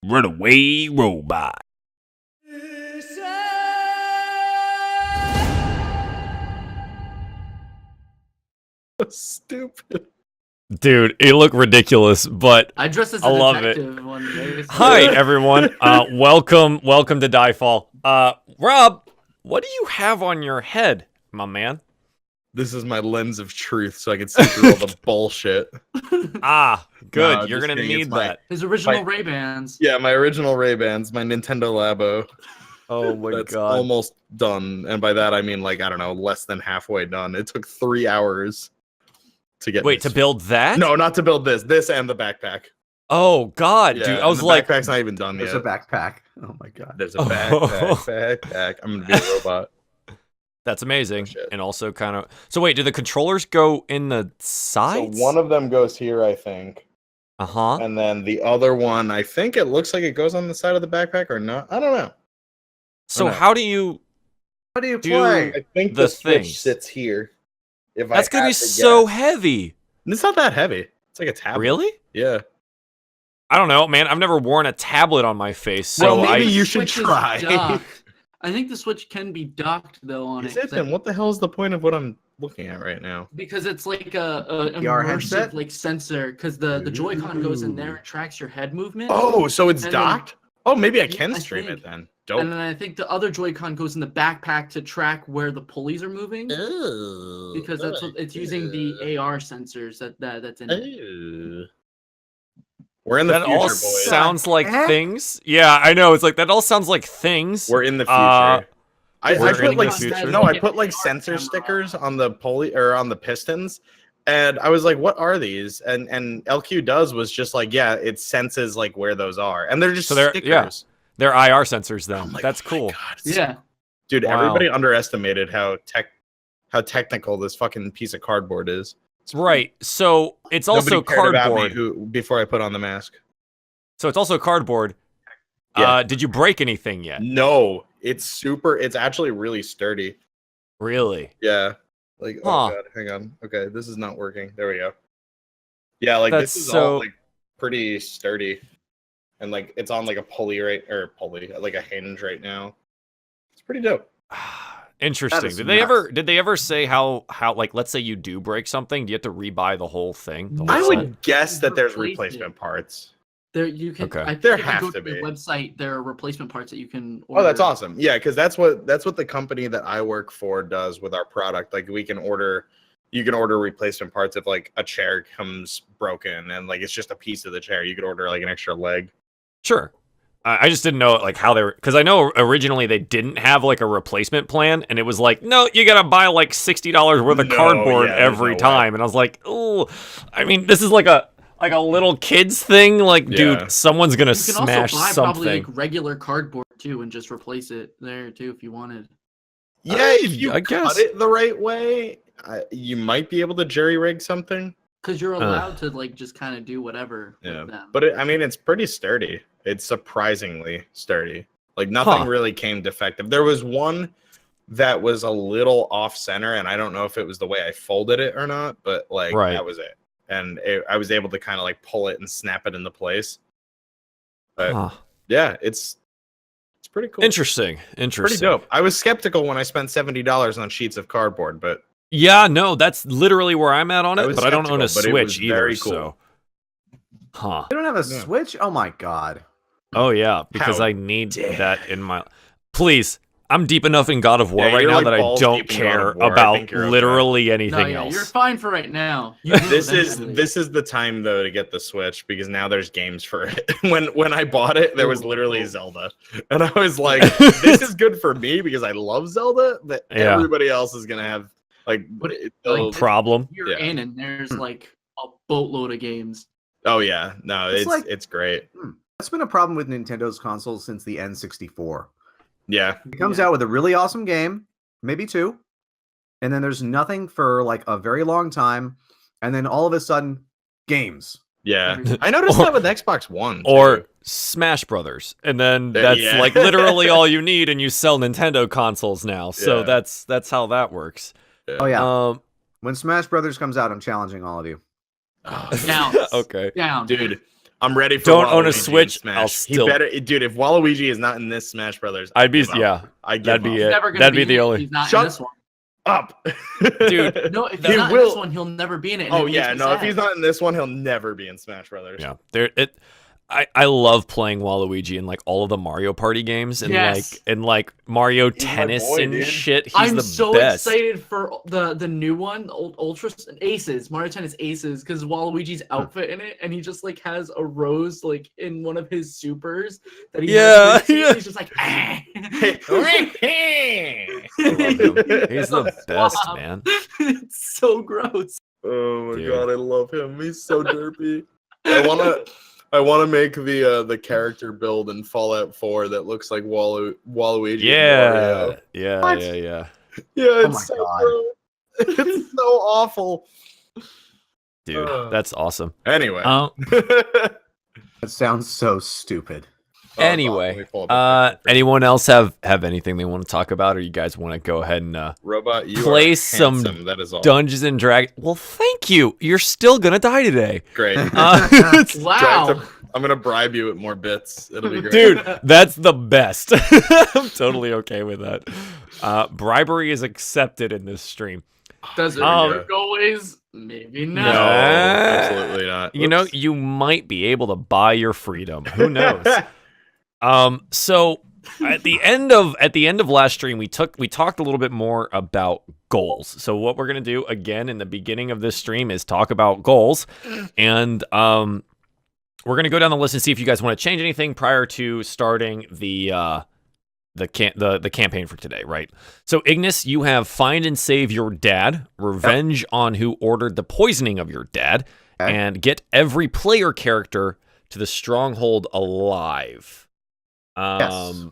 Runaway robot. Stupid. Dude, it looked ridiculous, but I dressed as I a love detective one day. So. hi everyone. Welcome to DieFall. Rob, what do you have on your head, my man? This is my lens of truth, so I can see through all the bullshit. Ah, good. No, You're just gonna kidding, it's need my- that. His original Ray-Bans. Yeah, my original Ray-Bans, my Nintendo Labo. Oh my That's god. almost done, and by that I mean like I don't know, less than halfway done. It took 3 hours to get. Wait, to build that? No, not to build this and the backpack. Oh god, Yeah, dude. I and was the like, backpack's not even done There's yet. a backpack. Oh my god. There's a Oh. backpack. I'm gonna be a robot. that's amazing. Shit. And also kind of. So wait, do the controllers go in the So sides? one of them goes here, I think, Uh-huh. and then the other one, I think it looks like it goes on the side of the backpack or not. I don't know. So no. how do you What do you Do- play? I think The the switch things. sits here. If That's I gonna be had to so guess. heavy. It's not that heavy. It's like a tablet. Really? Yeah. I don't know, man. I've never worn a tablet on my face, so Well, maybe I you should Switch is try. docked. I think the Switch can be docked though on Is it. it then? What the hell is the point of what I'm looking at right now? Because it's like a VR immersive headset? like sensor. Because the Joy-Con goes in there and tracks your head movement. Oh, so it's And then- docked? Oh, maybe I Yeah, can I stream think. it then. And Dope. then I think the other Joy-Con goes in the backpack to track where the pulleys are moving. Because that's what it's using the AR sensors that's in it. We're in the that future, all boys. sounds like Heck? things. Yeah, I know. It's like that all sounds like things. We're in the future. Uh, I we're put in like the future. no, I put like sensor stickers on the pulley or on the pistons, and I was like, "What are these?" And LQ does was just like, "Yeah, it senses like where those are," and they're just So they're- stickers. yeah. They're IR sensors then. I'm like, That's "Oh my cool. God, it's Yeah. dude, Wow. everybody underestimated how technical this fucking piece of cardboard is. Right. So it's also Nobody cared about me cardboard. before I put on the mask. So it's also cardboard. Yeah. Did you break anything yet? No, it's actually really sturdy. Really? Yeah. Like, Huh. oh god, hang on. Okay, this is not working. There we go. Yeah, like That's this is so- all like pretty sturdy. And like it's on like a like a hinge right now. It's pretty dope. Interesting. is Did they nuts. ever say how like let's say you do break something, do you have to rebuy the whole thing? The No. whole I set? would guess that there's Replace it. replacement parts. There you can. Okay. I think There if you have go to the be. website. There are replacement parts that you can order. Oh, that's awesome. Yeah, because that's what the company that I work for does with our product. Like you can order replacement parts if like a chair comes broken and like it's just a piece of the chair. You could order like an extra leg. Sure. I just didn't know like how they were, because I know originally they didn't have like a replacement plan, and it was like, no, you gotta buy like $60 worth of No, cardboard yeah, there's every no way. time, and I was like, oh, I mean, this is like a little kid's thing. Like, Yeah. dude, someone's gonna You can smash also buy probably something. like regular cardboard too, and just replace it there too if you wanted. Yeah, if you I cut guess. it the right way, you might be able to jerry rig something. Because you're allowed to like just kind of do whatever Yeah, with them. but I mean, it's pretty sturdy. It's surprisingly sturdy. Like nothing Huh. really came defective. There was one that was a little off center, and I don't know if it was the way I folded it or not, but like Right. that was it. And I was able to kind of like pull it and snap it into place. But Huh. yeah, it's pretty cool. Interesting. Pretty dope. I was skeptical when I spent $70 on sheets of cardboard, but Yeah, no, that's literally where I'm at on I it, was but I don't own a skeptical, but it was Switch either. very cool. So, huh? You don't have a Yeah. Switch? Oh my god. Oh yeah, because How I need dare that in my. Please, I'm deep enough in God of War Yeah, right you're, now like, that I balls don't deep in God care of War. I about think you're okay. literally no, anything yeah, else. you're fine for right now. You will this is eventually. the time though to get the Switch because now there's games for it. when I bought it, there was literally Zelda, and I was like, "This is good for me because I love Zelda." But Yeah. everybody else is gonna have like, But they'll- like, Problem. You're Yeah. in, and there's like a boatload of games. oh yeah, no, It's like- it's great. That's been a problem with Nintendo's consoles since the N64. Yeah, It comes Yeah. out with a really awesome game, maybe two, and then there's nothing for like a very long time, and then all of a sudden, games. yeah. Every- I noticed Or- that with Xbox One Or too. Smash Brothers, and then Yeah, that's yeah. like literally all you need, and you sell Nintendo consoles now. So Yeah. that's how that works. Oh yeah. Um. When Smash Brothers comes out, I'm challenging all of you. Oh, Down. Okay. Down. dude. I'm ready for don't own a Waluigi in Switch, Smash. I'll still- He better, dude. If Waluigi is not in this Smash Brothers, I'd be give up. yeah. I give That'd be up. He's it. never gonna That'd be in the it. only. He's not Shut in this one. up, Dude. No, if He he's not in will- this one, he'll never be in it. and Oh it yeah, makes me no. If sad. he's not in this one, he'll never be in Smash Brothers. Yeah, I love playing Waluigi in like all of the Mario Party games and Yes. like Mario He's my Tennis boy, and dude. shit. He's I'm the so best. excited for the new one, Ultra Aces, Mario Tennis Aces, because Waluigi's outfit in it, and he just like has a rose like in one of his supers that he Yeah, has. yeah. He's just like, I love him. He's the best, Swap. man. It's so gross. Oh my Dude. god, I love him. He's so derpy. I wanna make the character build in Fallout 4 that looks like Waluigi. and Wario. Yeah, What? yeah. Yeah, Oh it's my so God. gross. It's so awful. Dude, that's awesome. Anyway. That sounds so stupid. Anyway, anyone else have anything they want to talk about, or you guys want to go ahead and Robot, you play are some handsome, that is all. Dungeons and Dragons? Well, thank you. You're still gonna die today, Great. Wow. I'm gonna bribe you with more bits. It'll be great. dude. That's the best. I'm totally okay with that. Bribery is accepted in this stream. Does it go. work always? Maybe No, not. absolutely not. You know, Oops. you might be able to buy your freedom. Who knows? So at the end of last stream, we talked a little bit more about goals. So what we're gonna do again in the beginning of this stream is talk about goals, and we're gonna go down the list and see if you guys want to change anything prior to starting the campaign for today, right? So Ignis, you have find and save your dad, revenge on who ordered the poisoning of your dad, Okay. and get every player character to the stronghold alive. Yes.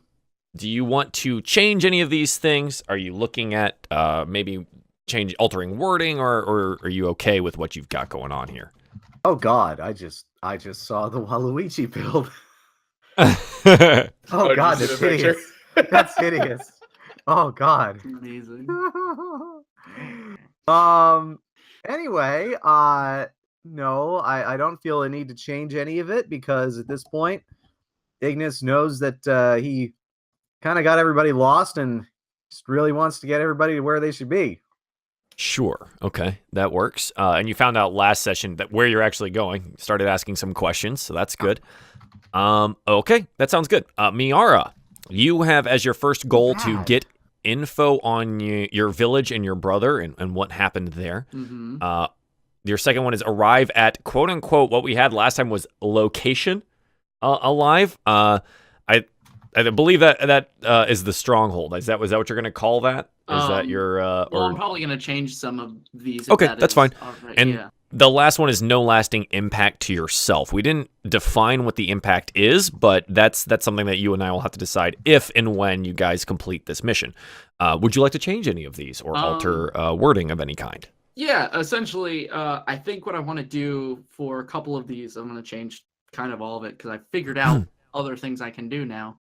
Do you want to change any of these things? Are you looking at maybe altering wording, or are you okay with what you've got going on here? Oh God, I just saw the Waluigi build. Oh, Oh God, did you that's see the picture? hideous. That's hideous. Oh God. Amazing. Anyway, no, I don't feel a need to change any of it because at this point, Ignis knows that he kind of got everybody lost and just really wants to get everybody to where they should be. Sure. Okay, that works. And you found out last session that where you're actually going. Started asking some questions, so that's good. Okay, that sounds good. Miara, you have as your first goal to God. get info on your village and your brother and what happened there. Mm-hmm. Your second one is arrive at quote unquote what we had last time was location alive. I believe that is the stronghold. Is that what you're going to call that? Is that your Well, or I'm probably gonna change some of these. if Okay, that that's is fine. all right, And yeah. the last one is no lasting impact to yourself. We didn't define what the impact is, but that's something that you and I will have to decide if and when you guys complete this mission. Would you like to change any of these or alter wording of any kind? Yeah, essentially, I think what I want to do for a couple of these, I'm going to change kind of all of it because I figured out other things I can do now.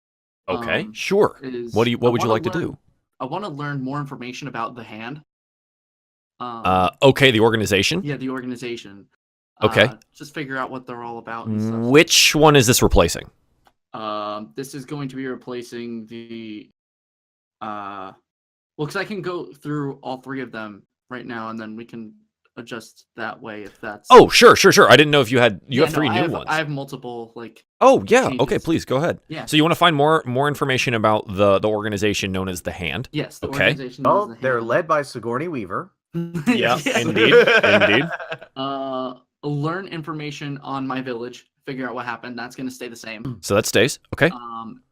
Okay, sure. Is What would you wanna like to do? I want to learn more information about the hand. Okay, the organization. Yeah, the organization. Okay. Just figure out what they're all about and stuff. Which one is this replacing? This is going to be replacing the well, because I can go through all three of them right now, and then we can adjust that way if that's. Oh, sure. I didn't know if you have three new ones. I have multiple like. Oh yeah. changes. Okay, please go ahead. Yeah. So you want to find more information about the organization known as the Hand? Yes. The Okay. organization Oh, is the they're hand. led by Sigourney Weaver. Yeah, Yes. indeed. Learn information on my village. Figure out what happened. That's going to stay the same. So that stays. Okay.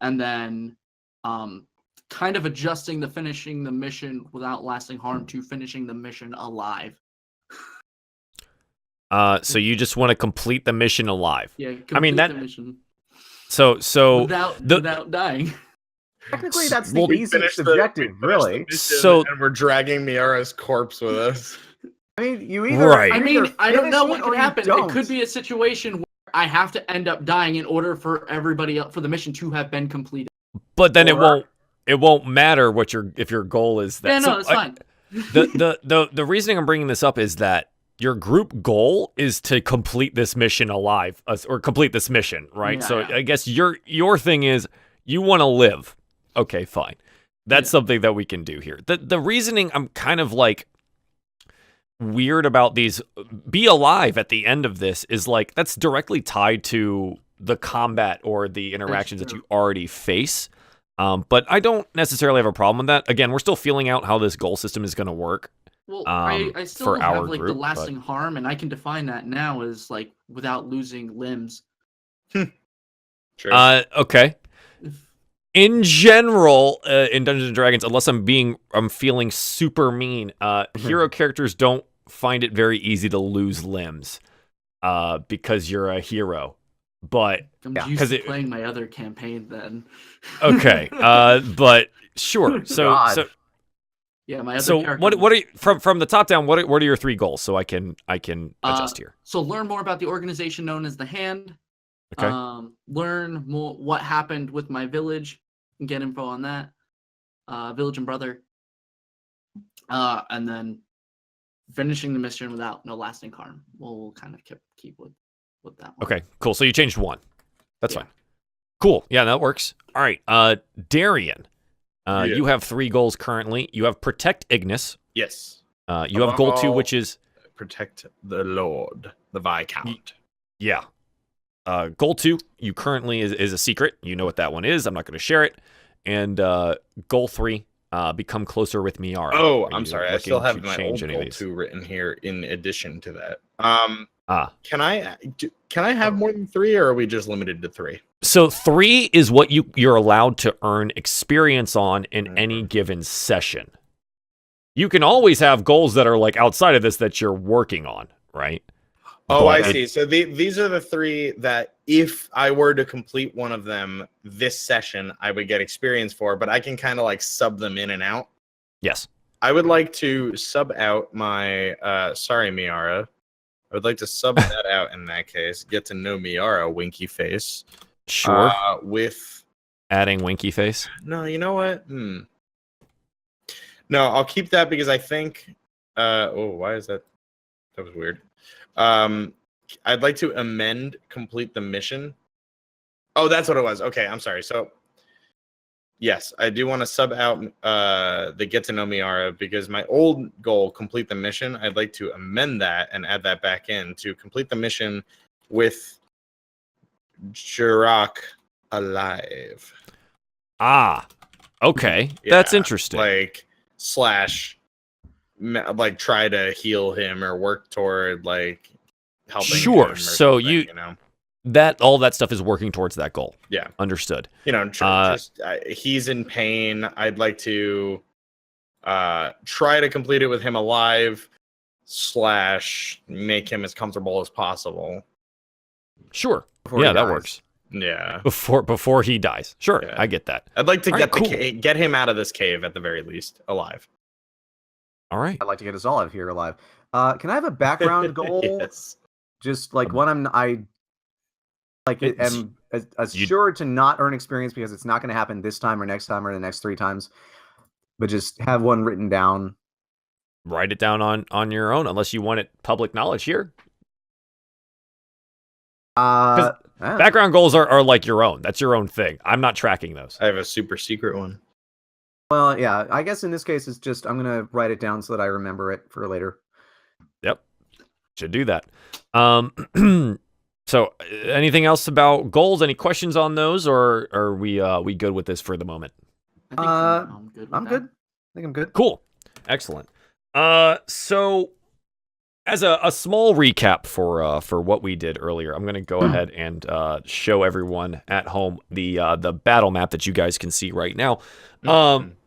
And then, kind of adjusting finishing the mission without lasting harm to finishing the mission alive. So you just want to complete the mission alive. Yeah. I mean, complete that- the mission So without dying. Technically, that's Well, the we easiest objective, really. So- and we're dragging Miara's corpse with us. I mean, you either. Right. I you mean, either I don't know finish what or could you happen. It don't. could be a situation where I have to end up dying in order for everybody else, for the mission to have been completed. but then Or- it won't matter if your goal is that. Yeah, no, So it's fine. the reasoning I'm bringing this up is that your group goal is to complete this mission alive, or complete this mission, right? Yeah, So yeah. I guess your thing is you want to live. Okay, fine. That's something that we can do here. The reasoning I'm kind of like weird about these be alive at the end of this is like that's directly tied to the combat or the interactions that true. you already face. But I don't necessarily have a problem with that. Again, we're still feeling out how this goal system is going to work. Well, I I still for have our like group, the lasting harm, and I can define that now as like without losing limbs. Sure. Okay. In general, in Dungeons and Dragons, unless I'm feeling super mean, hero characters don't find it very easy to lose limbs, because you're a hero. But I'm Yeah. used to it- playing my other campaign then. okay, but sure. So God. so Yeah, my other so character. what are you, from the top down? What are your 3 goals so I can adjust here? So learn more about the organization known as the Hand. Okay. Learn more what happened with my village and get info on that. Village and brother. And then finishing the mission without no lasting harm. We'll kind of keep with that one. Okay, cool. So you changed 1. That's Yeah. fine. Cool. Yeah, that works. All right. Darien, Yeah. you have 3 goals currently. You have Protect Ignis. Yes. You have goal 2, all- which is Protect the Lord, the Viscount. yeah. Goal 2, you currently is a secret. You know what that one is. I'm not going to share it. And goal 3, become closer with Miara. Oh, Are I'm you sorry. I looking still to have my change old any of goal these? 2 written here in addition to that. Can I have more than 3, or are we just limited to 3? So 3 is what you're allowed to earn experience on in any given session. You can always have goals that are like outside of this that you're working on, right? Oh, But I see. So these are the 3 that if I were to complete one of them this session, I would get experience for, but I can kind of like sub them in and out. Yes. I would like to sub out my sorry, Miara. I would like to sub that out in that case. Get to know Miara, winky face. Sure. With Adding winky face. no, you know what? No, I'll keep that because I think why is that? That was weird. I'd like to amend complete the mission. Oh, that's what it was. Okay, I'm sorry. So yes, I do want to sub out the get to know Miara because my old goal, complete the mission, I'd like to amend that and add that back in to complete the mission with Jirak alive. Ah. Okay. That's Yeah, interesting. Like like try to heal him or work toward like helping Sure, him or so something, you- you know. All that stuff is working towards that goal. Yeah. Understood. You know, he's in pain. I'd like to try to complete it with him alive / make him as comfortable as possible. Sure. Before he Yeah, that dies. works. Yeah. Before he dies. Sure, Yeah. I get that. I'd like to All right, cool. get him out of this cave at the very least alive. All right. I'd like to get us all out of here alive. Can I have a background goal? Yes. Just like when I like It's- am you- assured to not earn experience because it's not going to happen this time or next time or the next 3 times, but just have one written down. Write it down on your own unless you want it public knowledge here. Background goals are like your own. That's your own thing. I'm not tracking those. I have a super secret one. Well, yeah, I guess in this case it's just I'm gonna write it down so that I remember it for later. Yep. Should do that. So anything else about goals? Any questions on those, or are we good with this for the moment? I think I'm good. With I'm that. good. I think I'm good. Cool. Excellent. So as a small recap for what we did earlier, I'm going to go ahead and show everyone at home the battle map that you guys can see right now.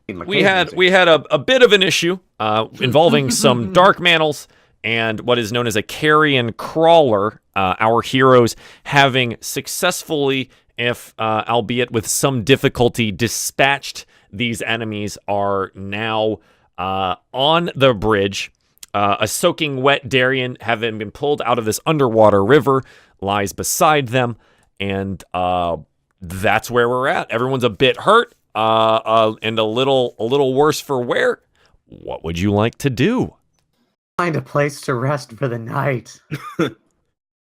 We had a bit of an issue involving some dark mantle and what is known as a carrion crawler. Our heroes having successfully, if albeit with some difficulty, dispatched these enemies, are now on the bridge. A soaking wet Darien, having been pulled out of this underwater river, lies beside them, and that's where we're at. Everyone's a bit hurt and a little worse for wear. What would you like to do? Find a place to rest for the night.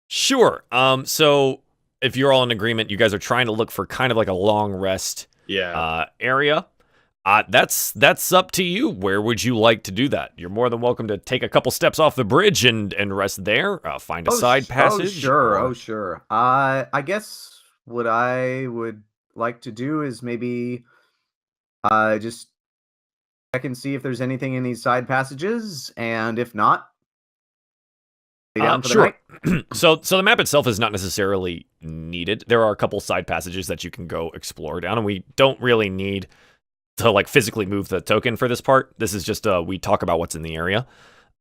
Sure. So if you're all in agreement, you guys are trying to look for kind of like a long rest area. That's up to you. Where would you like to do that? You're more than welcome to take a couple steps off the bridge and rest there. Find a side passage. Oh, sure. I guess what I would like to do is maybe just check and see if there's anything in these side passages, and if not, lay down for the sure. night. So the map itself is not necessarily needed. There are a couple side passages that you can go explore down, and we don't really need to like physically move the token for this part. This is just we talk about what's in the area.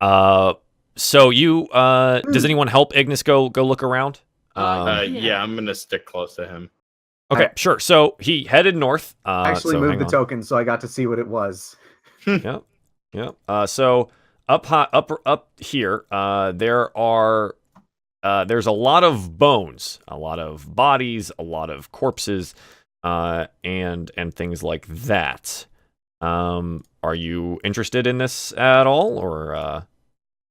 So you does anyone help Ignis go look around? Yeah, I'm gonna stick close to him. Okay, sure. So he headed north. Actually so moved hang the on. token, so I got to see what it was. Yep. So up high, up here, there's a lot of bones, a lot of bodies, a lot of corpses, and things like that. Are you interested in this at all, or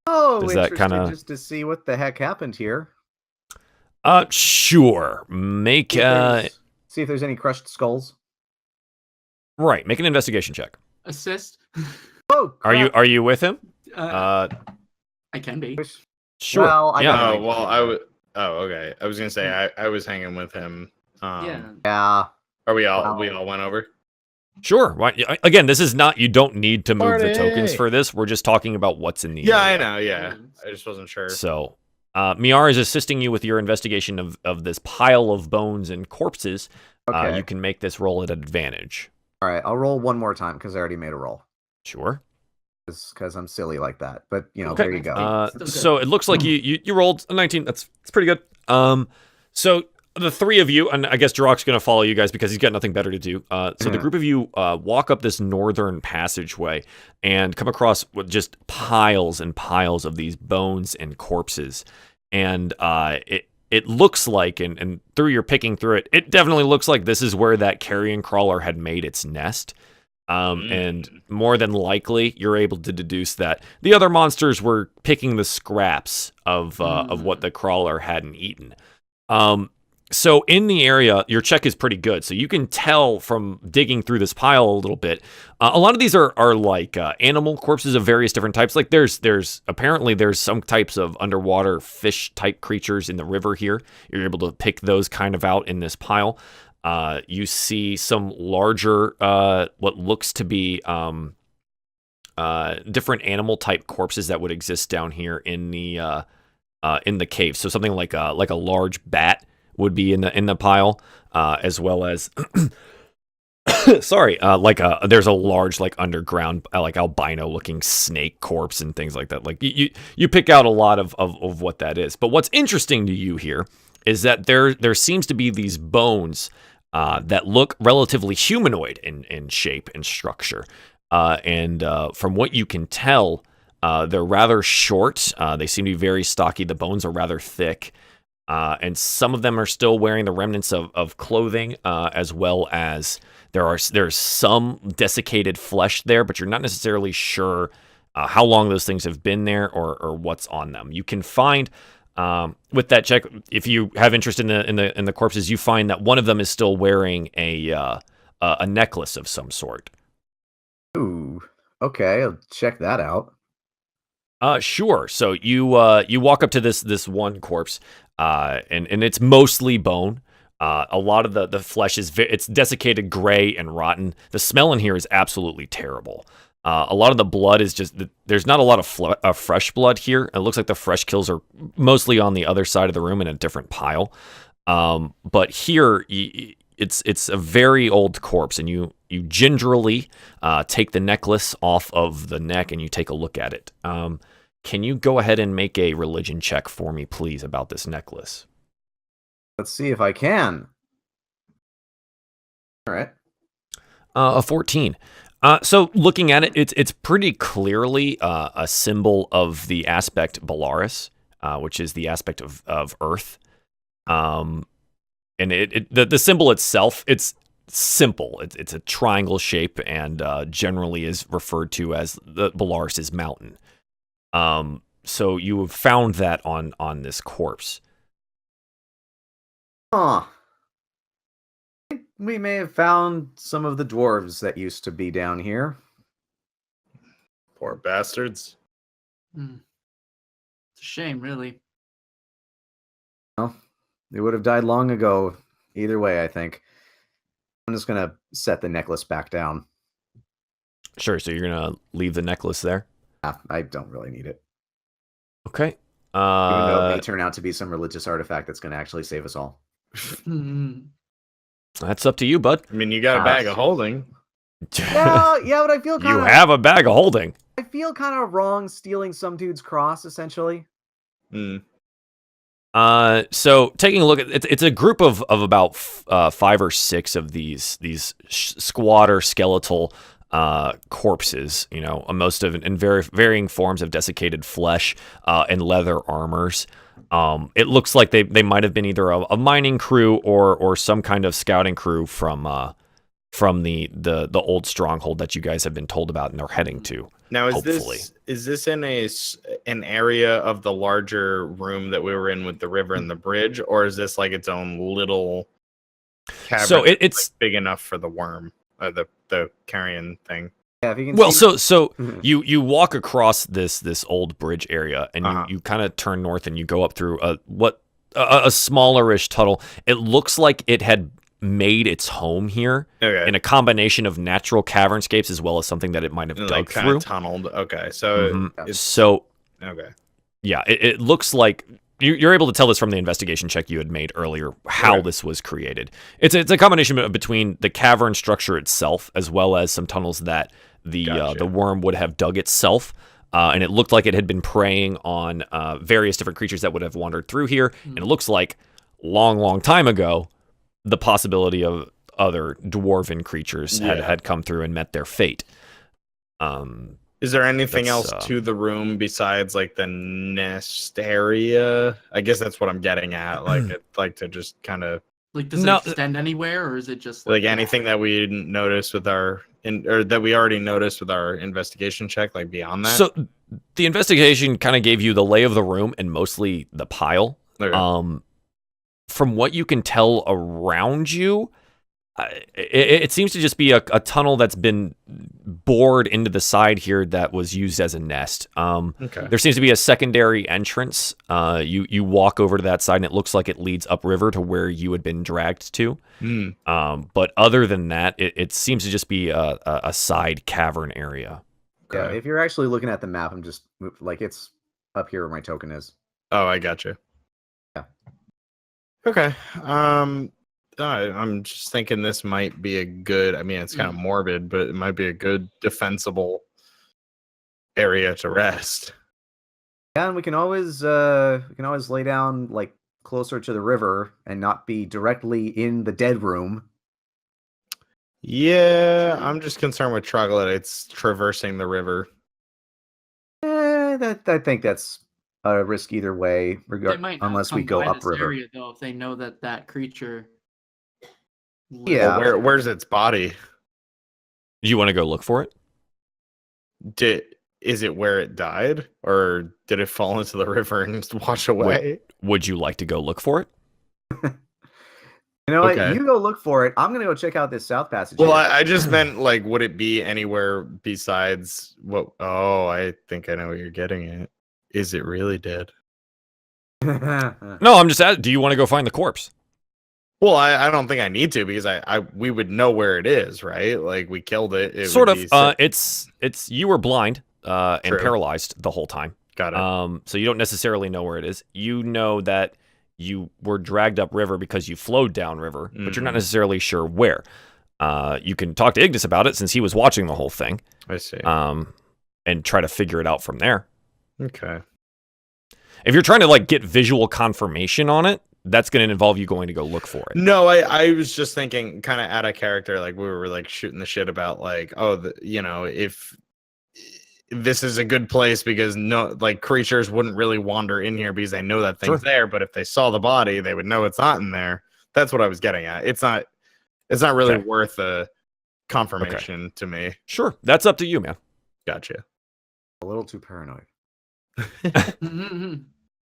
does that kind of just to see what the heck happened here? Sure. Make See if there's any crushed skulls. right. Make an investigation check. Assist. Oh, crap. Are you with him? I can be. Sure. Well, I yeah. gotta Oh well, I would. Oh okay. I was gonna say I was hanging with him. Yeah. Yeah. Are we all? Wow. We all went over. Sure. Why, again, this is not. You don't need to move the Party! tokens for this. We're just talking about what's in the Yeah, I area. know. Yeah, I just wasn't sure. So, Miara is assisting you with your investigation of this pile of bones and corpses. Okay. You can make this roll at advantage. All right. I'll roll one more time because I already made a roll. Sure. Because I'm silly like that. But Okay. there you go. Still good. So it looks like you rolled a 19. That's pretty good. So the three of you, and I guess Jirok's going to follow you guys because he's got nothing better to do. So the group of you walk up this northern passageway and come across with just piles and piles of these bones and corpses. And it looks like, and through your picking through it, it definitely looks like this is where that carrion crawler had made its nest. And more than likely, you're able to deduce that the other monsters were picking the scraps of what the crawler hadn't eaten. So in the area, your check is pretty good. So you can tell from digging through this pile a little bit. A lot of these are like animal corpses of various different types. Like there's apparently there's some types of underwater fish type creatures in the river here. You're able to pick those kind of out in this pile. You see some larger, what looks to be different animal type corpses that would exist down here in the cave. So something like a large bat would be in the pile, as well as sorry, there's a large like underground like albino looking snake corpse and things like that. Like you pick out a lot of what that is. But what's interesting to you here is that there seems to be these bones that look relatively humanoid in shape and structure. And from what you can tell, they're rather short. They seem to be very stocky. The bones are rather thick. And some of them are still wearing the remnants of clothing, as well as there's some desiccated flesh there, but you're not necessarily sure how long those things have been there or what's on them. You can find with that check, if you have interest in the corpses, you find that one of them is still wearing a necklace of some sort. Ooh. Okay, I'll check that out. Sure. So you walk up to this one corpse, and it's mostly bone. A lot of the flesh it's desiccated, gray, and rotten. The smell in here is absolutely terrible. A lot of the blood is just there's not a lot of fresh blood here. It looks like the fresh kills are mostly on the other side of the room in a different pile. But here it's a very old corpse, and you gingerly take the necklace off of the neck and you take a look at it. Can you go ahead and make a religion check for me, please, about this necklace? Let's see if I can. All right. A 14. So looking at it, it's pretty clearly a symbol of the aspect Belarus, which is the aspect of Earth. And the symbol itself, it's simple. It's a triangle shape and generally is referred to as the Belarus's mountain. So you have found that on this corpse. Huh. We may have found some of the dwarves that used to be down here. Poor bastards. Hmm. It's a shame, really. Well, they would have died long ago. Either way, I think. I'm just gonna set the necklace back down. Sure. So you're gonna leave the necklace there. I don't really need it. Okay. Even though it may turn out to be some religious artifact that's going to actually save us all. That's up to you, bud. I mean, you got a bag of holding. Yeah, but I feel kind You of have a bag of holding. I feel kind of wrong stealing some dude's cross, essentially. Hmm. So taking a look at it's a group of about 5 or 6 of these squatter skeletal corpses, you know, most of in varying forms of desiccated flesh and leather armors. It looks like they might have been either a mining crew or some kind of scouting crew from the old stronghold that you guys have been told about and are heading to. Now, hopefully. Is this in an area of the larger room that we were in with the river and the bridge, or is this like its own little cavern? So it's like big enough for the worm, the carrion thing. Yeah, if you can well, see so you walk across this old bridge area, and you kind of turn north, and you go up through a smallerish tunnel. It looks like it had made its home here in a combination of natural cavernscapes as well as something that it might have dug like through. Tunneled. Okay, so okay, yeah, it looks like you're able to tell this from the investigation check you had made earlier how this was created. It's a combination between the cavern structure itself as well as some tunnels that the worm would have dug itself. And it looked like it had been preying on various different creatures that would have wandered through here. And it looks like long time ago, the possibility of other dwarven creatures had come through and met their fate. Is there anything else to the room besides like the nest area? I guess that's what I'm getting at. Like, I'd like to just kind of like, does it extend anywhere, or is it just like anything that we didn't notice with our or that we already noticed with our investigation check, like beyond that? So the investigation kind of gave you the lay of the room and mostly the pile. Okay. From what you can tell around you, it seems to just be a tunnel that's been bored into the side here that was used as a nest. There seems to be a secondary entrance. You walk over to that side, and it looks like it leads upriver to where you had been dragged to. But other than that, it seems to just be a side cavern area. Yeah, if you're actually looking at the map, I'm just like it's up here where my token is. Oh, I got you. Yeah. Okay. I'm just thinking this might be a good. I mean, it's kind of morbid, but it might be a good defensible area to rest. Yeah, and we can always lay down like closer to the river and not be directly in the dead room. Yeah, I'm just concerned with troglodytes traversing the river. I think that's a risk either way, unless we go upriver. Area, though, if they know that creature. Yeah. Well, where's its body? You want to go look for it? Is it where it died, or did it fall into the river and just wash away? Would you like to go look for it? You know what? You go look for it. I'm gonna go check out this south passage. Well, I just meant like, would it be anywhere besides what? Oh, I think I know what you're getting at. Is it really dead? No, I'm just asking. Do you want to go find the corpse? Well, I don't think I need to, because we would know where it is, right? Like, we killed it. Sort of. It's you were blind and paralyzed the whole time. Got it. So you don't necessarily know where it is. You know that you were dragged upriver because you flowed downriver, but you're not necessarily sure where. You can talk to Ignas about it since he was watching the whole thing. I see. And try to figure it out from there. Okay. If you're trying to like get visual confirmation on it, that's going to involve you going to go look for it. No, I was just thinking kind of out of character. Like, we were like shooting the shit about like, if this is a good place because creatures wouldn't really wander in here because they know that thing's there. But if they saw the body, they would know it's not in there. That's what I was getting at. It's not really worth a confirmation to me. Sure. That's up to you, man. Gotcha. A little too paranoid.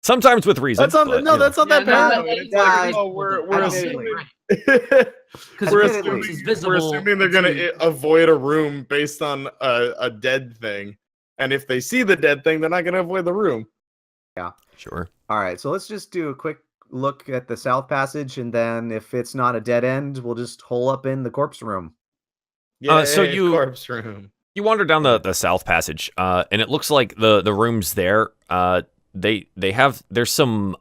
Sometimes with reason. That's not but, no, you know. that's not Yeah, that no, paranoid. that- It's yeah, like, oh, we're admittedly. assuming Because we're if the corpse assuming, is we're visible, assuming they're gonna to- avoid a room based on a dead thing, and if they see the dead thing, they're not gonna avoid the room. Sure. All right, so let's just do a quick look at the south passage, and then if it's not a dead end, we'll just hole up in the corpse room. Yeah, So you- corpse room. You wander down the south passage, and it looks like the rooms there. There's some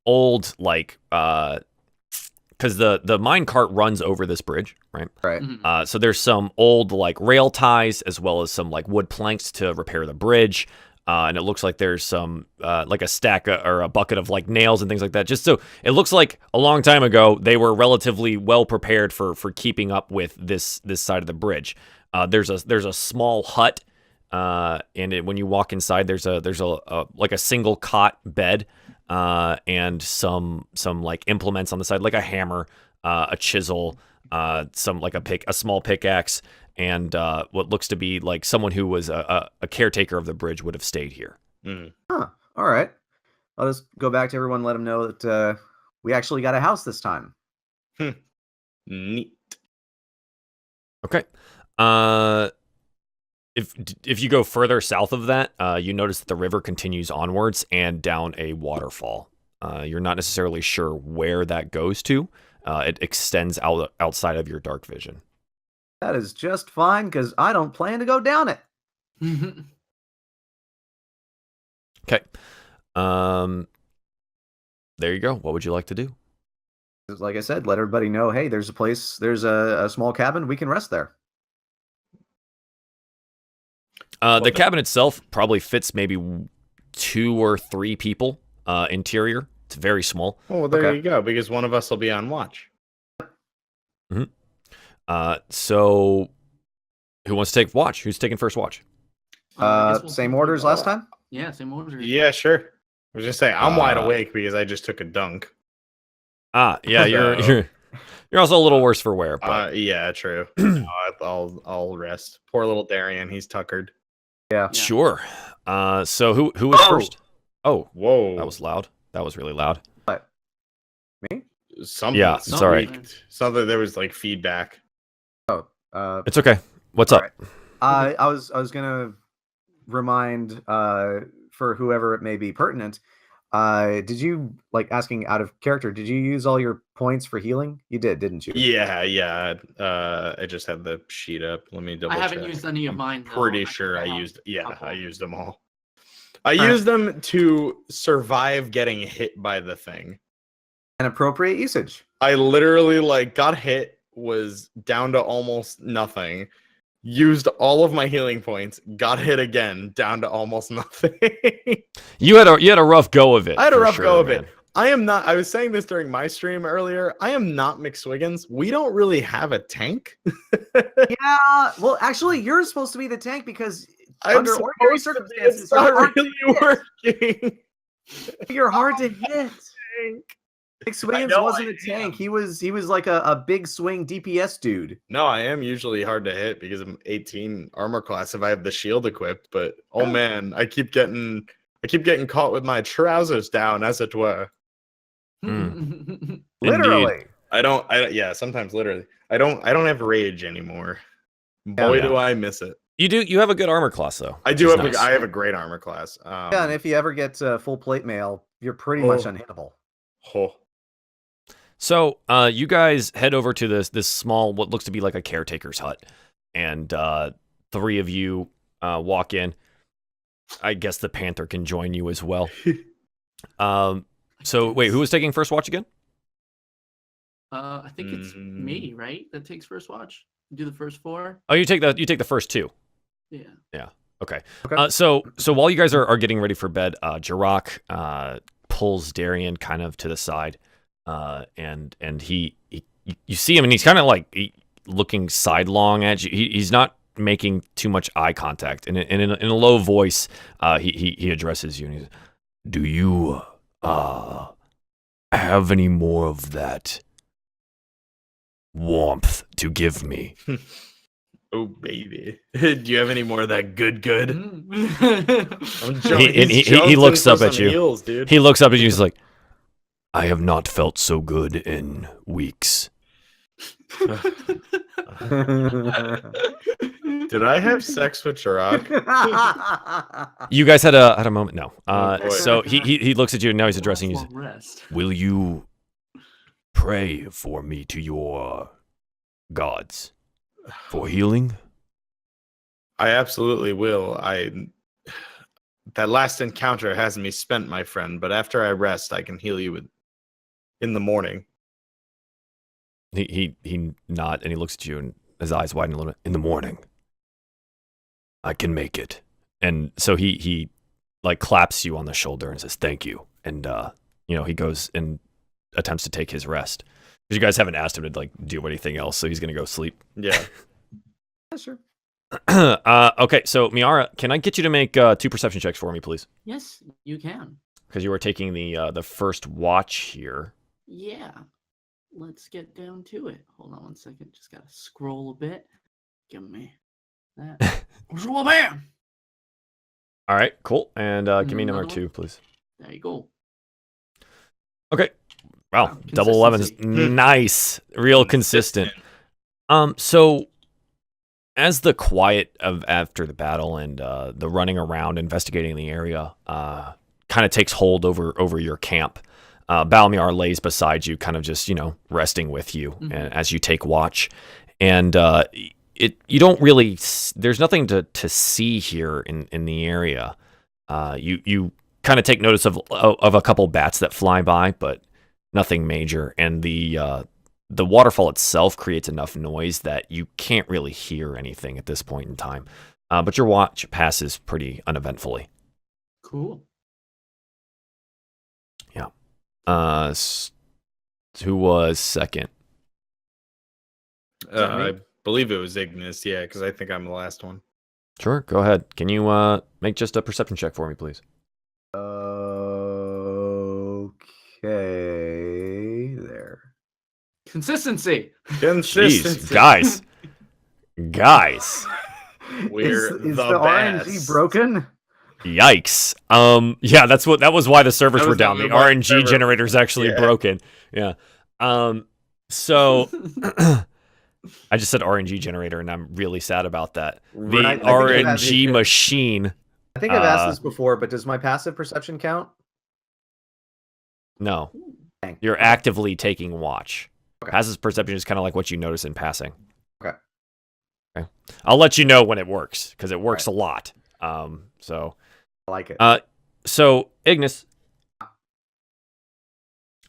old like because the mine cart runs over this bridge, right? Right. Mhm. So there's some old like rail ties as well as some like wood planks to repair the bridge. And it looks like there's some like a stack or a bucket of like nails and things like that. Just so it looks like a long time ago they were relatively well prepared for keeping up with this side of the bridge. There's a small hut, and when you walk inside, there's a like a single cot bed, and some like implements on the side, like a hammer, a chisel, some like a small pickaxe. And what looks to be like someone who was a caretaker of the bridge would have stayed here. Mm. Huh. All right. I'll just go back to everyone and let them know that we actually got a house this time. Neat. Okay. If you go further south of that, you notice that the river continues onwards and down a waterfall. You're not necessarily sure where that goes to. It extends outside of your dark vision. That is just fine, because I don't plan to go down it. Okay. There you go. What would you like to do? Like I said, let everybody know, hey, there's a place, there's a small cabin, we can rest there. The cabin itself probably fits maybe 2 or 3 people. Interior, it's very small. Oh, well, there Okay. you go. Because one of us will be on watch. So who wants to take watch? Who's taking first watch? I guess we'll Same see. orders last time? Yeah, same orders. Yeah, sure. I was just saying, I'm wide Uh, awake because I just took a dunk. Yeah, So- you're also a little worse for wear. But Yeah, true. No, I'll rest. Poor little Darien, he's tuckered. Yeah. sure. So who was Oh! first? Oh, Whoa, that was loud. That was really loud. Me? something. Yeah, it's all right. squeaked. Something. There was like feedback. It's okay. What's up? I was gonna remind for whoever it may be pertinent. Did you, like, asking out of character, did you use all your points for healing? You did, didn't you? Yeah. I just had the sheet up. Let me double I haven't check. used any of I'm mine. though. pretty I sure I have used. a Yeah, couple. I used them all. I Alright. used them to survive getting hit by the thing. An appropriate usage. I literally like got hit, was down to almost nothing, used all of my healing points, got hit again, down to almost nothing. You had a rough go of it. I had a for rough sure, go of man. it. I am not. I was saying this during my stream earlier. I am not McSwiggins. We don't really have a tank. Yeah, well, actually, you're supposed to be the tank because I'm under ordinary supposed to be. circumstances, It's not you're hard to really hit. working. You're hard to hit. Tank. McSwiggins know wasn't I a tank. am. He was like a big swing DPS dude. No, I am usually hard to hit because I'm 18 armor class if I have the shield equipped. But oh man, I keep getting caught with my trousers down, as it were. Literally. Yeah, sometimes literally. I don't have rage anymore. Boy, Yeah. do I miss it. You have a good armor class though. I do which have is nice. I have a great armor class. Yeah, and if you ever get full plate mail, you're pretty much unhittable. Oh, So, you guys head over to this small, what looks to be like a caretaker's hut, and 3 of you walk in. I guess the Panther can join you as well. So wait, who was taking first watch again? I think it's me, right? That takes first watch. Do the first 4. Oh, you take the first 2. Yeah. Okay. Okay. So while you guys are getting ready for bed, Jirok pulls Darien kind of to the side, and he you see him, and he's kind of like looking sidelong at you. He's not making too much eye contact, and in a low voice, he addresses you, and he says, "Do you have any more of that warmth to give me?" Oh baby, do you have any more of that good? He looks up at you. Heels, dude. He looks up at you. He's like, "I have not felt so good in weeks." Did I have sex with Chirac? You guys had a moment. No. boy. So he looks at you and now he's addressing you. Long rest. Will you pray for me to your gods for healing? I absolutely will. That last encounter has me spent, my friend. But after I rest, I can heal you in the morning. He nods and he looks at you and his eyes widen a little bit. In the morning, I can make it. And so he like claps you on the shoulder and says thank you. And he goes and attempts to take his rest. Because you guys haven't asked him to like do anything else, so he's gonna go sleep. Yeah. Yeah, sure. Okay, so Miara, can I get you to make 2 perception checks for me, please? Yes, you can. Because you are taking the first watch here. Yeah. Let's get down to it. Hold on one second. Just gotta scroll a bit. Give me that. Bam! All right, cool. And give me number Another 2, one? please. There you go. Okay. Wow, Wow, double 11s. consistency. Nice. Real consistent. So as the quiet of after the battle and the running around investigating the area kind of takes hold over your camp, Balmiar lays beside you, kind of just, resting with you and as you take watch. And you don't really, there's nothing to see here in the area. You kind of take notice of a couple bats that fly by, but nothing major. And the waterfall itself creates enough noise that you can't really hear anything at this point in time. But your watch passes pretty uneventfully. Cool. Yeah. Who was second? I believe it was Ignis. Yeah, because I think I'm the last one. Sure, go ahead. Can you make just a perception check for me, please? Okay, there. Consistency. Consistency. Jeez, guys. We're is the the RNG best. broken? Yikes. Yeah, that was why the servers That were was down. the The only one RNG server- generator is actually Yeah. broken. Yeah. So I just said RNG generator, and I'm really sad about that. The Right. I think it has- RNG machine. I think I've asked this before, but does my passive perception count? No, Dang. you're actively taking watch. Okay. Passive perception is kind of like what you notice in passing. Okay. I'll let you know when it works because it works a lot. So I like it. So Ignis,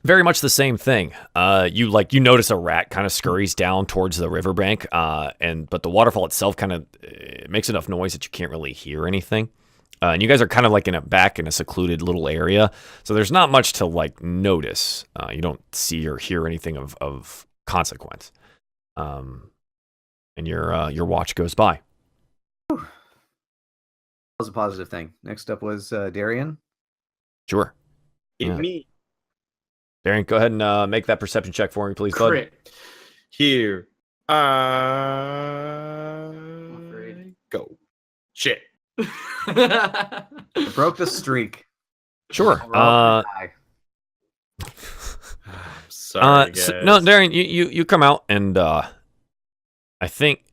very much the same thing. You notice a rat kind of scurries down towards the riverbank, but the waterfall itself kind of makes enough noise that you can't really hear anything. And you guys are kind of like in a secluded little area, so there's not much to like notice. You don't see or hear anything of consequence. And your watch goes by. That was a positive thing. Next up was Darien. Sure. Yeah. Me. Darren, go ahead and make that perception check for me, please, bud. Crit. Here. afraid. Go. Shit. Broke the streak. Sure. We're all gonna die. Sorry, guys. No, Darren, you come out and I think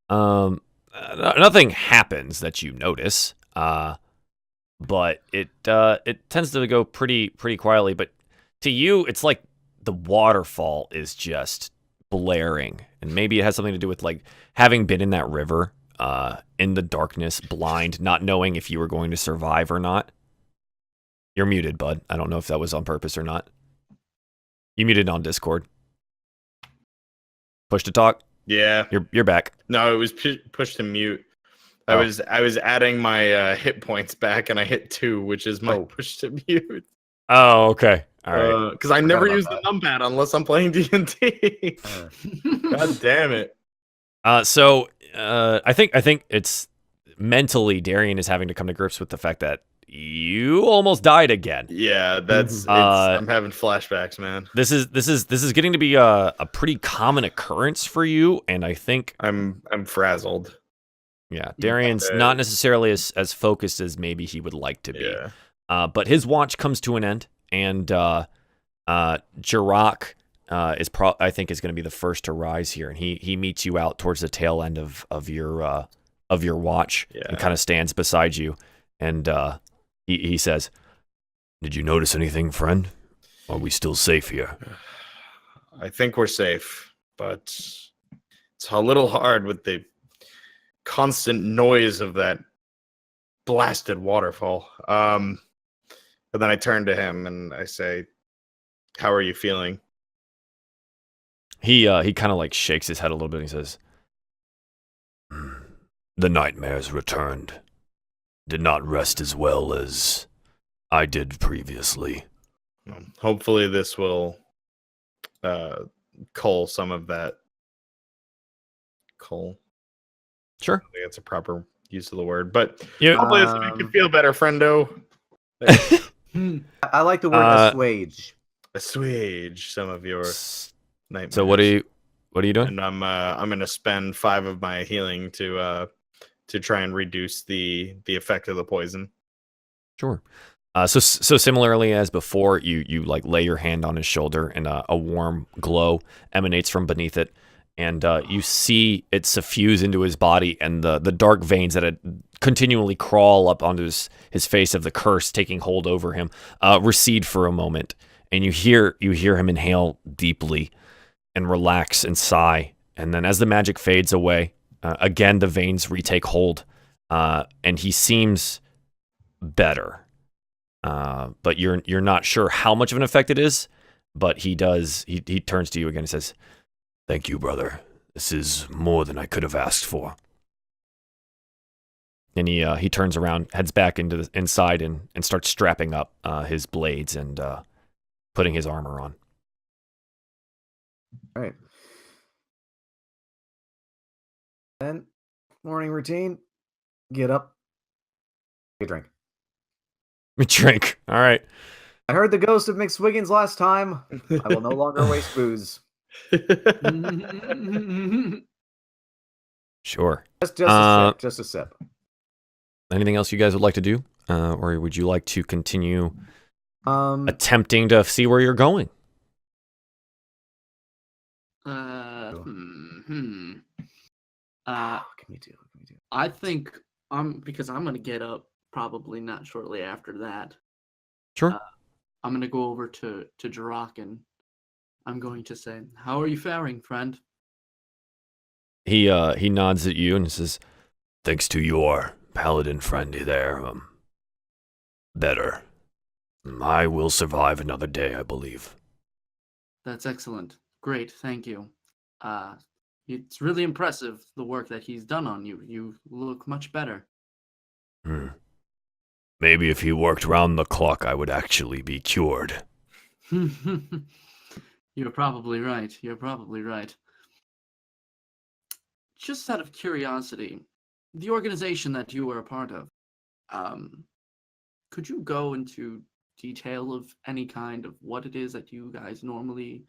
nothing happens that you notice. But it tends to go pretty quietly. But to you, it's like the waterfall is just blaring, and maybe it has something to do with like having been in that river, in the darkness, blind, not knowing if you were going to survive or not. You're muted, bud. I don't know if that was on purpose or not. You muted on Discord. Push to talk. Yeah. You're back. No, it was pushed to mute. Oh. I was adding my hit points back, and I hit 2, which is my push to mute. Oh, okay. All right. Because I never about use the numpad unless I'm playing D&D. God damn it. So I think it's mentally Darien is having to come to grips with the fact that you almost died again. Yeah, that's. I'm having flashbacks, man. This is getting to be a pretty common occurrence for you, and I think I'm frazzled. yeah, Darien's not necessarily as focused as maybe he would like to be. Yeah. But his watch comes to an end, and Jirok I think is going to be the first to rise here, and he meets you out towards the tail end of your watch, and kind of stands beside you, and he says, "Did you notice anything, friend? Are we still safe here?" I think we're safe, but it's a little hard with the constant noise of that blasted waterfall. But then I turn to him and I say, "How are you feeling?" He kind of like shakes his head a little bit and he says, "The nightmares returned. Did not rest as well as I did previously." Hopefully this will cull some of that. Cull. Sure. I think that's a proper use of the word, but Yeah. hopefully this will make you feel better, friendo. I like the word assuage. Assuage some of your nightmares. So what are you doing? And I'm gonna spend 5 of my healing to try and reduce the effect of the poison. Sure. So similarly as before, you like lay your hand on his shoulder, and a warm glow emanates from beneath it, and you see it suffuse into his body, and the dark veins that had continually crawl up onto his face of the curse taking hold over him recede for a moment, and you hear him inhale deeply and relax and sigh, and then as the magic fades away, again the veins retake hold, and he seems better. But you're not sure how much of an effect it is, but he does. He turns to you again and says, "Thank you, brother. This is more than I could have asked for." And he turns around, heads back inside, and starts strapping up his blades and putting his armor on. All right. Then morning routine. Get up. Take a drink. Drink. All right. I heard the ghost of McSwiggins last time. I will no longer waste booze. Sure. Just a sip. Anything else you guys would like to do, or would you like to continue attempting to see where you're going? What can we do? I think because I'm gonna get up probably not shortly after that. Sure. I'm gonna go over to Jirok and I'm going to say, "How are you faring, friend?" He nods at you and says, "Thanks to your paladin friend there, better. I will survive another day, I believe." That's excellent. Great, thank you. It's really impressive the work that he's done on you. You look much better. Maybe if he worked round the clock, I would actually be cured. You're probably right. Just out of curiosity, the organization that you were a part of, could you go into detail of any kind of what it is that you guys normally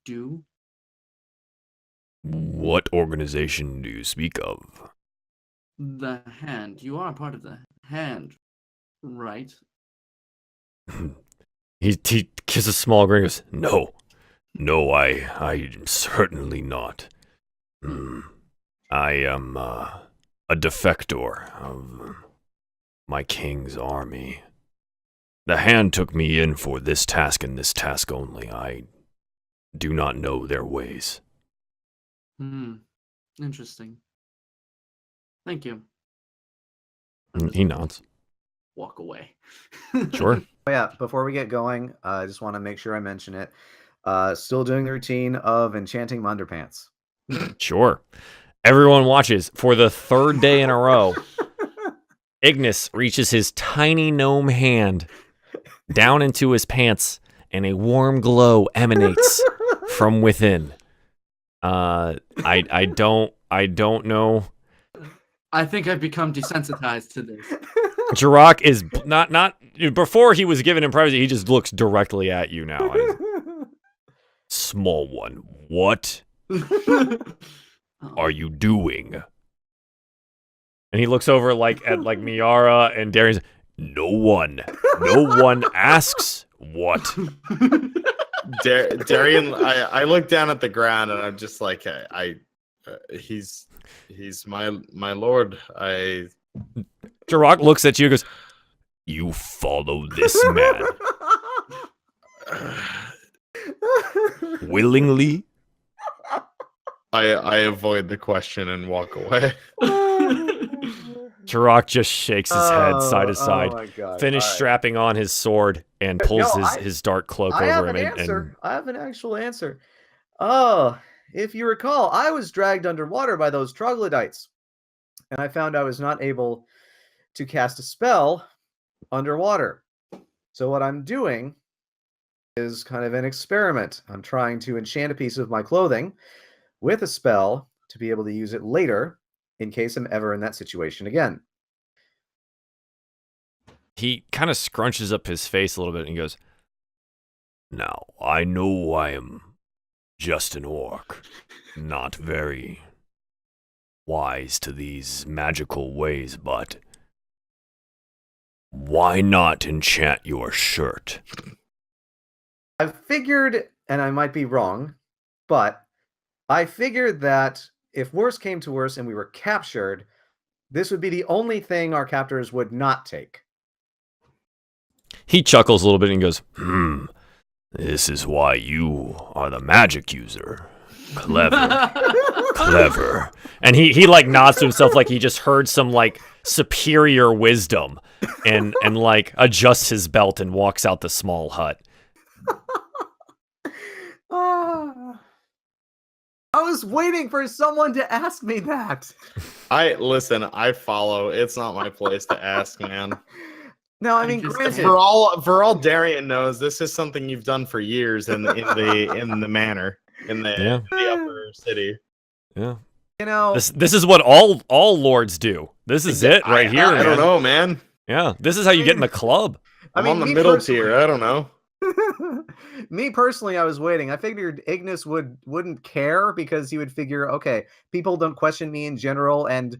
do? What organization do you speak of? The Hand. You are a part of the Hand, right? He gives a small grin and goes, No, I'm certainly not. I am a defector of my king's army. The Hand took me in for this task and this task only. I do not know their ways. Interesting. Thank you. He nods. Walk away. Sure. Oh, yeah, before we get going, I just want to make sure I mention it. Still doing the routine of enchanting my underpants. Sure. Everyone watches. For the third day in a row, Ignas reaches his tiny gnome hand down into his pants, and a warm glow emanates from within. I don't know. I think I've become desensitized to this. Jirok is not before he was given him privacy. He just looks directly at you now. Small one, what are you doing? And he looks over at Miera and Darien's. No one asks what. Darien, I look down at the ground and I'm just like, he's my lord. Jirok looks at you and goes, you follow this man willingly? I avoid the question and walk away. Jirok just shakes his head side to side, Oh my God. finished strapping on his sword, and pulls his dark cloak I have over an him. answer. I have an actual answer. Oh, if you recall, I was dragged underwater by those troglodytes, and I found I was not able to cast a spell underwater. So what I'm doing is kind of an experiment. I'm trying to enchant a piece of my clothing with a spell to be able to use it later in case I'm ever in that situation again. He kind of scrunches up his face a little bit and he goes, now, I know I am just an orc, not very wise to these magical ways, but why not enchant your shirt? I figured, and I might be wrong, but I figured that if worse came to worse and we were captured, this would be the only thing our captors would not take. He chuckles a little bit and goes, this is why you are the magic user. Clever. Clever. And he like nods to himself like he just heard some like superior wisdom and like adjusts his belt and walks out the small hut. I was waiting for someone to ask me that. I follow. It's not my place to ask, man. No, I mean, granted, For all Darien knows, this is something you've done for years in the manor in the upper city. Yeah. You know, This is what all lords do. This is it right here. I don't know, man. Yeah, this is how you get in the club. I'm on the middle tier. I don't know. Me personally, I was waiting. I figured Ignas wouldn't care because he would figure, okay, people don't question me in general, and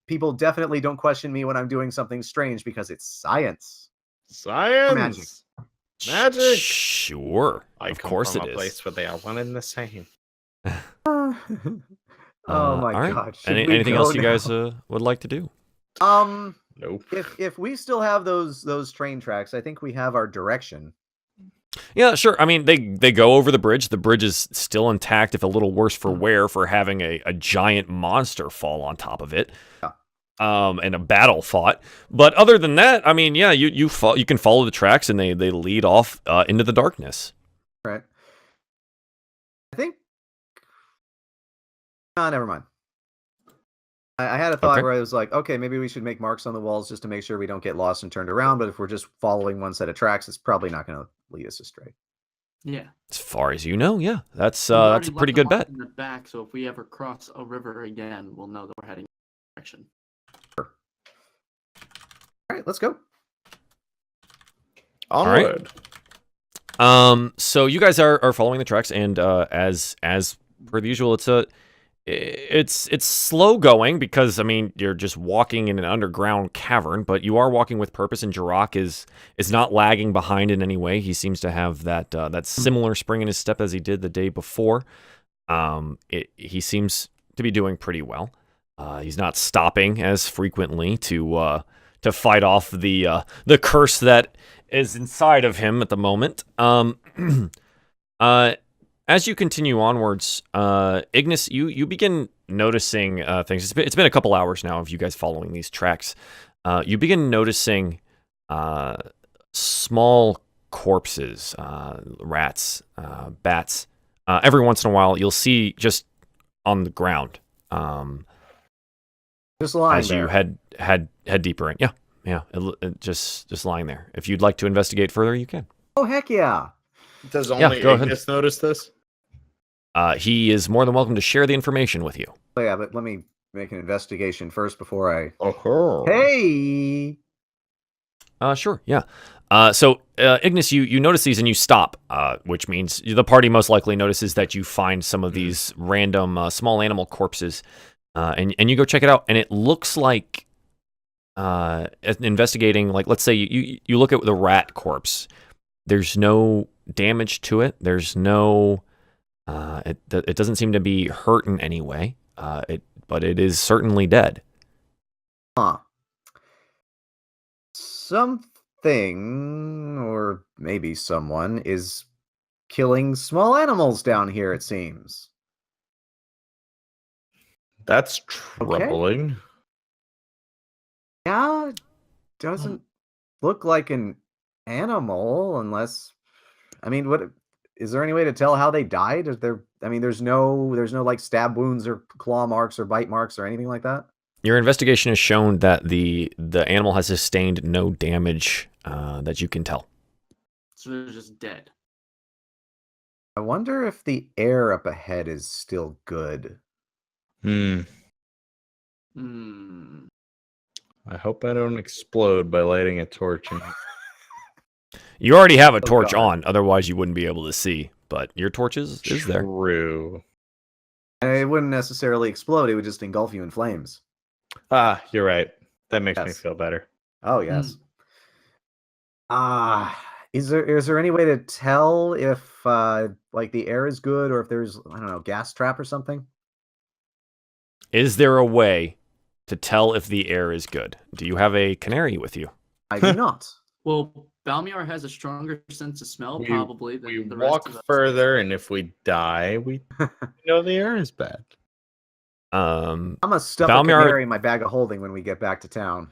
people definitely don't question me when I'm doing something strange because it's science. Science. Magic. Sure. Of course it a is. place where they are one and the same. Oh my all right. gosh. Anything else you guys would like to do? Nope. If we still have those train tracks, I think we have our direction. Yeah, sure. I mean, they go over the bridge. The bridge is still intact, if a little worse for wear, for having a giant monster fall on top of it. Yeah. And a battle fought. But other than that, I mean, yeah, you can follow the tracks, and they lead off into the darkness. Right. I think. No, never mind. I had a thought where I was like, okay, maybe we should make marks on the walls just to make sure we don't get lost and turned around. But if we're just following one set of tracks, it's probably not going to lead us astray. Yeah. As far as you know, yeah, that's We've a already pretty left good them bet. in the back, so if we ever cross a river again, we'll know that we're heading in that direction. All right, let's go. Onward. So you guys are following the tracks, and as per the usual, it's slow going because, I mean, you're just walking in an underground cavern, but you are walking with purpose, and Jirok is not lagging behind in any way. He seems to have that similar spring in his step as he did the day before. He seems to be doing pretty well. He's not stopping as frequently to fight off the curse that is inside of him at the moment. As you continue onwards, Ignas, you begin noticing things. It's been a couple hours now of you guys following these tracks. You begin noticing small corpses, rats, bats. Every once in a while, you'll see just on the ground. Just lying as you there. head deeper in. Yeah, just lying there. If you'd like to investigate further, you can. Oh, heck yeah. Does only go ahead. Ignis notice this? He is more than welcome to share the information with you. Oh, yeah, but let me make an investigation first before I... Oh. Hey! Sure, yeah. Ignis, you notice these and you stop, which means the party most likely notices that you find some of these random small animal corpses, and you go check it out, and it looks like investigating, like, let's say you look at the rat corpse. There's no damage to it. There's no, it doesn't seem to be hurt in any way, but it is certainly dead. Huh. Something, or maybe someone, is killing small animals down here, it seems. That's troubling. Yeah, doesn't look like an animal unless, I mean, what is there any way to tell how they died? Is there, I mean, there's no like stab wounds or claw marks or bite marks or anything like that? Your investigation has shown that the animal has sustained no damage that you can tell. So they're just dead. I wonder if the air up ahead is still good. Hmm. Hmm. I hope I don't explode by lighting a torch. You already have a torch God. on, otherwise you wouldn't be able to see. But your torch is there. True. It wouldn't necessarily explode; it would just engulf you in flames. Ah, you're right. That makes me Yes. feel better. Oh yes. Is there any way to tell if like the air is good or if there's, I don't know, gas trap or something? Is there a way to tell if the air is good? Do you have a canary with you? I do not. Well, Balmiar has a stronger sense of smell, We- probably, than We the rest walk of us. further, and if we die, we know the air is bad. I'm gonna stuff Balmiar- a canary in my bag of holding when we get back to town.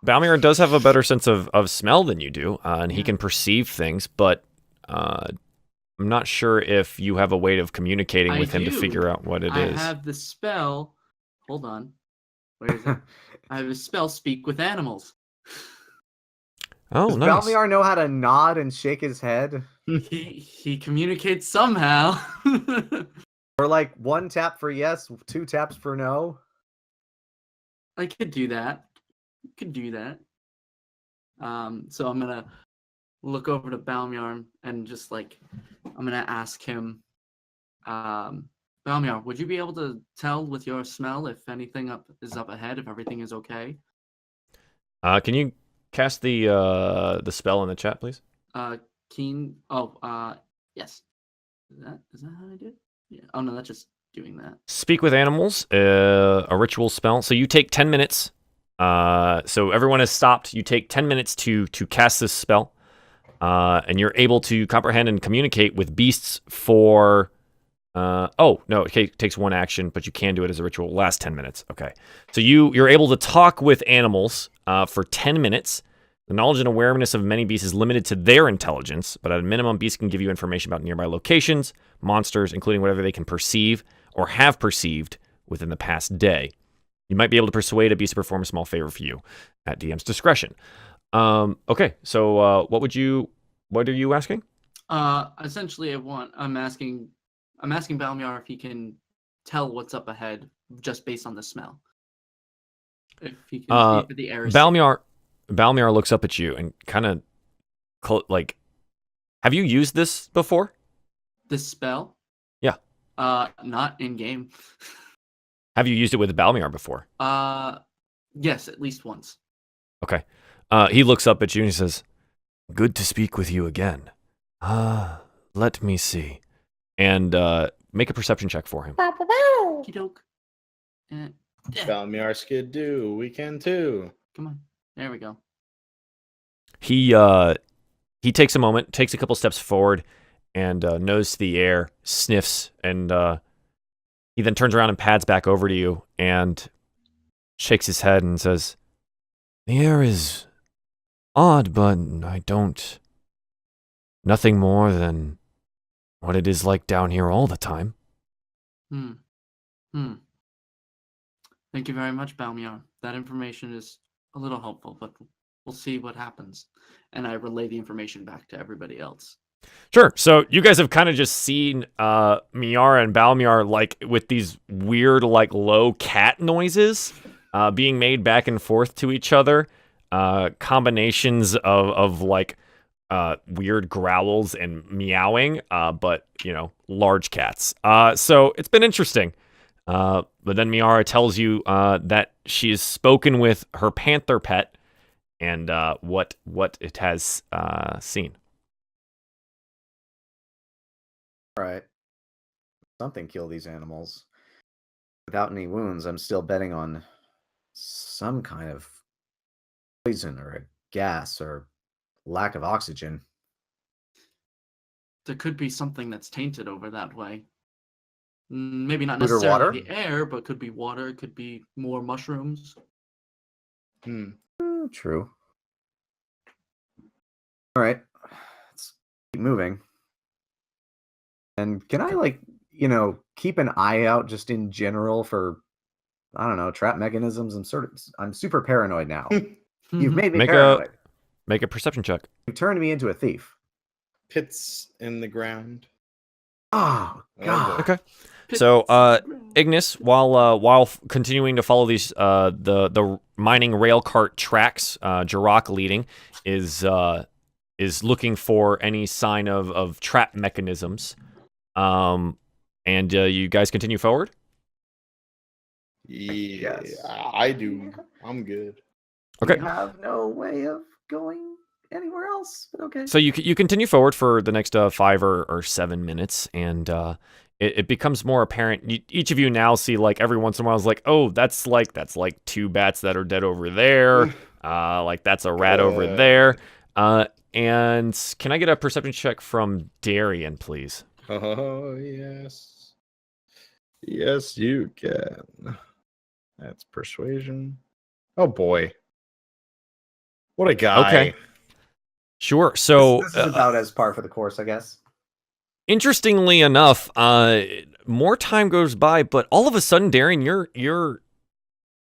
Balmiar does have a better sense of smell than you do, and he Yeah. can perceive things, but I'm not sure if you have a way of communicating I with him to do. figure out what it I is. have the spell. Hold on. Where is it? I have a spell, Speak with Animals. Oh, Does nice. Balmiar know how to nod and shake his head? He communicates somehow. Or like one tap for yes, two taps for no? I could do that. Could do that. So I'm gonna look over to Balmiar and just like I'm gonna ask him, Balmiar, would you be able to tell with your smell if anything is up ahead, if everything is okay? Can you cast the spell in the chat, please? Keen. Oh, yes. Is that how I do it? Yeah. Oh no, that's just doing that. Speak with animals, a ritual spell. So you take 10 minutes. So everyone has stopped. You take 10 minutes to cast this spell, and you're able to comprehend and communicate with beasts for. Oh no, it takes one action, but you can do it as a ritual. Last 10 minutes. Okay, so you're able to talk with animals for 10 minutes. The knowledge and awareness of many beasts is limited to their intelligence, but at a minimum, beasts can give you information about nearby locations, monsters, including whatever they can perceive or have perceived within the past day. You might be able to persuade a beast to perform a small favor for you at DM's discretion. Okay, so what are you asking? Essentially, I'm asking Balmiar if he can tell what's up ahead just based on the smell. If he can see if the air is Balmiar looks up at you and kind of like, have you used this before? this spell. Yeah. Not in game. Have you used it with Balmiar before? Yes, at least once. Okay. He looks up at you and he says, "Good to speak with you again. Let me see." And make a perception check for him. Okey-doke. Balmiar skid do. We can too. Come on. There we go. He takes a moment, takes a couple steps forward, and noses the air, sniffs, and he then turns around and pads back over to you and shakes his head and says, "The air is odd, but nothing more than what it is like down here all the time." Thank you very much, Balmiar. That information is a little helpful, but we'll see what happens. And I relay the information back to everybody else. Sure. So you guys have kind of just seen Miera and Balmiar like with these weird like low cat noises being made back and forth to each other. combinations of like weird growls and meowing, but large cats. So it's been interesting. But then Miera tells you that she has spoken with her panther pet and what it has seen. All right. Something kill these animals. Without any wounds, I'm still betting on some kind of poison or a gas or lack of oxygen. There could be something that's tainted over that way. Maybe not Food or necessarily water? the air, but could be water, could be more mushrooms. True. All right. Let's keep moving. And can I, keep an eye out just in general for, I don't know, trap mechanisms? I'm super paranoid now. You've made me paranoid. Make a perception check. You turned me into a thief. Pits in the ground. Oh, God. Okay. So, Ignis, while continuing to follow these the mining rail cart tracks, Jirok leading is looking for any sign of trap mechanisms. And you guys continue forward? Yes, I do. I'm good. Okay. We have no way of going anywhere else, but okay. So you continue forward for the next 5 or 7 minutes, and it becomes more apparent. Each of you now see, like, every once in a while is like, oh, that's like 2 bats that are dead over there. Like that's a rat over there. And can I get a perception check from Darien, please? Oh, yes. Yes, you can. That's persuasion. Oh, boy. What a guy. Okay. Sure. So This is about as par for the course, I guess. interestingly enough, more time goes by, but all of a sudden, Darien, you're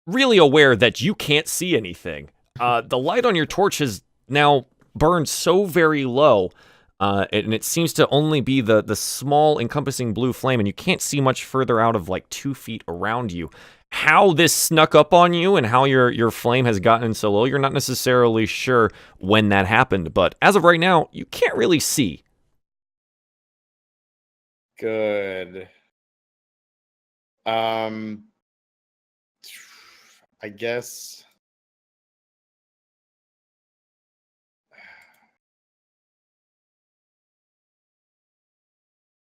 really aware that you can't see anything. The light on your torch has now burned so very low, and it seems to only be the small encompassing blue flame, and you can't see much further out of like 2 feet around you. How this snuck up on you and how your flame has gotten so low, you're not necessarily sure when that happened, but as of right now, you can't really see. Good. I guess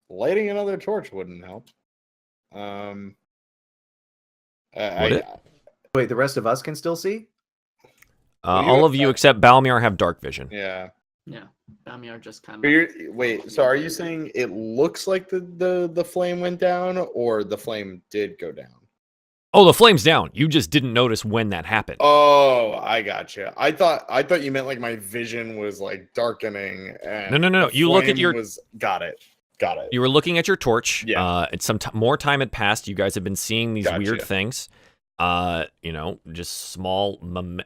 lighting another torch wouldn't help. Would it? Wait, the rest of us can still see? All of you except Balmiar have dark vision. Yeah. Yeah, Bamiar just kind But of. wait, so are you saying it looks like the flame went down, or the flame did go down? Oh, the flame's down. You just didn't notice when that happened. Oh, I gotcha. I thought you meant like my vision was like darkening. And No. the You look at flame your. Got it. You were looking at your torch. Yeah. And more time had passed. You guys have been seeing these Gotcha. weird things. Just small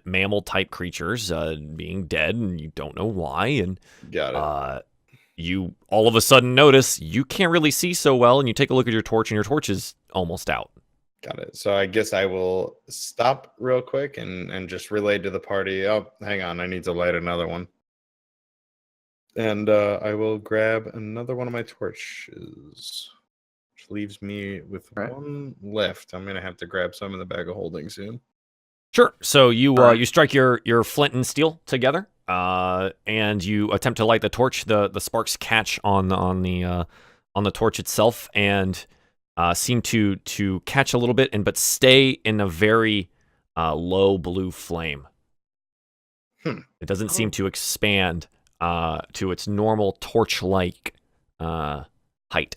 mammal type creatures being dead, and you don't know why. And Got it. you all of a sudden notice you can't really see so well, and you take a look at your torch, and your torch is almost out. Got it. So I guess I will stop real quick and just relay to the party. Oh, hang on. I need to light another one. And I will grab another one of my torches, which leaves me with one left. I'm going to have to grab some in the bag of holding soon. Sure. So you strike your flint and steel together, and you attempt to light the torch. The sparks catch on the torch itself, and seem to catch a little bit, but stay in a very low blue flame. It doesn't seem to expand to its normal torch-like height.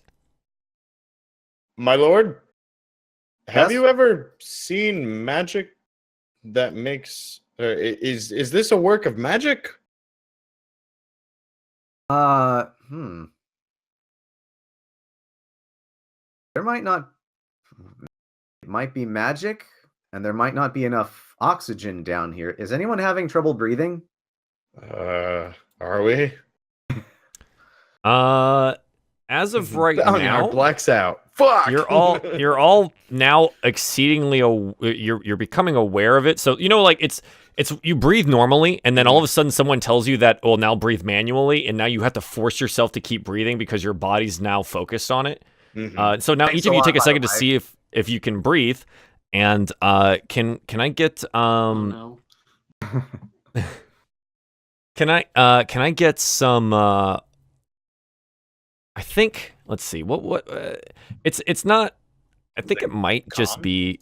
My lord, have Yes? you ever seen magic that makes... is this a work of magic? There might not. It might be magic, and there might not be enough oxygen down here. Is anyone having trouble breathing? Are we? As of right now, blacks out. Fuck. you're all now exceedingly you're becoming aware of it. So like it's you breathe normally, and then all of a sudden someone tells you that, well, now breathe manually, and now you have to force yourself to keep breathing because your body's now focused on it. So now Thanks each of a you lot, take a by second the to way. see if you can breathe, and can I get Oh no. can I get some I think, let's see, what it's not, I think it might just calm? be,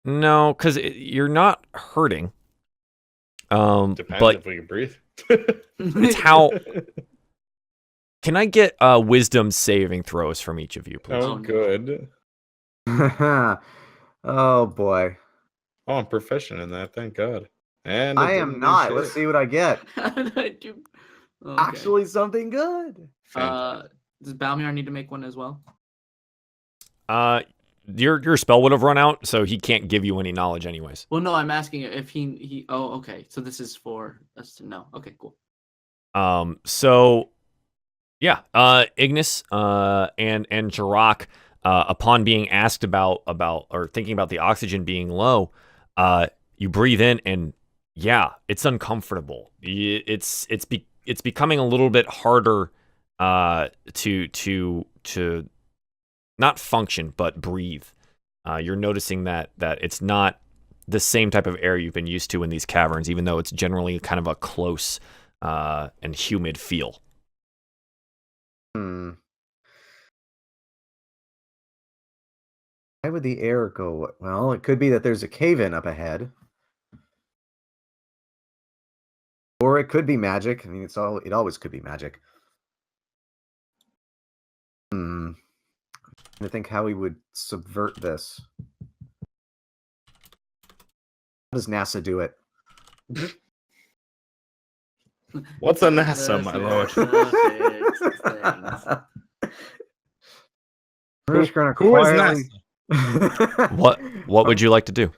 no, because you're not hurting. Depends But if we can breathe. it's how, can I get wisdom saving throws from each of you, please? Oh, no. good. Oh boy. Oh, I'm proficient in that. Thank God. And I it am didn't do not. shit. Let's see what I get. How did I do? Okay. Actually, something good. Fantastic. Does Balmiar need to make one as well? Your spell would have run out, so he can't give you any knowledge anyways. Well, no, I'm asking if he. Oh, okay. So this is for us to know. Okay, cool. So yeah, Ignis and Jirok, upon being asked about or thinking about the oxygen being low, you breathe in, and yeah, it's uncomfortable. It's becoming a little bit harder to not function but breathe. You're noticing that it's not the same type of air you've been used to in these caverns, even though it's generally kind of a close and humid feel. Hmm. Why would the air go? Well, it could be that there's a cave-in up ahead. Or it could be magic. I mean, it always could be magic. I'm trying to think how we would subvert this. How does NASA do it? What's a NASA, my lord? I'm just gonna Who is quietly. What would you like to do?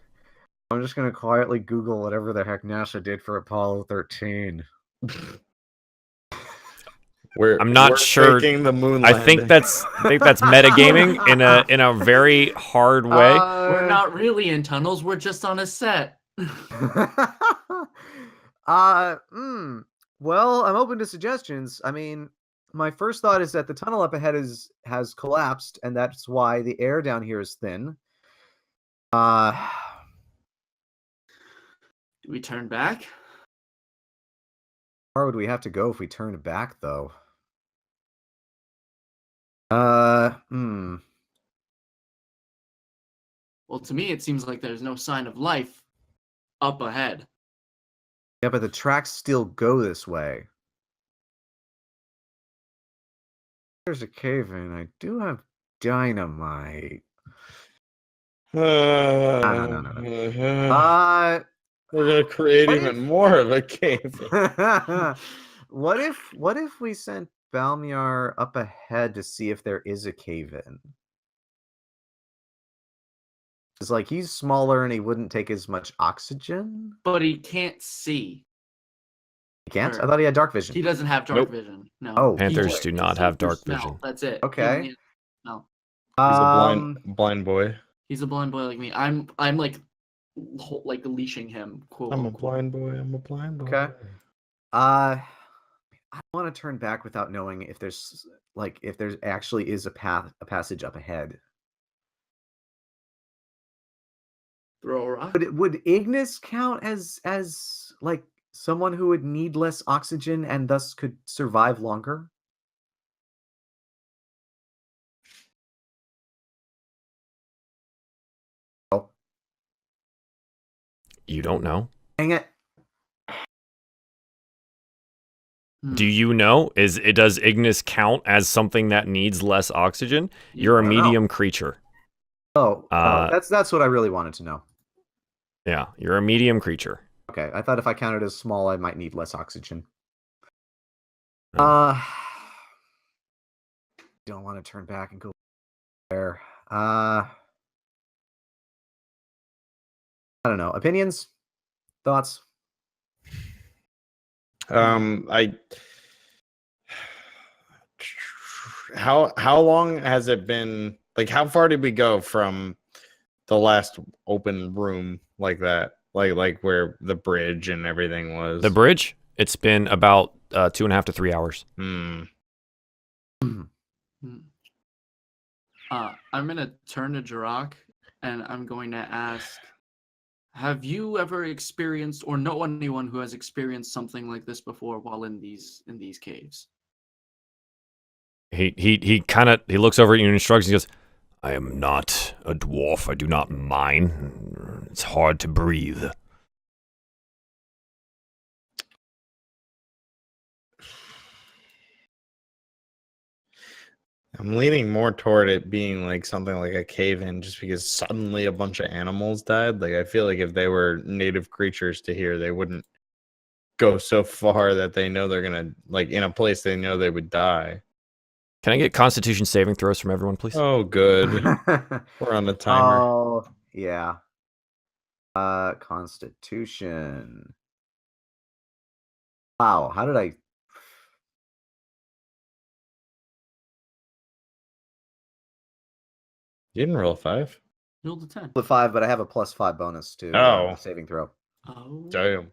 I'm just gonna quietly Google whatever the heck NASA did for Apollo 13. I'm not we're sure. faking the moon I think that's metagaming in a very hard way. We're not really in tunnels. We're just on a set. Well, I'm open to suggestions. I mean, my first thought is that the tunnel up ahead has collapsed, and that's why the air down here is thin. Do we turn back? How far would we have to go if we turned back, though? Well, to me, it seems like there's no sign of life up ahead. Yeah, but the tracks still go this way. There's a cave in. I do have dynamite. No. We're gonna create what even if- more of a cave. what if we sent Balmiar up ahead to see if there is a cave in? It's like he's smaller and he wouldn't take as much oxygen. But he can't see. He can't? Sure. I thought he had dark vision. He doesn't have dark Nope. vision. No. Oh. He Panthers just do can not see have through dark smell. vision. That's it. Okay. No. He's a Um, blind boy. He's a blind boy like me. I'm like leashing him. Quote, I'm a unquote. blind boy. I'm a blind boy. Okay. I want to turn back without knowing if there's actually is a passage up ahead. Throw a rock. Would Ignis count as like someone who would need less oxygen and thus could survive longer? Oh, You don't know? dang it. Do you know? Does Ignis count as something that needs less oxygen? You're a I don't know. medium creature. Oh, that's what I really wanted to know. Yeah, you're a medium creature. Okay, I thought if I counted as small, I might need less oxygen. Oh. Don't want to turn back and go there. I don't know. Opinions? Thoughts? How long has it been Like, how far did we go from the last open room like that? Like where the bridge and everything was. The bridge? It's been about 2.5 to 3 hours. Hmm. I'm gonna turn to Jirok and I'm going to ask, have you ever experienced or know anyone who has experienced something like this before while in these caves? He looks over at you and shrugs and he goes, I am not a dwarf. I do not mine. It's hard to breathe. I'm leaning more toward it being like something like a cave-in, just because suddenly a bunch of animals died. Like, I feel like if they were native creatures to here, they wouldn't go so far that they know they're gonna, like, in a place they know they would die. Can I get Constitution saving throws from everyone, please? Oh, good. We're on the timer. Oh, yeah. Constitution. Wow, how did I... You didn't roll a 5? Roll the 10. The 5, but I have a +5 bonus to Oh. saving throw. Oh. Damn.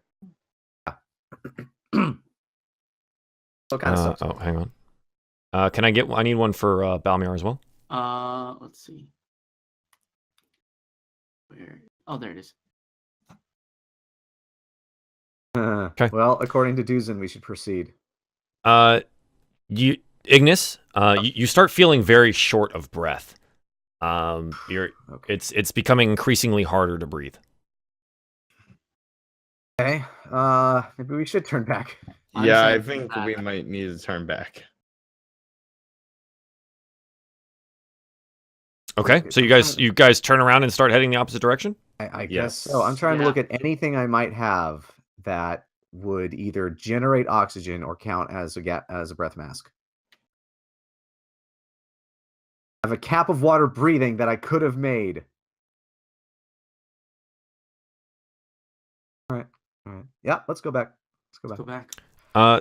So kind of sucks. Oh, hang on. I need one for Balmiar as well. Let's see. Where? Oh, there it is. Okay. Well, according to Duzin, we should proceed. Ignis, you start feeling very short of breath. Okay. It's becoming increasingly harder to breathe. Okay. Maybe we should turn back. Yeah, I saying think that. we might need to turn back. Okay, so you guys turn around and start heading the opposite direction? I guess Yes. so. I'm trying to look at anything I might have that would either generate oxygen or count as a breath mask. I have a cap of water breathing that I could have made. All right. Yeah, let's go back. Let's go back.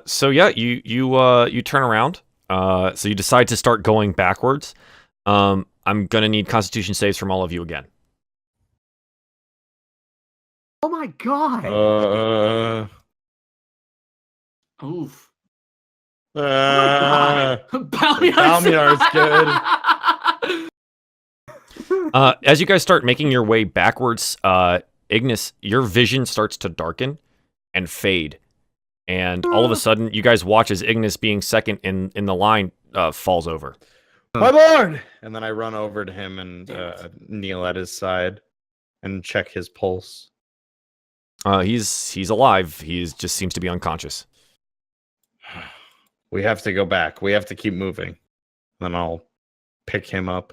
So yeah, you turn around. So you decide to start going backwards. I'm gonna need Constitution saves from all of you again. Oh my god! Oof. Uh, Balmiar's good. As you guys start making your way backwards, Ignis, your vision starts to darken and fade. And all of a sudden, you guys watch as Ignis, being second in the line, falls over. My lord! And then I run over to him and kneel at his side and check his pulse. He's alive. He just seems to be unconscious. We have to go back. We have to keep moving. Then I'll pick him up.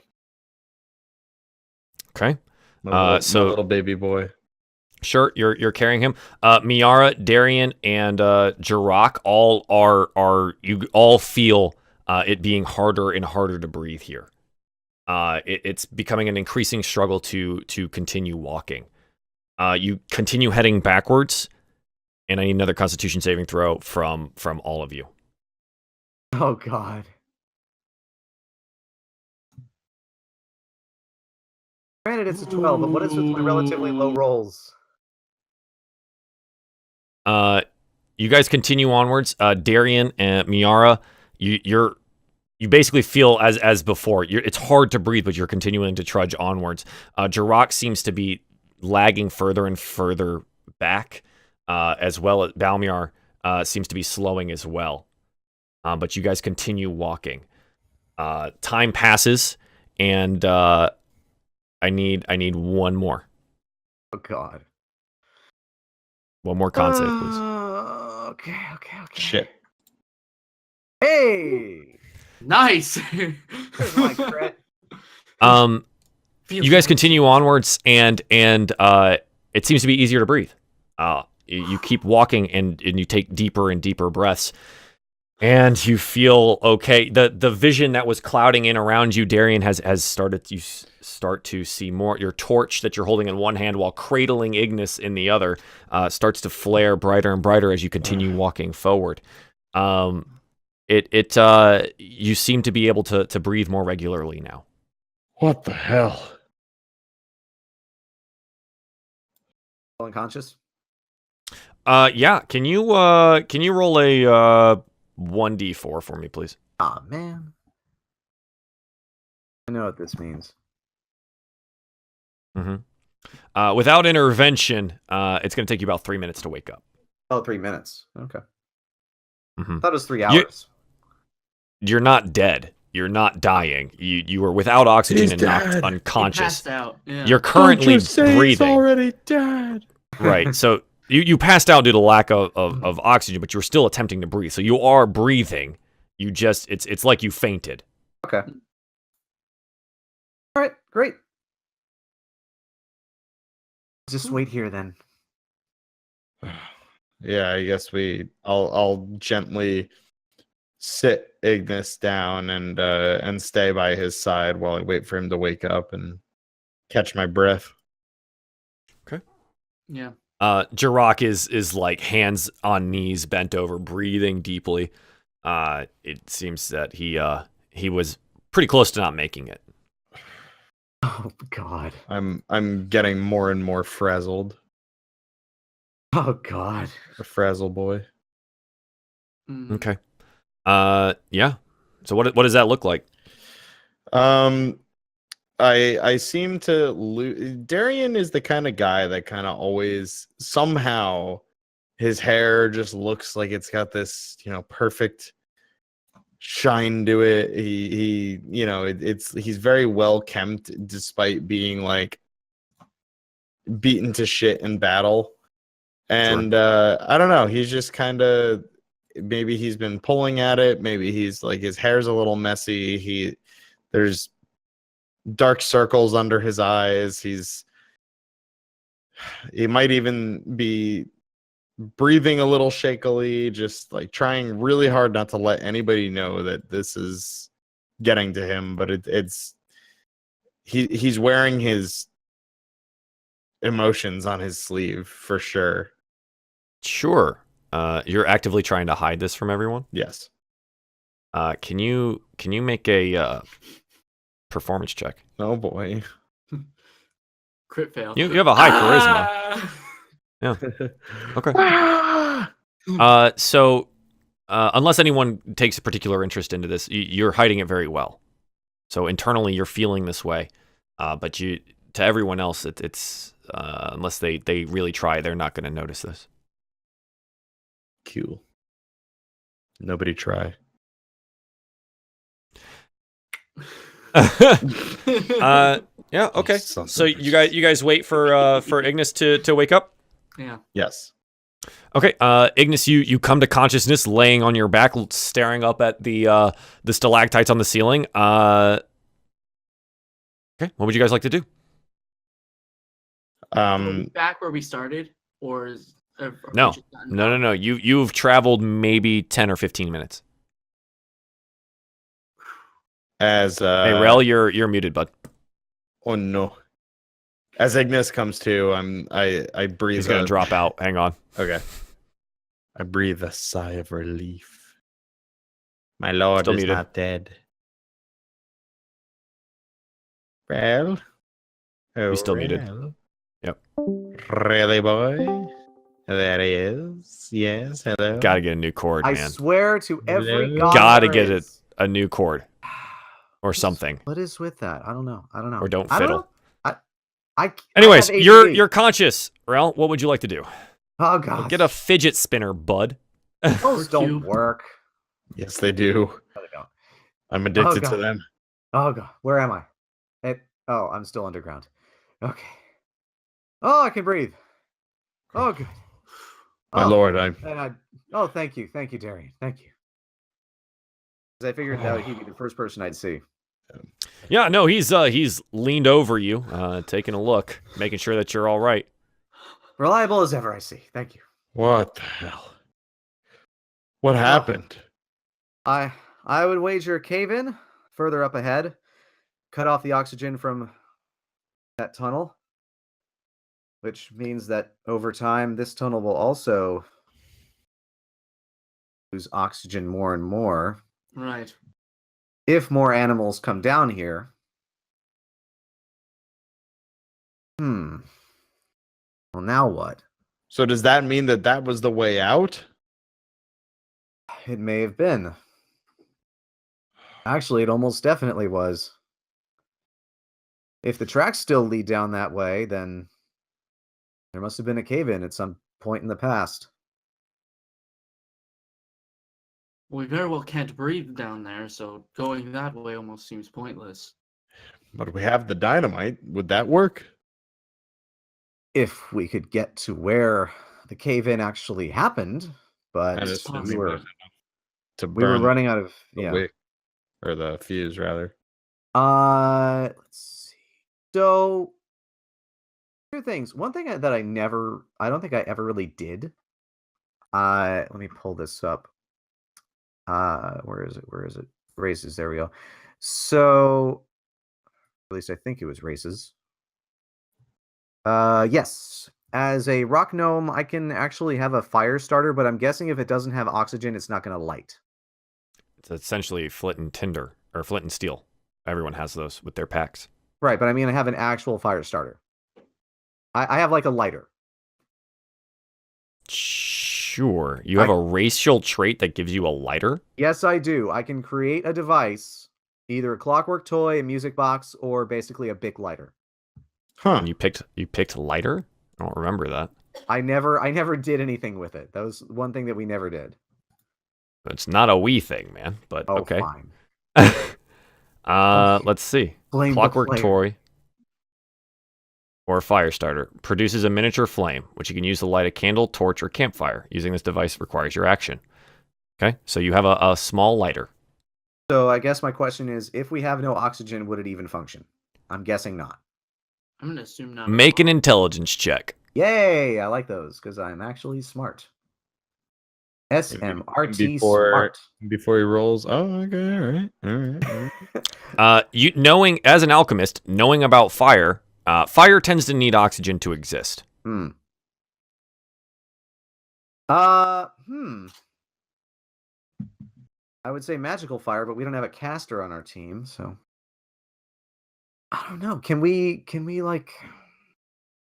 Okay. My so little baby boy. Sure, you're carrying him. Miera, Darien, and Jirok you all feel it being harder and harder to breathe here. It's becoming an increasing struggle to continue walking. You continue heading backwards, and I need another Constitution saving throw from all of you. Oh god. Granted, it's a 12, but what is with my relatively low rolls? You guys continue onwards. Darien and Miara, you basically feel as before. It's hard to breathe, but you're continuing to trudge onwards. Jirok seems to be lagging further and further back, as well as Balmiar seems to be slowing as well. But you guys continue walking. Time passes, and I need one more. Oh god. One more con save, please. Okay. Shit. Hey! Nice. Here's my crit. You guys continue onwards, and it seems to be easier to breathe. You keep walking, and you take deeper and deeper breaths, and you feel okay. The vision that was clouding in around you, Darien, has started. You start to see more. Your torch that you're holding in one hand while cradling Ignis in the other starts to flare brighter and brighter as you continue walking forward. You seem to be able to breathe more regularly now. What the hell? Still unconscious? Yeah. Can you roll a 1d4 for me, please? Ah, man. I know what this means. Mm-hmm. Without intervention, it's going to take you about 3 minutes to wake up. Oh, 3 minutes. Okay. Mm-hmm. I thought it was 3 hours. You're not dead. You're not dying. You were without oxygen and knocked He unconscious. passed out. Yeah. You're currently breathing. He's already dead. Right. So you passed out due to lack of oxygen, but you were still attempting to breathe. So you are breathing. You just it's like you fainted. Okay. All right, great. Just wait here then. Yeah, I guess I'll gently sit Ignis down and stay by his side while I wait for him to wake up and catch my breath. Yeah. Jirok is like hands on knees, bent over, breathing deeply. It seems that he was pretty close to not making it. Oh God. I'm getting more and more frazzled. Oh God. A frazzle boy. Mhm. Okay. Yeah. So what does that look like? I seem to lose. Darien is the kind of guy that kind of always somehow his hair just looks like it's got this, perfect shine to it. He he's very well kempt despite being like beaten to shit in battle. And I don't know, he's just kind of, maybe he's been pulling at it, maybe he's like, his hair's a little messy, there's dark circles under his eyes, he might even be breathing a little shakily, just like trying really hard not to let anybody know that this is getting to him, but he's wearing his emotions on his sleeve for sure. Sure. You're actively trying to hide this from everyone? Yes. Can you make a performance check? Oh boy. Crit fail. You have a high charisma. Yeah. Okay. So unless anyone takes a particular interest into this, you're hiding it very well. So internally, you're feeling this way, but to everyone else, it's unless they really try, they're not going to notice this. Cool. Nobody try. Yeah. Okay. Sons So of you guys wait for Ignis to wake up. Yeah. Yes. Okay, Ignis, you come to consciousness, laying on your back, staring up at the stalactites on the ceiling. Okay, what would you guys like to do? Are we back where we started, or is No. You've traveled maybe 10 or 15 minutes. As Hey, Rel, you're muted, bud. oh no. As Ignis comes to, I breathe. He's gonna drop out. Hang on. Okay. I breathe a sigh of relief. My lord Still is muted. not dead. Well, He's still muted. well. Yep. Really, boy? There he is. Yes, hello. Gotta get a new cord, I man. swear to every Hello? god. Gotta there get is. a new cord or something, What is with that? I don't know. or don't I fiddle. I Anyways, I have you're ADD. you're conscious, Rel. What would you like to do? Oh God. Get a fidget spinner, bud. Those don't cube. work. Yes, they do. No, they don't. I'm addicted God. to them. Oh God, where am I? I'm still underground. Okay. Oh, I can breathe. Oh, good. My Oh, lord, oh, thank you, Darien, thank you. 'Cause I figured that he'd be the first person I'd see. Yeah, no, he's leaned over you, taking a look, making sure that you're all right. Reliable as ever, I see. Thank you. what the hell? What happened? I would wager cave in further up ahead, cut off the oxygen from that tunnel, which means that over time this tunnel will also lose oxygen more and more. Right. If more animals come down here, Well, now what? So does that mean that that was the way out? It may have been. Actually, it almost definitely was. If the tracks still lead down that way, then there must have been a cave-in at some point in the past. We very well can't breathe down there, so going that way almost seems pointless. But we have the dynamite. Would that work? If we could get to where the cave-in actually happened, but I just possible. assume we there's enough to were burn running out of the yeah. wick or the fuse rather. Let's see. So, two things. One thing that I don't think I ever really did. Let me pull this up. Where is it? Where is it? Races. There we go. So, at least I think it was races. Yes. As a rock gnome, I can actually have a fire starter, but I'm guessing if it doesn't have oxygen, it's not going to light. It's essentially flint and tinder, or flint and steel. Everyone has those with their packs. Right, but I mean, I have an actual fire starter. I have like a lighter. Sure. You have a racial trait that gives you a lighter? Yes, I do. I can create a device, either a clockwork toy, a music box, or basically a Bic lighter. Huh. And you picked lighter? I don't remember that. I never did anything with it. That was one thing that we never did. It's not a wee thing, man, but Oh, okay. fine. Let's see. Blame the Clockwork player. toy or fire starter produces a miniature flame, which you can use to light a candle, torch, or campfire. Using this device requires your action. Okay, so you have a small lighter. So I guess my question is, if we have no oxygen, would it even function? I'm guessing not. I'm gonna assume not. Make an intelligence check. Yay! I like those because I'm actually smart. SMRT Before- smart. Before he rolls. Oh, okay, all right. You knowing as an alchemist, knowing about fire, fire tends to need oxygen to exist. I would say magical fire, but we don't have a caster on our team, so I don't know. Can we like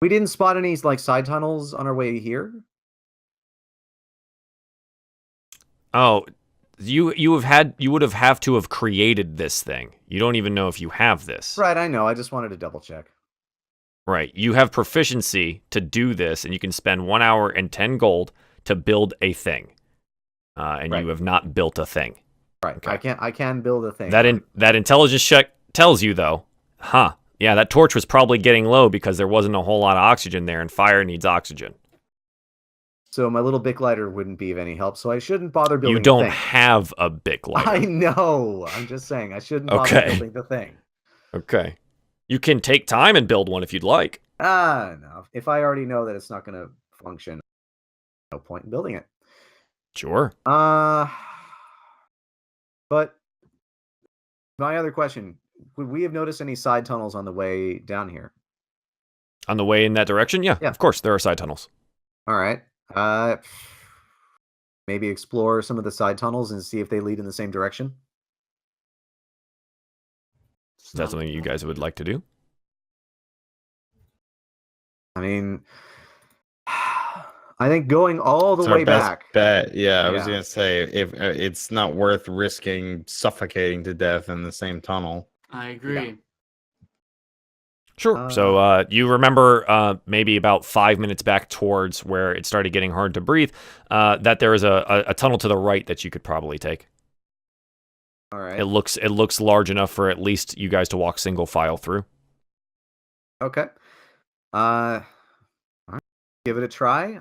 we didn't spot any like side tunnels on our way here? Oh, you would have to have created this thing. You don't even know if you have this. Right, I know. I just wanted to double check. Right. You have proficiency to do this, and you can spend 1 hour and 10 gold to build a thing. And Right. you have not built a thing. Right. Okay. I can build a thing. That intelligence check tells you though, yeah, that torch was probably getting low because there wasn't a whole lot of oxygen there, and fire needs oxygen. So my little Bic lighter wouldn't be of any help, so I shouldn't bother building You don't the thing. have a Bic lighter. I know. I'm just saying I shouldn't bother Okay. building the thing. Okay. You can take time and build one if you'd like. No. If I already know that it's not going to function, no point in building it. Sure. But my other question, would we have noticed any side tunnels on the way down here? On the way in that direction? Yeah, Yeah. of course, there are side tunnels. All right. Maybe explore some of the side tunnels and see if they lead in the same direction. Is that something you guys would like to do? I mean, I think going all the It's our way best back. bet. Yeah, I was Yeah. gonna say if it's not worth risking suffocating to death in the same tunnel. I agree. Sure. So you remember maybe about 5 minutes back towards where it started getting hard to breathe, that there is a tunnel to the right that you could probably take. All right. It looks large enough for at least you guys to walk single file through. Okay. All right. Give it a try.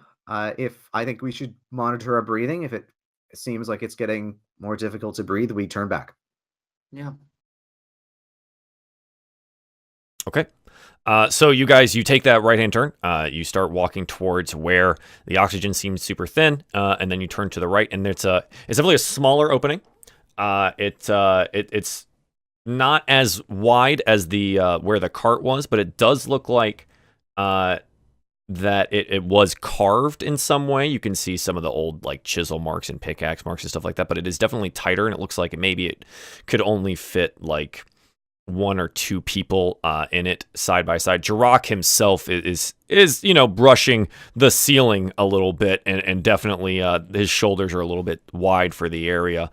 If I think we should monitor our breathing. If it seems like it's getting more difficult to breathe, we turn back. Yeah. Okay. So you guys, you take that right-hand turn. You start walking towards where the oxygen seems super thin, and then you turn to the right, and it's definitely a smaller opening. It's not as wide as the where the cart was, but it does look like that it was carved in some way. You can see some of the old like chisel marks and pickaxe marks and stuff like that, but it is definitely tighter, and it looks like maybe it could only fit like one or two people in it side by side. Jirok himself is brushing the ceiling a little bit, and definitely his shoulders are a little bit wide for the area.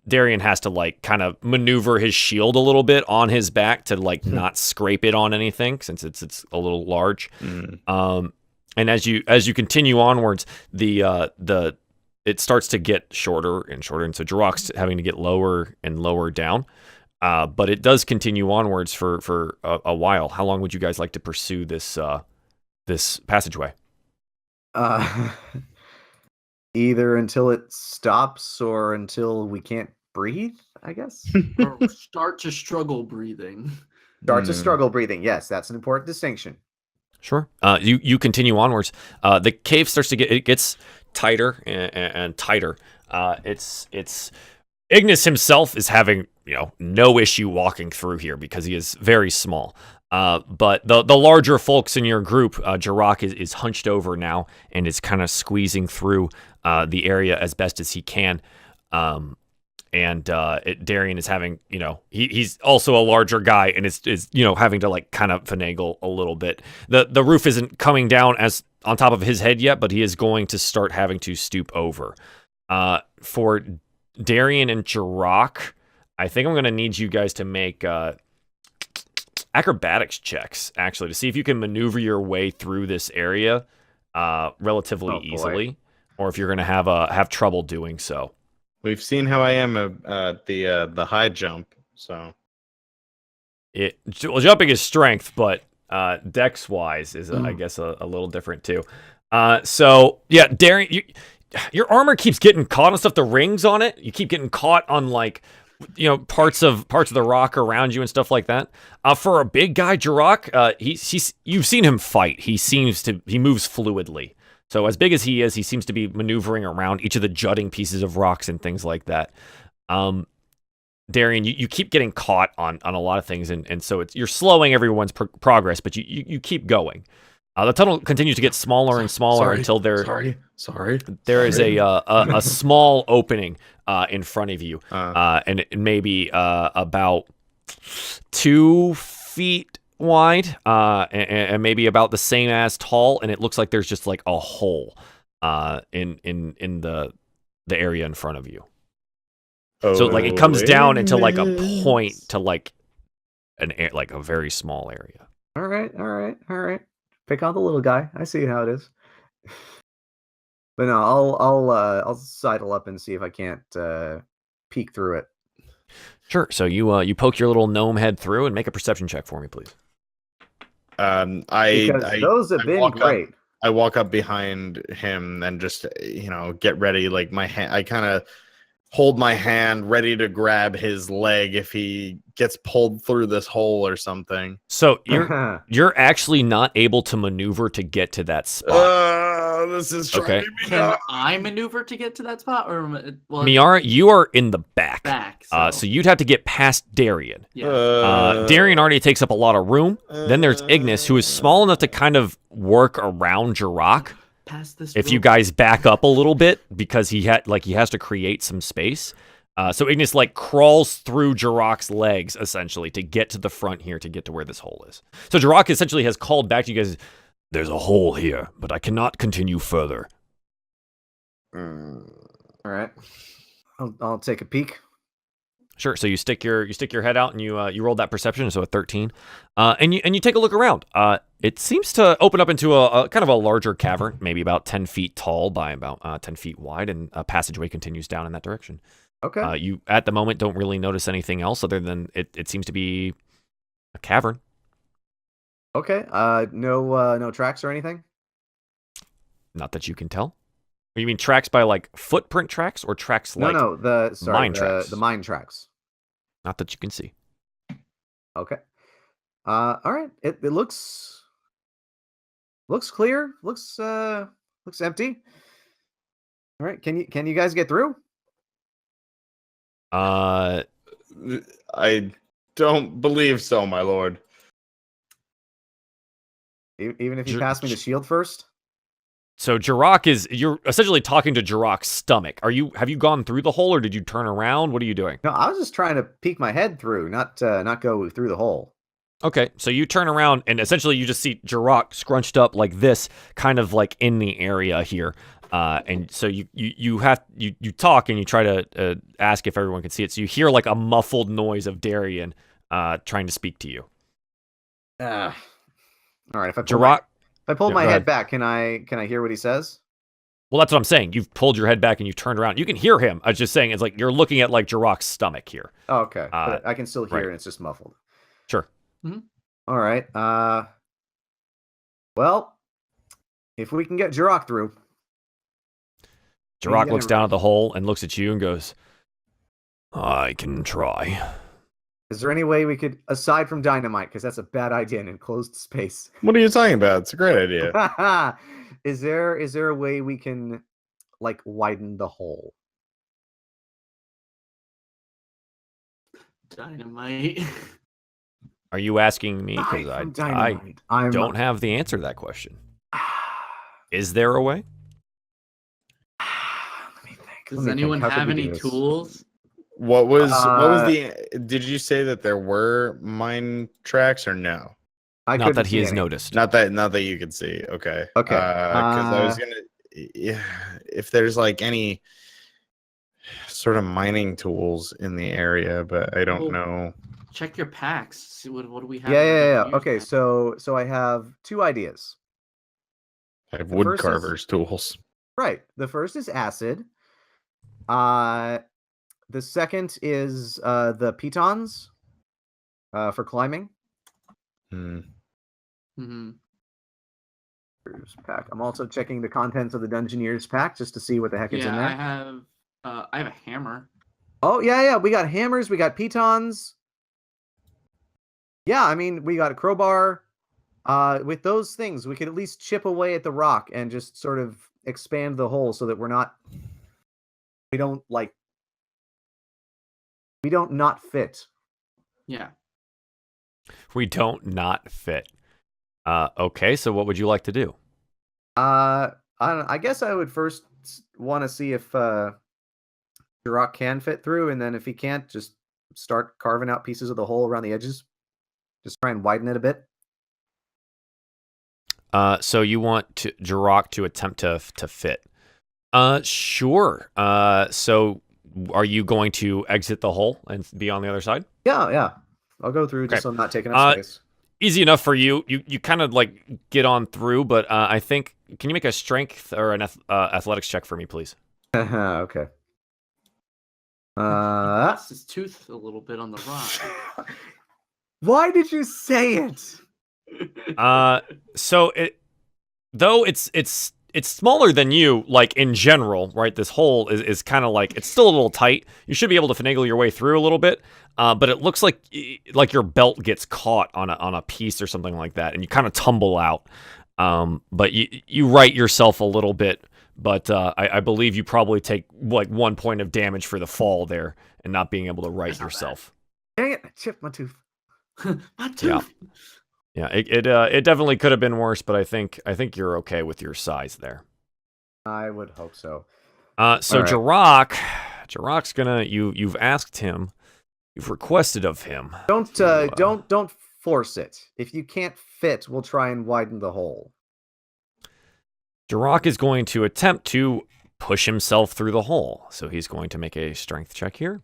Darien has to like kind of maneuver his shield a little bit on his back to like not scrape it on anything since it's a little large. And as you continue onwards, it starts to get shorter and shorter, and so Jirok's having to get lower and lower down. But it does continue onwards for a while. How long would you guys like to pursue this passageway? Either until it stops or until we can't breathe, I guess. Or start to struggle breathing. Start to struggle breathing. Yes, that's an important distinction. Sure. You continue onwards. The cave starts to gets tighter and tighter. It's Ignas himself is having no issue walking through here because he is very small. But the larger folks in your group, Jirok is hunched over now and is kind of squeezing through the area as best as he can. Darien is having, he's also a larger guy and is having to like kind of finagle a little bit. The roof isn't coming down as on top of his head yet, but he is going to start having to stoop over. For Darien and Jirok, I think I'm going to need you guys to make acrobatics checks, actually, to see if you can maneuver your way through this area relatively easily, or if you're going to have trouble doing so. We've seen how I am at the high jump, so jumping is strength, but dex wise is I guess a little different too. So yeah, Darien, your armor keeps getting caught on stuff. The rings on it, you keep getting caught on like parts of the rock around you and stuff like that. For a big guy, Jirok, you've seen him fight. He moves fluidly. So as big as he is, he seems to be maneuvering around each of the jutting pieces of rocks and things like that. Darien, you keep getting caught on a lot of things, and so you're slowing everyone's progress, but you keep going. The tunnel continues to get smaller and smaller until there is a small opening in front of you, and it may be about 2 feet wide, and maybe about the same as tall, and it looks like there's just like a hole in the area in front of you. So like it comes down into like a point to like like a very small area. All right. Pick on the little guy. I see how it is. But no, I'll sidle up and see if I can't peek through it. Sure. So you poke your little gnome head through and make a perception check for me, please. Those have been great. I walk up behind him and just get ready. Like my hand, I kind of hold my hand ready to grab his leg if he gets pulled through this hole or something. So you're actually not able to maneuver to get to that spot. This is okay. Can I maneuver to get to that spot, or Miera, you are in the back. So you'd have to get past Darien. Yeah. Darien already takes up a lot of room. Then there's Ignas, who is small enough to kind of work around Jirok. If you guys back up a little bit, because he has to create some space. So Ignas like crawls through Jirok's legs essentially to get to the front here, to get to where this hole is. So Jirok essentially has called back to you guys. There's a hole here, but I cannot continue further. All right, I'll take a peek. Sure. So you stick your head out and you roll that perception, so a 13, and you take a look around. It seems to open up into a kind of a larger cavern, maybe about 10 feet tall by about 10 feet wide, and a passageway continues down in that direction. Okay. You at the moment don't really notice anything else other than it seems to be a cavern. Okay. No tracks or anything? Not that you can tell. You mean tracks by like footprint tracks, or tracks like mine tracks? The mine tracks. Not that you can see. Okay. All right. It looks clear. Looks empty. All right. Can you guys get through? I don't believe so, my lord. Even if you pass me the shield first? So you're essentially talking to Jirok's stomach. Have you gone through the hole or did you turn around? What are you doing? No, I was just trying to peek my head through, not go through the hole. Okay, so you turn around and essentially you just see Jirok scrunched up like this, kind of like in the area here. And so you talk and you try to ask if everyone can see it. So you hear like a muffled noise of Darien trying to speak to you. All right, if I pull Yeah, my go head ahead. back, can I hear what he says? Well, that's what I'm saying. You've pulled your head back and you turned around. You can hear him. I was just saying it's like you're looking at like Jirok's stomach here. Oh, okay, but I can still hear right. it. And it's just muffled. Sure. All right. Well, if we can get Jirok through. Jirok looks down at the hole and looks at you and goes, I can try. Is there any way we could, aside from dynamite, because that's a bad idea in enclosed space? What are you talking about? It's a great idea. Is there a way we can, like, widen the hole? Dynamite. Are you asking me? Because I don't have the answer to that question. Is there a way? Let me think. Does anyone have any tools? What was the? Did you say that there were mine tracks or no? Not that he has noticed. Not that you could see. Okay. Okay. Because I was gonna, yeah, if there's like any sort of mining tools in the area, but I don't know. Check your packs. See what do we have? Yeah. Okay, so I have two ideas. I have wood carver's tools. Right. The first is acid. The second is the pitons for climbing. Mm-hmm. Pack. I'm also checking the contents of the Dungeoneer's pack just to see what the heck is in there. I have a hammer. Oh yeah. We got hammers. We got pitons. Yeah, I mean we got a crowbar. With those things, we could at least chip away at the rock and just sort of expand the hole so that we don't not fit. Yeah. We don't not fit. Okay, so what would you like to do? I guess I would first want to see if Jirok can fit through, and then if he can't, just start carving out pieces of the hole around the edges. Just try and widen it a bit. So you want Jirok to attempt to fit? Sure. So are you going to exit the hole and be on the other side? Yeah. I'll go through just so I'm not taking up space. Easy enough for you. You kind of like get on through, but I think, can you make a strength or an athletics check for me, please? Okay. Lost his tooth a little bit on the rock. Why did you say it? So it's smaller than you, like in general, right? This hole is kind of like, it's still a little tight. You should be able to finagle your way through a little bit, but it looks like your belt gets caught on a piece or something like that, and you kind of tumble out. But you right yourself a little bit, but I believe you probably take like 1 point of damage for the fall there and not being able to right yourself. Dang it! I chipped my tooth. My tooth. Yeah, it definitely could have been worse, but I think you're okay with your size there. I would hope so. So right. Jirok's gonna, you've asked him, you've requested of him. Don't force it. If you can't fit, we'll try and widen the hole. Jirok is going to attempt to push himself through the hole, so he's going to make a strength check here.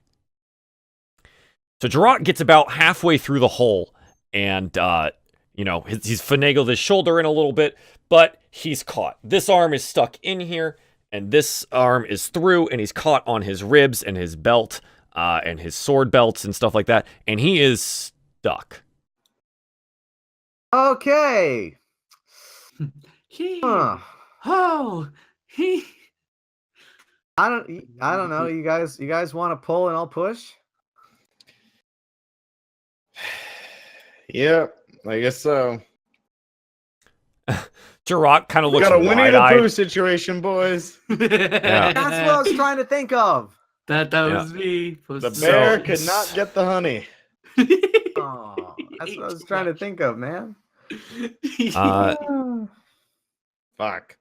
So Jirok gets about halfway through the hole, and he's finagled his shoulder in a little bit, but he's caught. This arm is stuck in here, and this arm is through, and he's caught on his ribs and his belt, and his sword belts and stuff like that, and he is stuck. Okay. I don't know. You guys want to pull and I'll push? Yep, I guess so. Jirok kind of looks got a Winnie the wide-eyed. Pooh situation, boys. Yeah. That's what I was trying to think of. That was me. The bear could not get the honey. Oh, that's what I was trying to think of, man. Fuck.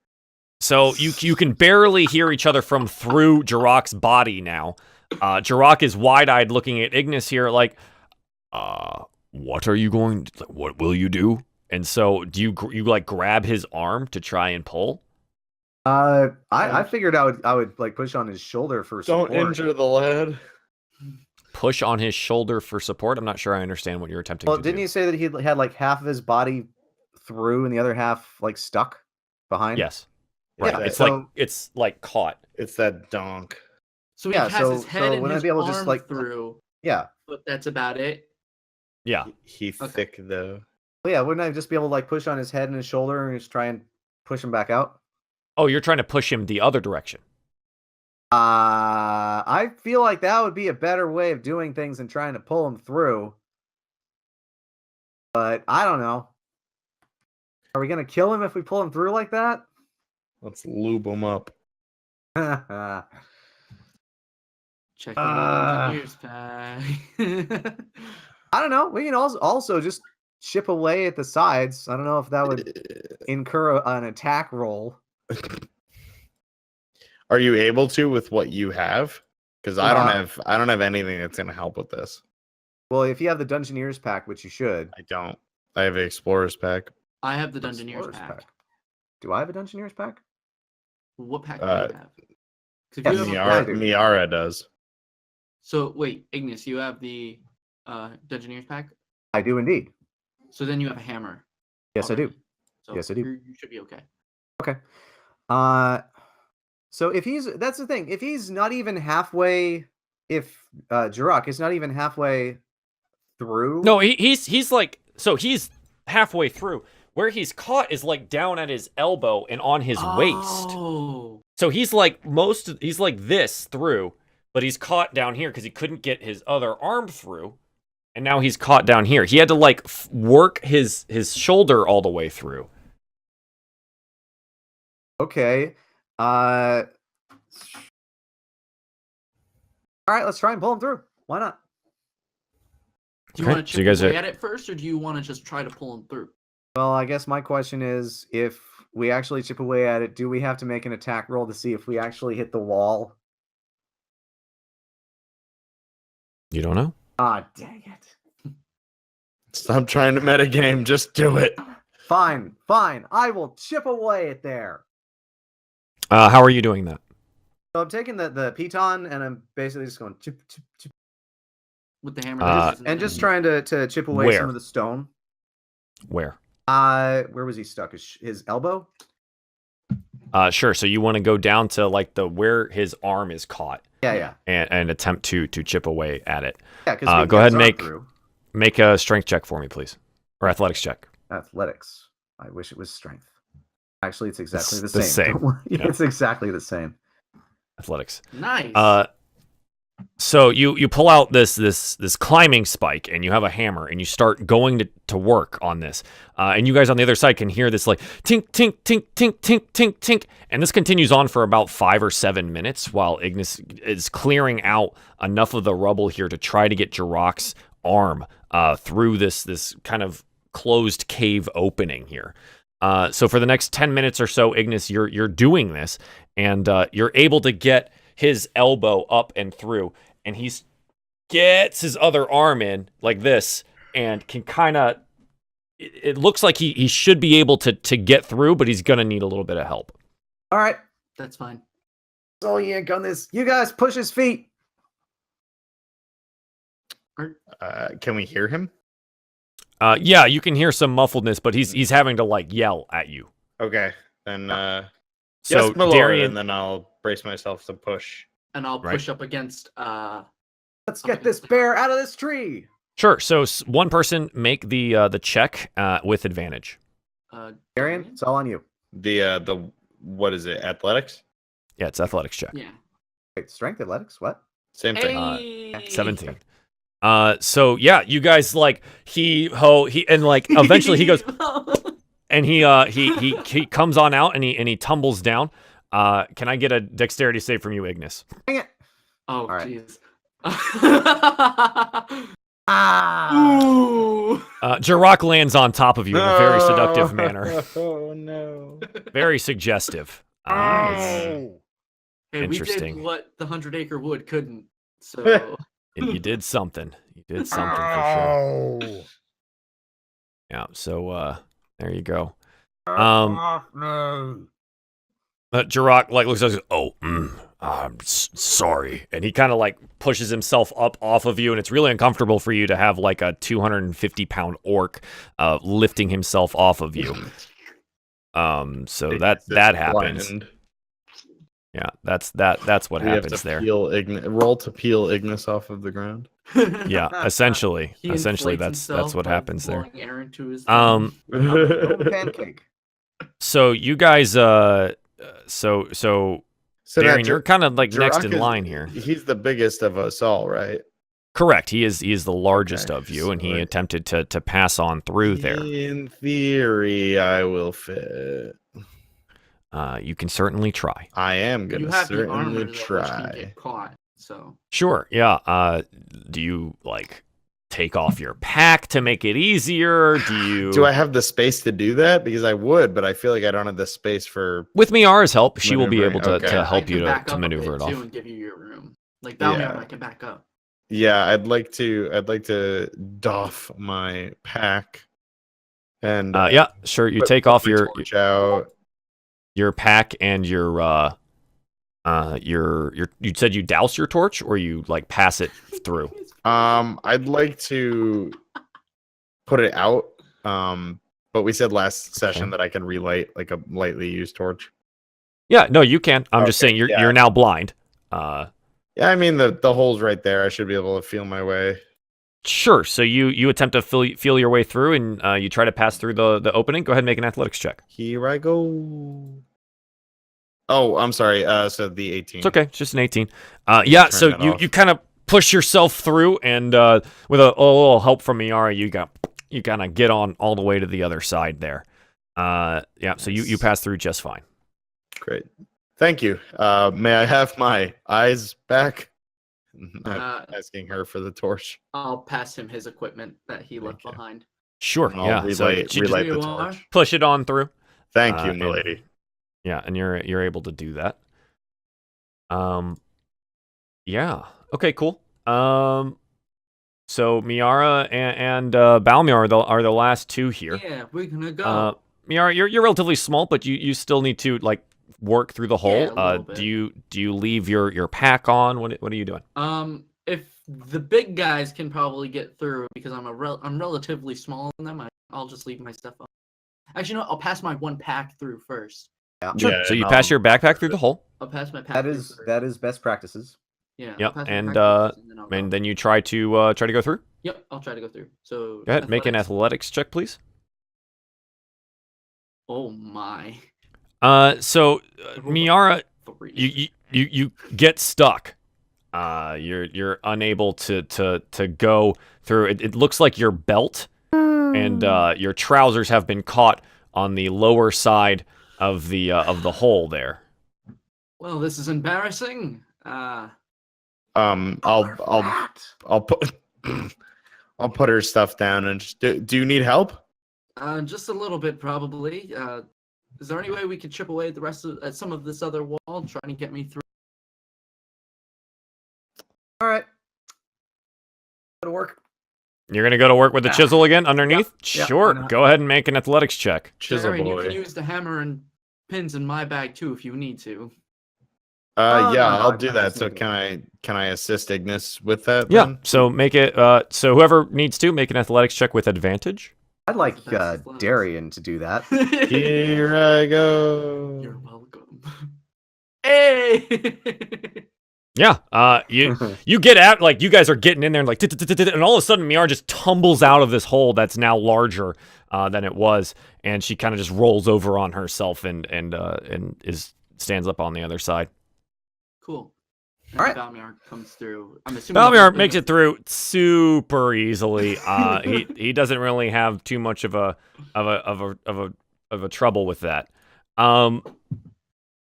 So you can barely hear each other from through Jirok's body now. Jirok is wide-eyed looking at Ignis here like, what are you going to, what will you do? And so do you like grab his arm to try and pull? I figured I would like push on his shoulder for support. Don't injure the lad. Push on his shoulder for support? I'm not sure I understand what you're attempting Well, to didn't do. you say that he had like half of his body through and the other half like stuck behind? Yes. Right. Yeah, It's like caught. It's that donk. So he Yeah, has his head and wouldn't I his be able to arm just, like, through, Yeah. but that's about it. Yeah. He Okay. thick though. Well, yeah, wouldn't I just be able to like push on his head and his shoulder and just try and push him back out? Oh, you're trying to push him the other direction. I feel like that would be a better way of doing things than trying to pull him through. But I don't know. Are we gonna kill him if we pull him through like that? Let's lube him up. Check the engineer's pack. I don't know. We can also just chip away at the sides. I don't know if that would incur an attack roll. Are you able to with what you have? Because I don't have anything that's gonna help with this. Well, if you have the Dungeoneer's pack, which you should. I don't. I have an explorer's pack. I have the Dungeoneer's Explorer's pack. Do I have a Dungeoneer's pack? What pack do you have? 'Cause if yes, you have a Miera- pack- Miera does. So wait, Ignis, you have the Dungeoneer's pack. I do indeed. So then you have a hammer. Yes, I do. already. So Yes, I do. You should be okay. Okay. So that's the thing. If he's not even halfway, if Jirok is not even halfway through. No, he's like, so he's halfway through. Where he's caught is like down at his elbow and on his waist. Oh. So he's like this through, but he's caught down here because he couldn't get his other arm through. And now he's caught down here. He had to like work his shoulder all the way through. Okay. All right, let's try and pull him through. Why not? Do you Okay, want to so you chip guys away are- at it first, or do you want to just try to pull him through? Well, I guess my question is, if we actually chip away at it, do we have to make an attack roll to see if we actually hit the wall? You don't know? Ah, dang it. Stop trying to metagame. Just do it. Fine. I will chip away at there. How are you doing that? So I'm taking the piton and I'm basically just going chip, chip, chip, With the hammer. and just trying to chip away Where? some of the stone. Where? Where was he stuck? His elbow? Sure. So you want to go down to like where his arm is caught Yeah. and attempt to chip away at it. Yeah, because Go ahead and make a strength check for me, please, or athletics check. athletics. I wish it was strength. Actually, it's exactly It's the the same. same. Don't worry. Yeah. It's exactly the same. Athletics. Nice. So you pull out this climbing spike and you have a hammer and you start going to work on this. And you guys on the other side can hear this like tink tink tink tink tink tink tink, and this continues on for about 5 or 7 minutes while Ignis is clearing out enough of the rubble here to try to get Jirok's arm through this kind of closed cave opening here. So for the next 10 minutes or so, Ignis, you're doing this, and you're able to get his elbow up and through, and he gets his other arm in like this, and can kind of. It looks like he should be able to get through, but he's gonna need a little bit of help. All right. That's fine. So yank on this. You guys push his feet. Can we hear him? Yeah, you can hear some muffledness, but he's having to like yell at you. Okay, then. So Yes, my lord, Darien, and then I'll brace myself to push. And I'll Right. push up against Let's get this bear out of this tree. sure. So one person make the check with advantage. Darien, it's all on you. The what is it? Athletics? Yeah, it's athletics check. Yeah. Wait, strength, athletics, what? Same thing. Hey! 17. So yeah, you guys like he and like eventually he goes and he comes on out and he tumbles down. Can I get a dexterity save from you, Ignis? Dang it. Oh, All right. jeez. Ah. Ooh. Jirok lands on top of you in a very seductive manner. Oh no! Very suggestive. It's Hey, we did interesting. what the 100-acre wood couldn't. So You did something. You did something for sure. Yeah. So there you go. No. Jirok like looks like, I'm sorry, and he kind of like pushes himself up off of you, and it's really uncomfortable for you to have like a 250-pound orc lifting himself off of you. So that happens. Blind. Yeah, that's what We have happens to there. roll to peel Ignis off of the ground. Yeah, essentially, He that's inflates what himself by happens there. blowing air into his Pancake. So you guys, so So Darien, that you're kind of like next Jirok in is- line here. He's the biggest of us all, right? Correct. He is the largest Okay, of you, and he so- attempted to pass on through there. In theory, I will fit. You can certainly try. I am You gonna have the armor certainly though, which can try. get caught. So Sure. Yeah. Do you like take off your pack to make it easier? Do you? Do I have the space to do that? Because I would, but I feel like I don't have the space for. With Miara's help, she will be Maneuvering, able to okay. help I you can back to up a maneuver bit it too off. and give you your room. Like Balmier Yeah. and I can back up. Yeah, I'd like to doff my pack. And Yeah, sure. You put- take put off my your torch out. pack and your you said you douse your torch or you like pass it through. I'd like to put it out. But we said last session Okay. that I can relight like a lightly used torch. Yeah, no, you can. I'm just Okay, saying you're yeah. you're now blind. Yeah, I mean the hole's right there. I should be able to feel my way. Sure. So you attempt to feel your way through, and you try to pass through the opening. Go ahead and make an athletics check. Here I go. Oh, I'm sorry. So the 18. It's okay. It's just an 18. Yeah. Turn So that you off. kind of push yourself through, and with a little help from Miara, you kind of get on all the way to the other side there. Yeah. So you Nice. pass through just fine. Great. Thank you. May I have my eyes back? I'm asking her for the torch. I'll pass him his equipment that he left Okay. behind. Sure. I'll Yeah. So relight you just the You are? torch. push it on through. Thank you, and- milady. Yeah, and you're able to do that. Yeah. Okay. Cool. So Miara and Balmiar are the last two here. Yeah, we're gonna go. Miara, you're relatively small, but you still need to like work through the hole. Yeah, a little bit. Do you leave your pack on? What are you doing? If the big guys can probably get through because I'm relatively smaller than them, I'll just leave my stuff on. Actually, no, I'll pass my one pack through first. Sure. Yeah, So you and pass I'll- your backpack through the hole, I'll pass my pack. That through is first. that is best practices. Yeah. I'll Yep, pass my and, pack through first, and then I'll and go. then you try to go through. Yep, I'll try to go through. So Go ahead, make an athletics check, please. Oh my. So Miara, 3. you get stuck. You're unable to go through. It looks like your belt and your trousers have been caught on the lower side of the hole there. Well, this is embarrassing. I'll put I'll put her stuff down and just do you need help? Just a little bit probably. Is there any way we could chip away the rest of some of this other wall, trying to get me through? All right. Go to work. You're gonna go to work with the chisel again underneath? Yeah, why Sure. not? Go ahead and make an athletics check. Chisel Darren, you boy. can use the hammer and pins in my bag too if you need to. Oh, Yeah, no, I'll I do kinda that. just So need can I assist Ignis with that? Yeah. then? So make it. So whoever needs to make an athletics check with advantage. I'd like That's close. Darien to do that. Here I go. You're welcome. Hey! Yeah. You get out, like, you guys are getting in there and like, and all of a sudden Miara just tumbles out of this hole that's now larger than it was, and she kind of just rolls over on herself and stands up on the other side. Cool. And All right. Balmiar comes through. I'm assuming Balmiar makes it through super easily. He doesn't really have too much of a trouble with that.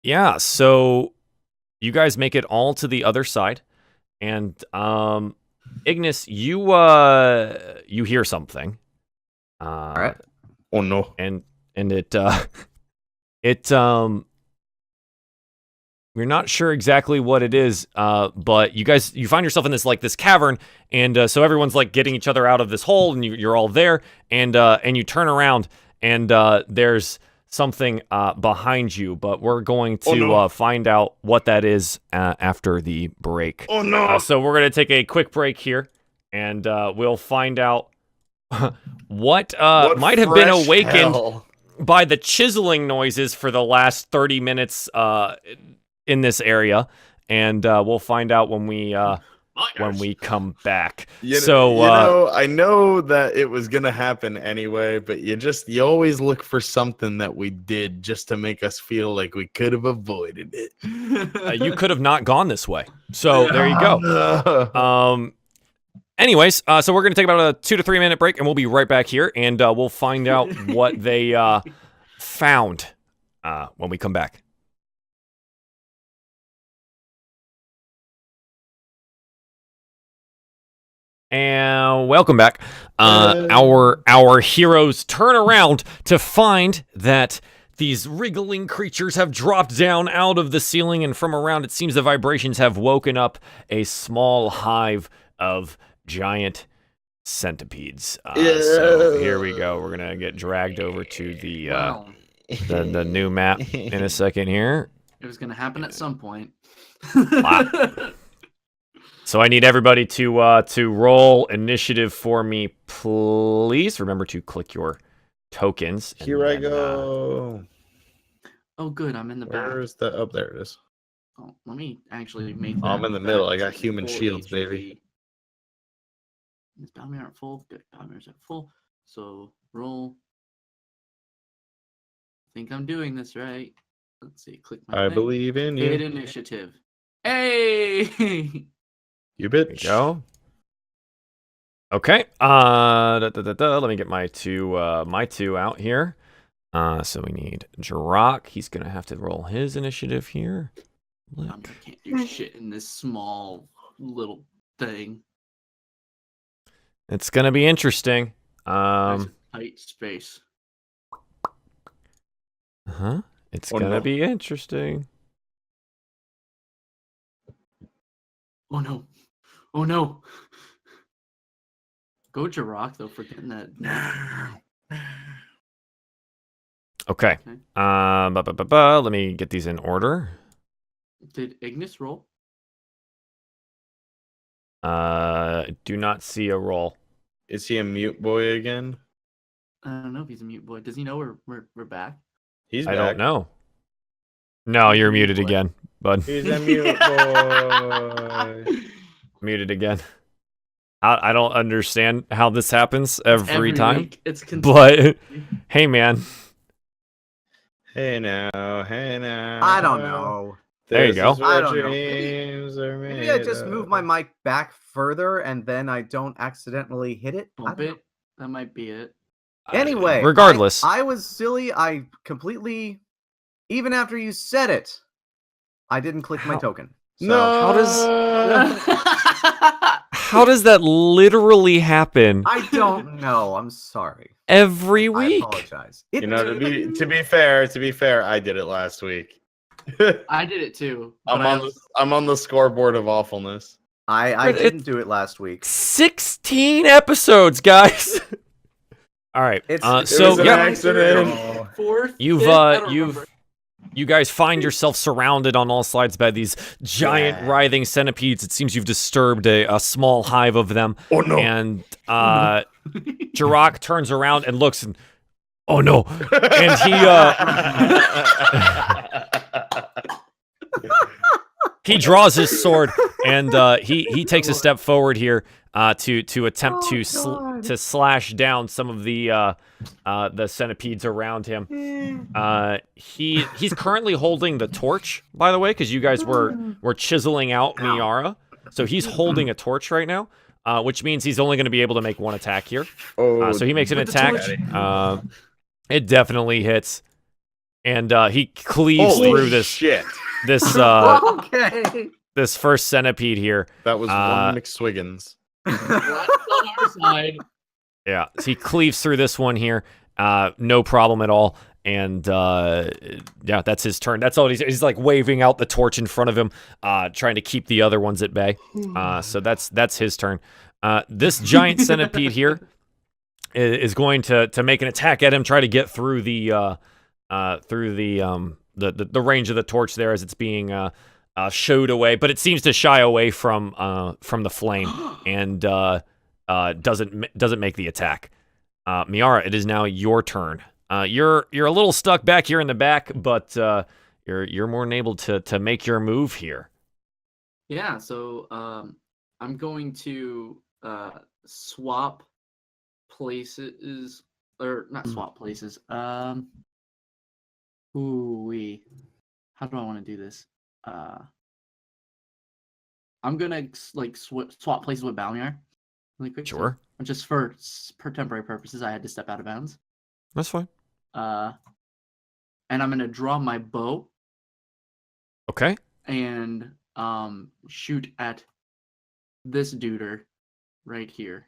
Yeah. So you guys make it all to the other side, and Ignis, you hear something. All right. Oh no. And it You're not sure exactly what it is, but you find yourself in this cavern, and so everyone's like getting each other out of this hole, and you're all there, and you turn around, and there's something behind you, but we're going to find out what that is after the break. Oh no! So we're gonna take a quick break here, and we'll find out what might have been fresh awakened hell. by the chiseling noises for the last 30 minutes in this area, and we'll find out when we come back. I know that it was gonna happen anyway, but you always look for something that we did just to make us feel like we could have avoided it. You could have not gone this way. So there you go. Anyways, so we're going to take about a 2 to 3 minute break, and we'll be right back here, and we'll find out what they found when we come back. And welcome back. Our heroes turn around to find that these wriggling creatures have dropped down out of the ceiling, and from around it seems the vibrations have woken up a small hive of giant centipedes. So here we go. We're gonna get dragged over to the the new map in a second here. It was gonna happen at some point. Wow. So I need everybody to roll initiative for me, please. Remember to click your tokens. Here I go. Oh, good. I'm in the back. Where's the? Oh, there it is. Oh, let me actually make. I'm in the middle. I got to human full shields, HP. baby. These bounty aren't full. Good. Bounties are full. So roll. Think I'm doing this right. Let's see. Click my. I thing. believe in Hit you. initiative. Hey. You There we bitch. go. Okay. Let me get my two out here. So we need Jirok. He's gonna have to roll his initiative here. I can't do shit in this small little thing. It's gonna be interesting. There's a tight space. It's Oh, gonna no. be interesting. Oh no. Oh no. Go Jirok though for getting that. Okay. Okay. Let me get these in order. Did Ignis roll? Do not see a roll. Is he a mute boy again? I don't know if he's a mute boy. Does he know we're back? He's I back. don't know. No, you're muted Boy. again, bud. He's a mute boy. Muted again. I don't understand how this happens every time. week. It's But hey, man. Hey now, hey now. I don't know. There you This go. is what I don't know. dreams are Maybe I made just of. move my mic back further and then I don't accidentally hit it. I bump don't know. it. That might be it. Anyway, regardless, I was silly. I completely, even after you said it, I didn't click my How- token. So, No. how does that literally happen I don't know. I'm sorry. every I week? apologize. You know, to be fair, I did it last week. I did it too. I'm on the scoreboard of awfulness. I But didn't do it last week. 16 episodes, guys. All right. It's So was an yeah, accident. Fourth. You've fifth, I don't you've remember. you guys find yourself surrounded on all sides by these giant Yeah. writhing centipedes. It seems you've disturbed a small hive of them. Oh no. And Jirok turns around and looks and oh no. And he draws his sword and he takes a step forward here to attempt to slash down some of the centipedes around him. He's currently holding the torch, by the way, because you guys were chiseling out Miera. So he's holding a torch right now, which means he's only going to be able to make one attack here. So he makes an With the attack. It definitely hits, and he cleaves Holy through this shit. okay. this first centipede here. That was one McSwiggins. That's on our side. Yeah, so he cleaves through this one here, no problem at all. And yeah, that's his turn. That's all he's like waving out the torch in front of him, trying to keep the other ones at bay. So that's his turn. This giant centipede here is going to make an attack at him, try to get through the range of the torch there as it's being shooed away, but it seems to shy away from the flame and doesn't make the attack. Miera, it is now your turn. You're a little stuck back here in the back, but you're more than able to make your move here. Yeah, so I'm going to swap places, or not swap places. Ooh-wee. How do I want to do this? I'm gonna like swap places with Balmier really quick. Sure. So, just for temporary purposes, I had to step out of bounds. That's fine. And I'm gonna draw my bow. Okay. And shoot at this duder right here.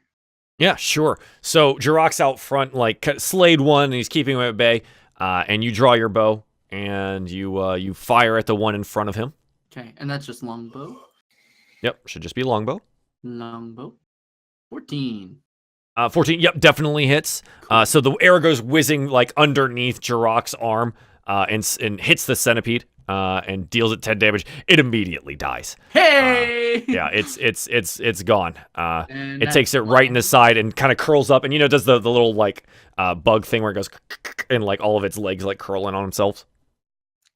Yeah, sure. So Jirok's out front, like slayed one, and he's keeping him at bay. And you draw your bow, and you fire at the one in front of him. Okay, and that's just longbow. Yep, should just be longbow. Longbow. 14. 14. Yep, definitely hits. So the arrow goes whizzing like underneath Jirok's arm, and hits the centipede. And deals it 10 damage. It immediately dies. Hey! Yeah, it's gone. And it takes it right in the side and kind of curls up, and does the little like bug thing where it goes and like all of its legs like curl in on themselves.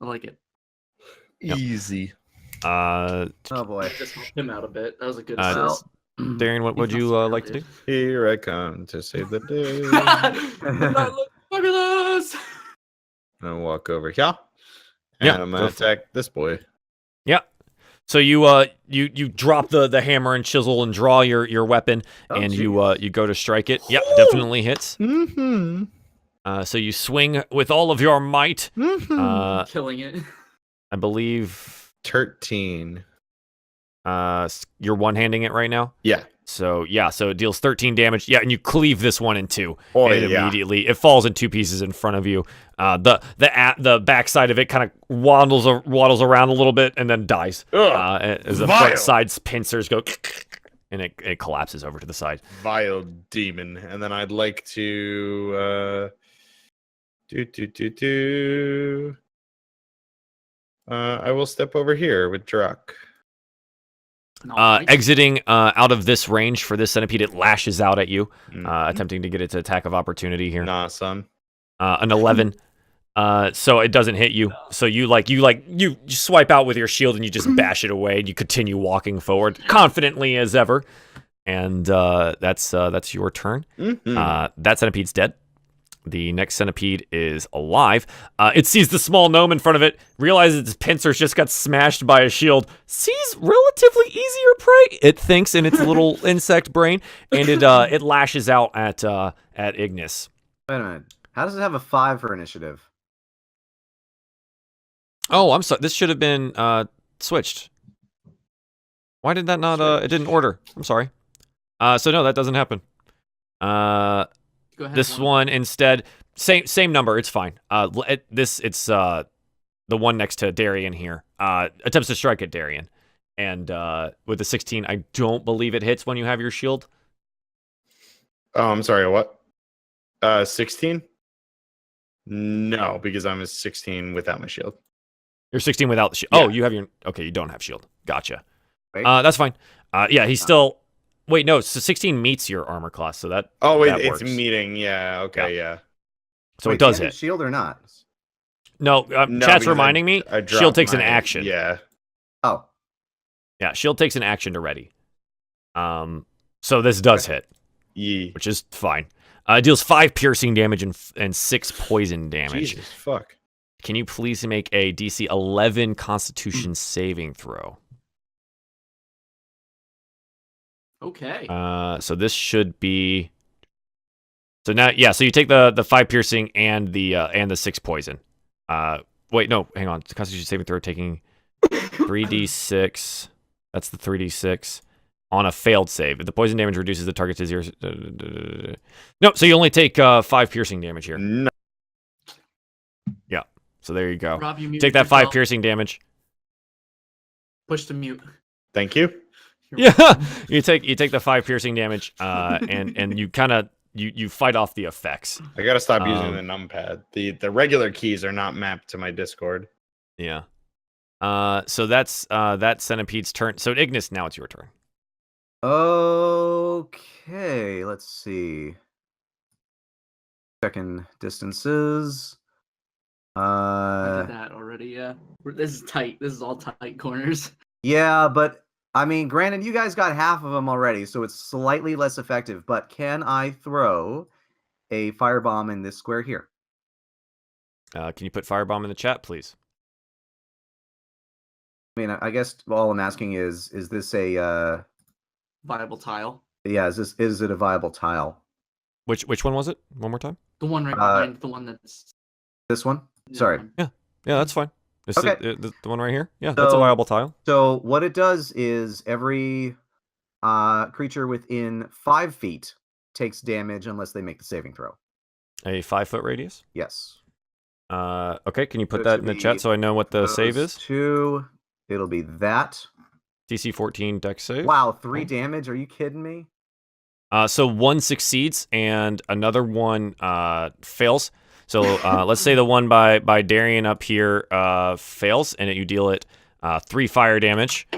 I like it. Yep. Easy. Oh boy. Just helped him out a bit. That was a good Uh, assist. Darien, what would He's you not like to do? Here I come to save the day. That looks fabulous! I'm gonna walk over here. Yeah, And I'm gonna go for it. attack this boy. Yeah. So you drop the hammer and chisel and draw your weapon, and you go to strike it. Yep, definitely hits. Mm-hmm. So you swing with all of your might. Killing it. I believe 13. you're one-handing it right now. Yeah. So it deals 13 damage. Yeah, and you cleave this one in two. Oh, and yeah. immediately it falls in two pieces in front of you. The backside of it kind of waddles around a little bit and then dies. As the front side's pincers go, and it collapses over to the side. Vile demon. And then I'd like to I will step over here with Druk. Nice. Exiting out of this range for this centipede, it lashes out at you, Mhm. attempting to get its attack of opportunity here. Nah, son. An 11. So it doesn't hit you. So you swipe out with your shield and you just bash it away. And you continue walking forward confidently as ever, and that's your turn. Mhm. That centipede's dead. The next centipede is alive. It sees the small gnome in front of it, realizes its pincers just got smashed by a shield, sees relatively easier prey, it thinks in its little insect brain, and it lashes out at Ignis. Wait a minute. How does it have a 5 for initiative? Oh, I'm sorry. This should have been switched. Why did that not? It didn't order. I'm sorry. So no, that doesn't happen. Go ahead, This one instead, same number. It's fine. It's the one next to Darien here. Attempts to strike at Darien, and with the 16, I don't believe it hits when you have your shield. Oh, I'm sorry, what? 16? No, because I'm a 16 without my shield. You're 16 without the shield. Yeah. Oh, you have your. Okay, you don't have shield. Gotcha. Wait. That's fine. Yeah, he's still. Wait, no. So 16 meets your armor class, so that. Oh, wait, that it's works. meeting. Yeah, okay, yeah. So Wait, it does do you have hit. a shield or not? No, No, chat's because reminding me. I dropped Shield takes an my- action. Yeah. Oh. Yeah, shield takes an action to ready. So this does hit, Yee. which is fine. It deals 5 piercing damage and 6 poison damage. Jesus, fuck. Can you please make a DC 11 Constitution saving throw? Okay. So this should be. So now, yeah. So you take the 5 piercing and the 6 poison. Wait, no, hang on. Constitution saving throw taking 3d6. That's the 3d6 on a failed save. If the poison damage reduces the target to 0. No, so you only take 5 piercing damage here. No. So there you go. Rob, you muted Take that 5 yourself. piercing damage. Push to mute. Thank you. You're Yeah, welcome. you take the 5 piercing damage, and you kind of you fight off the effects. I gotta stop using Um, the numpad. The regular keys are not mapped to my Discord. Yeah. So that's that centipede's turn. So Ignis, now it's your turn. Okay, let's see. Checking distances. I did that already. Yeah, this is tight. This is all tight corners. Yeah, but I mean, granted, you guys got half of them already, so it's slightly less effective. But can I throw a firebomb in this square here? Can you put firebomb in the chat, please? I mean, I guess all I'm asking is this a Viable tile. yeah, is it a viable tile? Which one was it? One more time. The one right behind the one that's. This one? that Sorry. one. Yeah, that's fine. This Okay. the one right here. Yeah, that's a So- viable tile. So what it does is every creature within 5 feet takes damage unless they make the saving throw. A 5-foot radius. Yes. Okay, can you put So that to in the be chat so I know what the save Those is? 2. It'll be that. DC 14 dex save. Wow, 3 damage? Are you kidding me? So 1 succeeds and another one fails. So let's say the one by Darien up here fails, and you deal it 3 fire damage,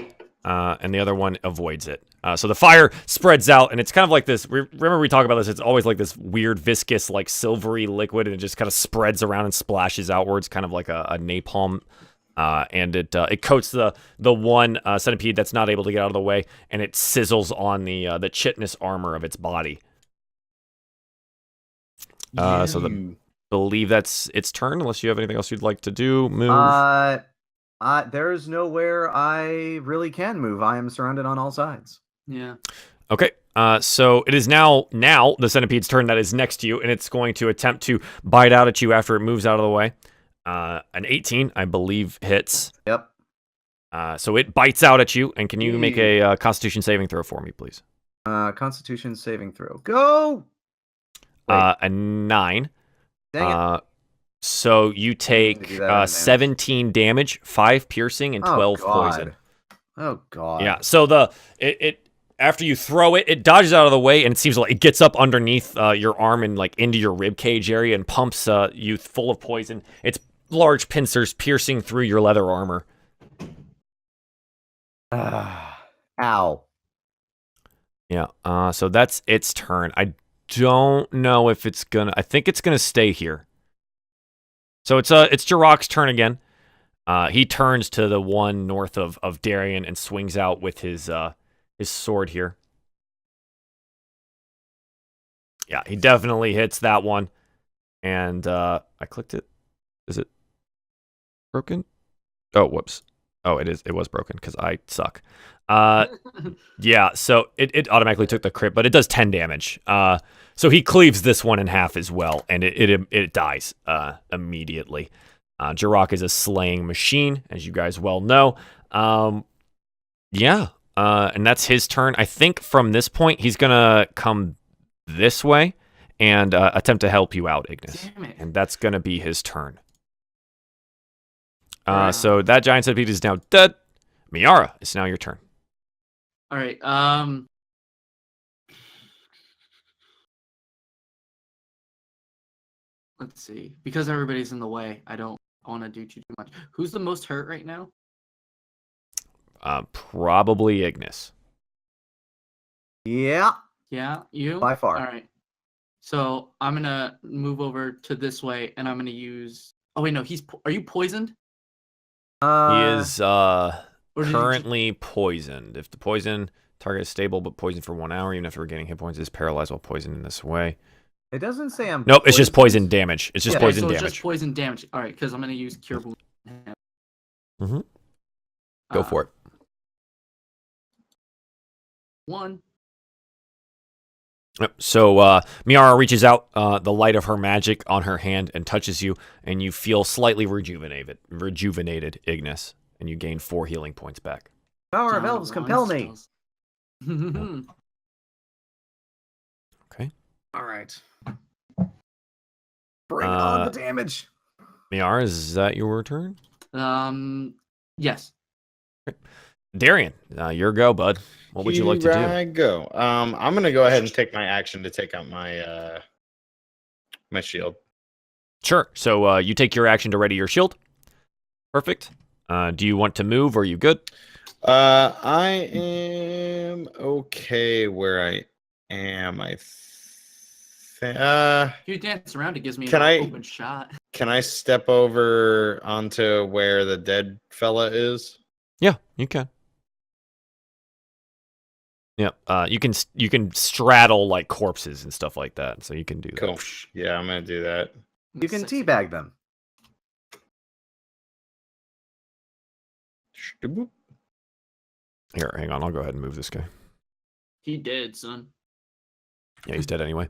and the other one avoids it. So the fire spreads out, and it's kind of like this. Remember we talk about this? It's always like this weird, viscous, like silvery liquid, and it just kind of spreads around and splashes outwards, kind of like a napalm. And it coats the one centipede that's not able to get out of the way, and it sizzles on the chitinous armor of its body. So believe that's its turn, unless you have anything else you'd like to do. Move. There's nowhere I really can move. I am surrounded on all sides. Yeah. Okay. So it is now the centipede's turn that is next to you, and it's going to attempt to bite out at you after it moves out of the way. An 18, I believe, hits. Yep. So it bites out at you, and can you make a Constitution saving throw for me, please? Constitution saving throw. Go! A 9. Dang it. So you to do take that at advantage. 17 damage, 5 piercing, and 12 poison. Oh, God. Yeah. So it after you throw it, it dodges out of the way, and it seems like it gets up underneath your arm and like into your rib cage area and pumps you full of poison. Its large pincers piercing through your leather armor. Ow. Yeah. So that's its turn. I don't know if it's gonna. I think it's gonna stay here. So it's Jirok's turn again. He turns to the one north of Darien and swings out with his sword here. Yeah, he definitely hits that one. And I clicked it. Is it broken? Oh, whoops. Oh, it is. It was broken because I suck. Yeah, so it automatically took the crit, but it does 10 damage. So he cleaves this one in half as well, and it dies immediately. Jirok is a slaying machine, as you guys well know. Yeah, and that's his turn. I think from this point, he's going to come this way and attempt to help you out, Ignis. Damn it. And that's going to be his turn. Wow. So that giant centipede is now dead. Miera, it's now your turn. All right. Let's see. Because everybody's in the way, I don't want to do too much. Who's the most hurt right now? Probably Ignis. Yeah. Yeah, you? By far. All right. So I'm going to move over to this way, and I'm going to use... Oh, wait, no. Are you poisoned? He is Or did you currently poisoned. If the poison target is stable but poisoned for 1 hour, even after regaining hit points, is paralyzed while poisoned in this way. It doesn't say I'm. Nope, it's just poisoned. poison damage. It's just Yeah, poison so damage. it's just poison damage. All right, because I'm going to use Cure Wound. Go for it. 1. Yep. So Miara reaches out the light of her magic on her hand and touches you, and you feel slightly rejuvenated, Ignis, and you gain 4 healing points back. Power of elves compel me. Okay. All right. Bring on the damage. Miara, is that your turn? Yes. Darian, your go, bud. What would you like to do? Here I go. I'm gonna go ahead and take my action to take out my my shield. Sure. So you take your action to ready your shield. Perfect. Do you want to move, or are you good? I am okay where I am. If you dance around, it gives me Can an I- open shot. Can I step over onto where the dead fella is? Yeah, you can. Yeah, you can straddle like corpses and stuff like that, so you can do that. Cool. Yeah, I'm gonna do that. You can Sexy. teabag them. Here, hang on. I'll go ahead and move this guy. He did, son. Yeah, he's dead anyway.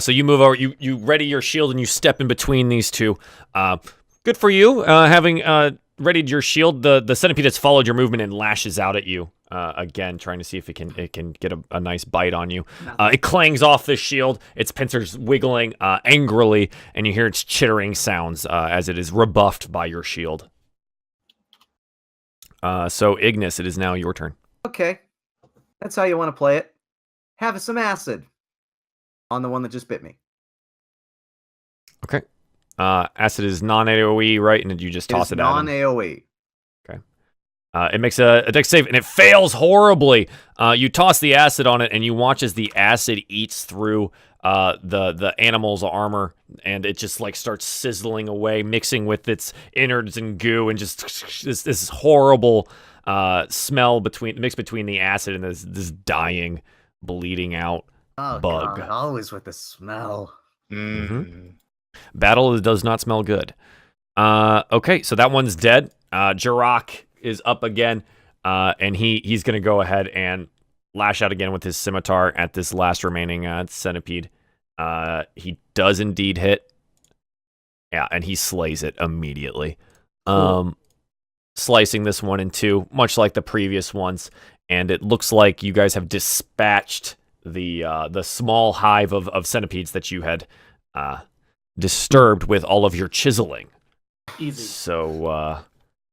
So you move over. You ready your shield and you step in between these two. Good for you. Having readied your shield, the centipede has followed your movement and lashes out at you again, trying to see if it can get a nice bite on you. It clangs off the shield. Its pincers wiggling angrily, and you hear its chittering sounds as it is rebuffed by your shield. So Ignis, it is now your turn. Okay. That's how you want to play it. Have some acid on the one that just bit me. Okay. Acid is non-AoE, right? And you just toss it out. Non-AoE. It makes a dex save, and it fails horribly. You toss the acid on it, and you watch as the acid eats through the animal's armor, and it just like starts sizzling away, mixing with its innards and goo, and just this horrible smell mixed between the acid and this dying, bleeding out Oh, bug. God, always with the smell. Battle does not smell good. Okay, so that one's dead. Jirok is up again, and he's going to go ahead and lash out again with his scimitar at this last remaining centipede. He does indeed hit. Yeah, and he slays it immediately. Cool. Slicing this one in two, much like the previous ones, and it looks like you guys have dispatched the small hive of centipedes that you had disturbed with all of your chiseling. Easy. So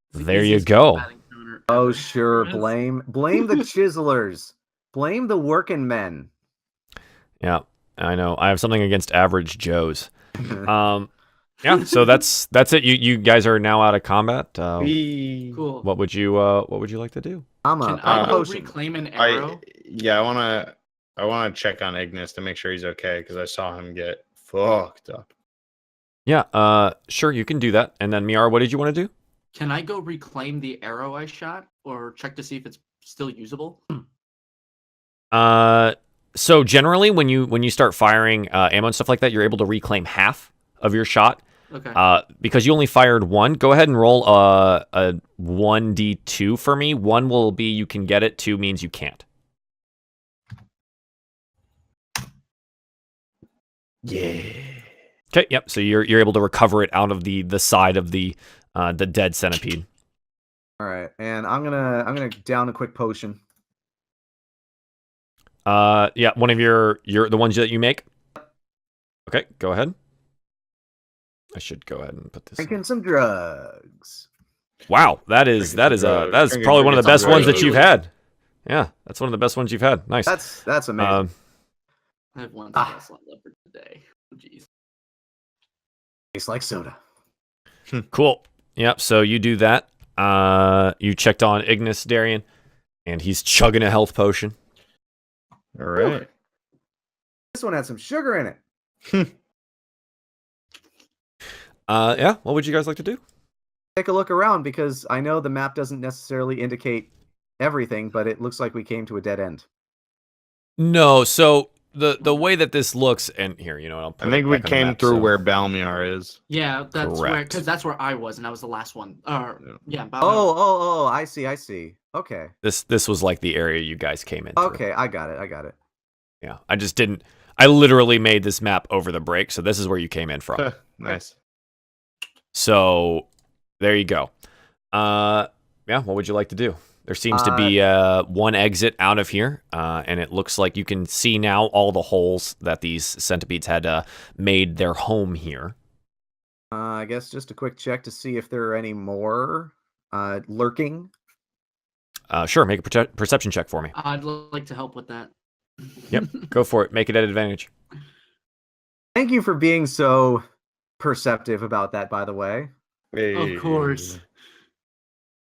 It's the there you easiest go. combating counter Oh, ever. sure. Yes. Blame the chiselers. Blame the working men. Yeah, I know. I have something against average Joes. Yeah, so that's it. You guys are now out of combat. Cool. What would you like to do? I'm Can a I go potion. reclaim an arrow? I wanna check on Ignis to make sure he's okay because I saw him get fucked up. Yeah, sure, you can do that. And then Miara, what did you want to do? Can I go reclaim the arrow I shot, or check to see if it's still usable? So generally, when you start firing ammo and stuff like that, you're able to reclaim half of your shot. Okay. Because you only fired one, go ahead and roll a 1d2 for me. 1 will be you can get it. 2 means you can't. Yeah. Okay. Yep. So you're able to recover it out of the side of the dead centipede. All right, and I'm gonna down a quick potion. Yeah. One of your the ones that you make. Okay. Go ahead. I should go ahead and put this. Drinking some drugs. Wow, that is probably one of the best ones that you've had. Yeah, that's one of the best ones you've had. Nice. That's amazing. I have one slot left for today. Oh, jeez. Tastes like soda. Cool. Yep. So you do that. You checked on Ignis, Darien, and he's chugging a health potion. All right. This one had some sugar in it. Yeah. What would you guys like to do? Take a look around because I know the map doesn't necessarily indicate everything, but it looks like we came to a dead end. No. So the way that this looks, and here, you know, I'll put I think it we back on the came map, through so- where Balmiar is. Yeah, that's where, Correct. because that's where I was, and I was the last one. Yeah. About Oh, I see. Okay. This was like the area you guys came in. Okay, I got it. Yeah. I literally made this map over the break, so this is where you came in from. Nice. So there you go. Yeah, what would you like to do? There seems to be one exit out of here, and it looks like you can see now all the holes that these centipedes had made their home here. I guess just a quick check to see if there are any more lurking. Sure, make a perception check for me. I'd like to help with that. Yep, go for it. Make it at advantage. Thank you for being so perceptive about that, by the way. Of course.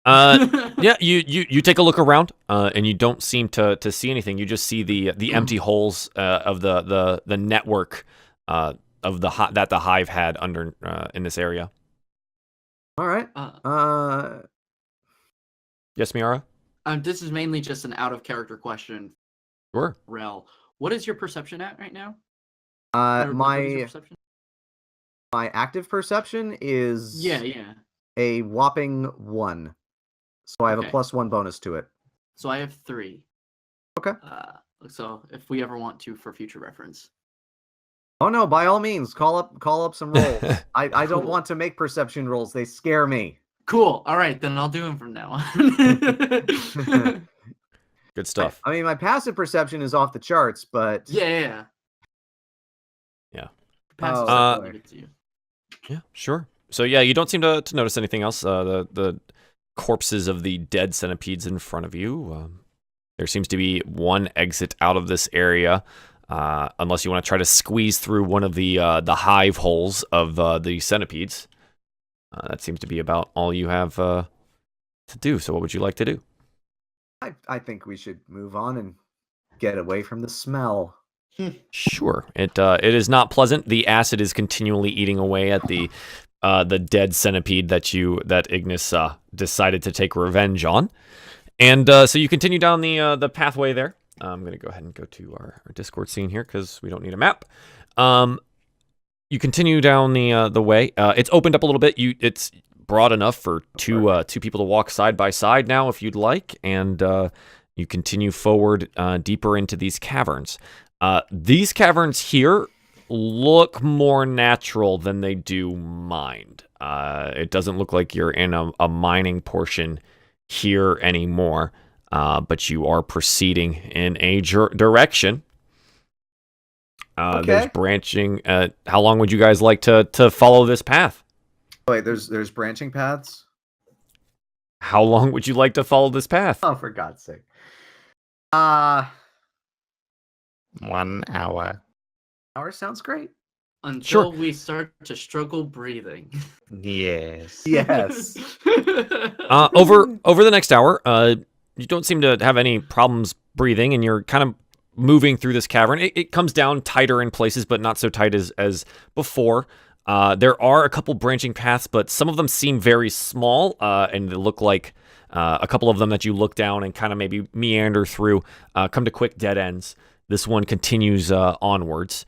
Yeah, you take a look around, and you don't seem to see anything. You just see the empty holes of the network of that the hive had under in this area. All right. Yes, Miara? This is mainly just an out of character question. Sure. Rel, what is your perception at right now? Or, what is your perception? My active perception is Yeah. a whopping 1. So I have a +1 bonus to it. So I have 3. Okay. So if we ever want to for future reference. Oh no, by all means, call up some rolls. I don't Cool. want to make perception rolls. They scare me. Cool. All right, then I'll do them from now on. Good stuff. I mean, my passive perception is off the charts, but Yeah. Passive Oh, stuff gets you. Yeah, sure. So yeah, you don't seem to notice anything else. The corpses of the dead centipedes in front of you. There seems to be one exit out of this area, unless you want to try to squeeze through one of the hive holes of the centipedes. That seems to be about all you have to do. So what would you like to do? I think we should move on and get away from the smell. Sure. It is not pleasant. The acid is continually eating away at the dead centipede that Ignis decided to take revenge on. And so you continue down the pathway there. I'm going to go ahead and go to our Discord scene here because we don't need a map. You continue down the way. It's opened up a little bit. It's broad enough for two people to walk side by side now if you'd like. And you continue forward deeper into these caverns. These caverns here look more natural than they do mined. It doesn't look like you're in a mining portion here anymore, but you are proceeding in a direction. There's branching. How long would you guys like to follow this path? Wait, there's branching paths? How long would you like to follow this path? Oh, for God's sake. 1 hour. Hour sounds great. Until we start to struggle breathing. Yes. Yes. Over the next hour, you don't seem to have any problems breathing, and you're kind of moving through this cavern. It comes down tighter in places, but not so tight as before. There are a couple branching paths, but some of them seem very small, and they look like a couple of them that you look down and kind of maybe meander through, come to quick dead ends. This one continues onwards.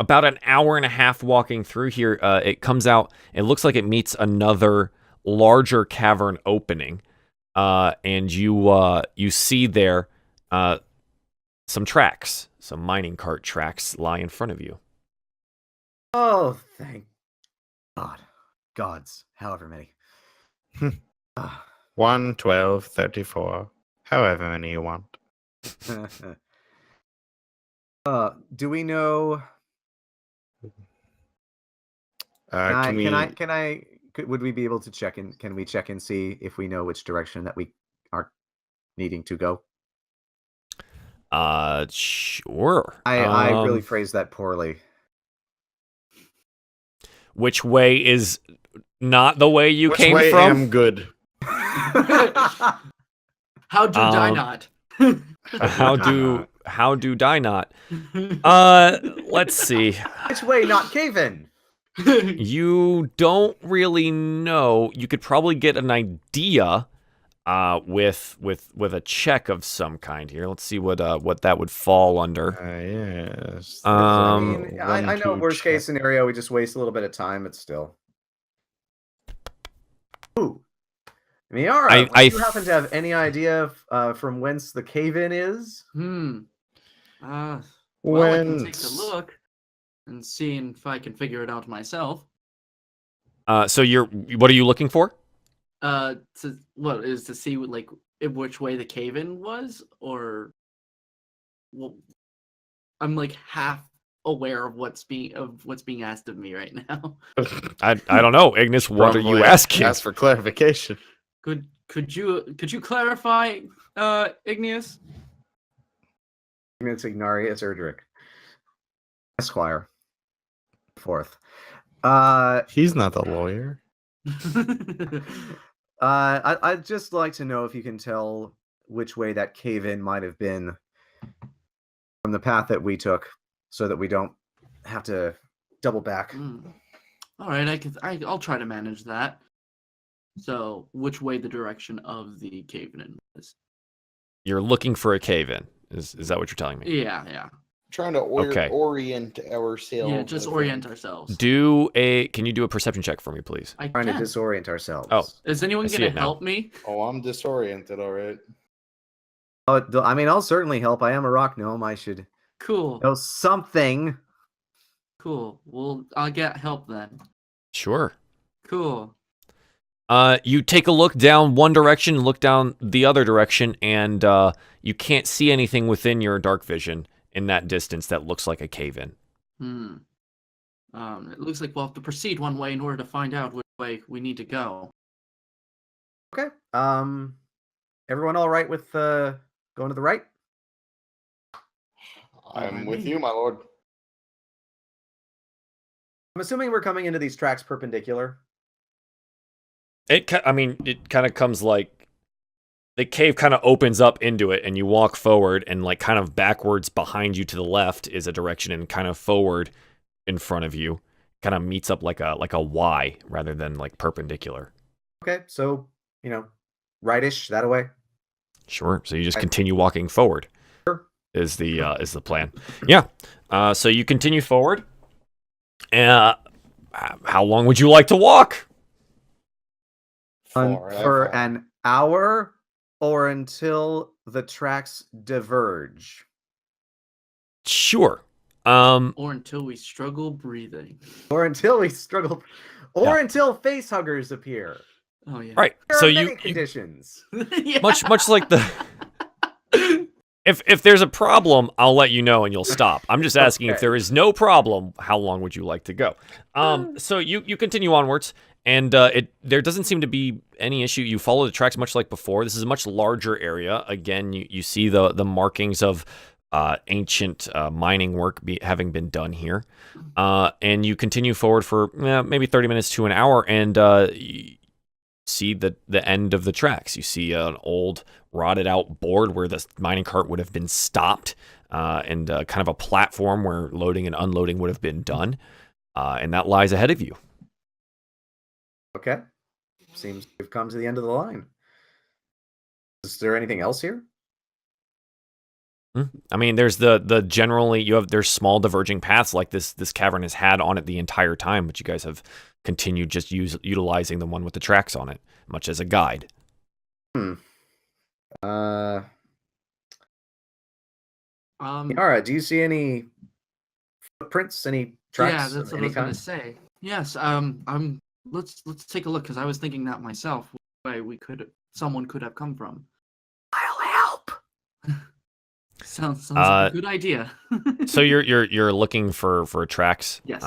About an hour and a half walking through here, it comes out. It looks like it meets another larger cavern opening, and you see there some tracks, some mining cart tracks lie in front of you. Oh, thank God. Gods, however many. 1, 12, 34. However many you want. Do we know? Would we be able to check in? Can we check and see if we know which direction that we are needing to go? Sure. I really phrased that poorly. Which way is not the way you came Which way from? am good? How do I not? How do die not? Let's see. Which way not cave in? You don't really know. You could probably get an idea with a check of some kind here. Let's see what that would fall under. Yes. I know worst case scenario, we just waste a little bit of time, but still. Ooh. Miara, do you happen to have any idea from whence the cave-in is? Well, I can take a look and see if I can figure it out myself. So what are you looking for? To see which way the cave-in was, or well, I'm like half aware of what's being asked of me right now. I don't know, Ignis. What are you Probably asking? Ask for clarification. Could you clarify, Ignis? Ignas Erdrick, Esquire. Fourth. He's not the lawyer. I'd just like to know if you can tell which way that cave-in might have been from the path that we took, so that we don't have to double back. All right, I'll try to manage that. So, which way the direction of the cave-in is? You're looking for a cave-in. Is that what you're telling me? Yeah. Trying to Okay. orient ourselves. Yeah, just orient ourselves. Can you do a perception check for me, please? I Trying to can. disorient ourselves. Oh. Is anyone I see gonna it now. help me? Oh, I'm disoriented. All right. I mean, I'll certainly help. I am a rock gnome. I should Cool. know something. Cool. Well, I'll get help then. Sure. Cool. You take a look down one direction, look down the other direction, and you can't see anything within your dark vision in that distance that looks like a cave-in. It looks like we'll have to proceed one way in order to find out which way we need to go. Okay. Everyone all right with going to the right? I'm with you, my lord. I'm assuming we're coming into these tracks perpendicular. It kind of comes like the cave kind of opens up into it, and you walk forward, and like kind of backwards behind you to the left is a direction, and kind of forward in front of you kind of meets up like a Y rather than like perpendicular. Okay, so rightish that way. Sure. So you just continue walking forward. Sure. Is the plan? Yeah. So you continue forward. How long would you like to walk? For an hour or until the tracks diverge. Sure. Or until we struggle breathing. Or until we struggle. Or until face huggers appear. Oh yeah. Right. There So are you many conditions. Yeah. much like the if there's a problem, I'll let you know and you'll stop. I'm just asking if there is no problem, how long would you like to go? So you continue onwards, and there doesn't seem to be any issue. You follow the tracks much like before. This is a much larger area. Again, you see the markings of ancient mining work having been done here, and you continue forward for maybe 30 minutes to an hour, and you see the end of the tracks. You see an old rotted out board where the mining cart would have been stopped, and kind of a platform where loading and unloading would have been done, and that lies ahead of you. Okay. Seems we've come to the end of the line. Is there anything else here? I mean, there's there's small diverging paths like this cavern has had on it the entire time, but you guys have continued just utilizing the one with the tracks on it, much as a guide. Miera, do you see any footprints, any tracks? Yeah, that's of what I any was gonna kind? say. Yes. Let's take a look, because I was thinking that myself. What way someone could have come from. I'll help. Sounds like a good idea. So you're looking for tracks. Yes.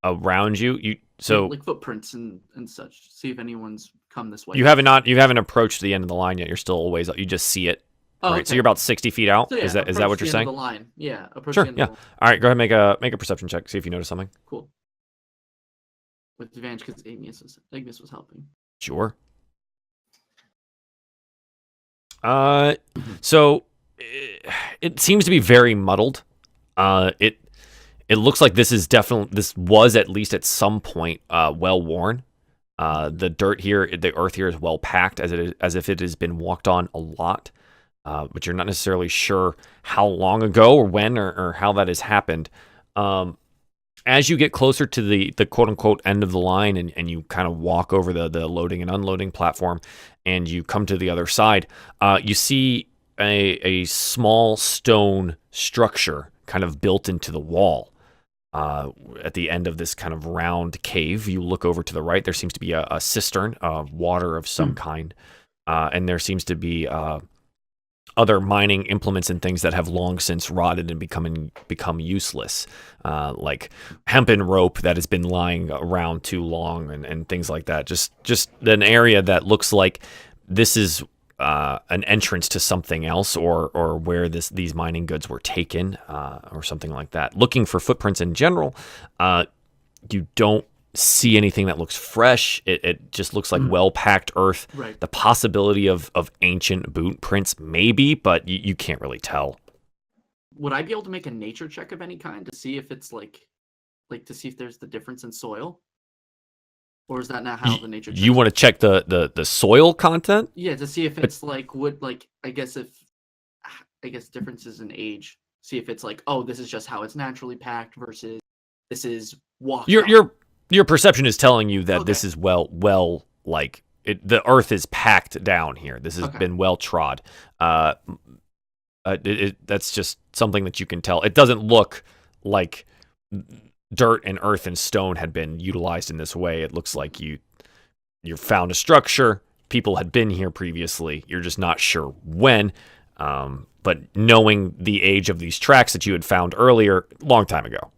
Around you. So like footprints and such. See if anyone's come this way. you haven't approached the end of the line yet. You're still a ways out. You just see it. Oh, right. okay. So you're about 60 feet out. So, yeah, is that what approach you're the saying? end of the line. Yeah. Approach Sure. the end Yeah. of the line. All right. Go ahead. Make a perception check. See if you notice something. Cool. With advantage because Ignis was helping. Sure. So it seems to be very muddled. It looks like this was at least at some point well worn. The earth here is well packed as if it has been walked on a lot. But you're not necessarily sure how long ago or when or how that has happened. As you get closer to the quote unquote end of the line and you kind of walk over the loading and unloading platform and you come to the other side, you see a small stone structure kind of built into the wall. At the end of this kind of round cave, you look over to the right, there seems to be a cistern of water of some kind. And there seems to be other mining implements and things that have long since rotted and become useless, like hempen rope that has been lying around too long and things like that. Just an area that looks like this is an entrance to something else, or where these mining goods were taken, or something like that. Looking for footprints in general, you don't see anything that looks fresh. It just looks like well-packed earth. Right. The possibility of ancient boot prints, maybe, but you can't really tell. Would I be able to make a nature check of any kind to see if it's like to see if there's the difference in soil? Or is that not how the nature You want to check the soil content? Yeah, to see if it's I guess differences in age. See if it's like, oh, this is just how it's naturally packed versus this is walked on. Your perception is telling you that this Okay. is the earth is packed down here. This has Okay. been well trod. That's just something that you can tell. It doesn't look like dirt and earth and stone had been utilized in this way. It looks like you found a structure. People had been here previously. You're just not sure when. But knowing the age of these tracks that you had found earlier, long time ago.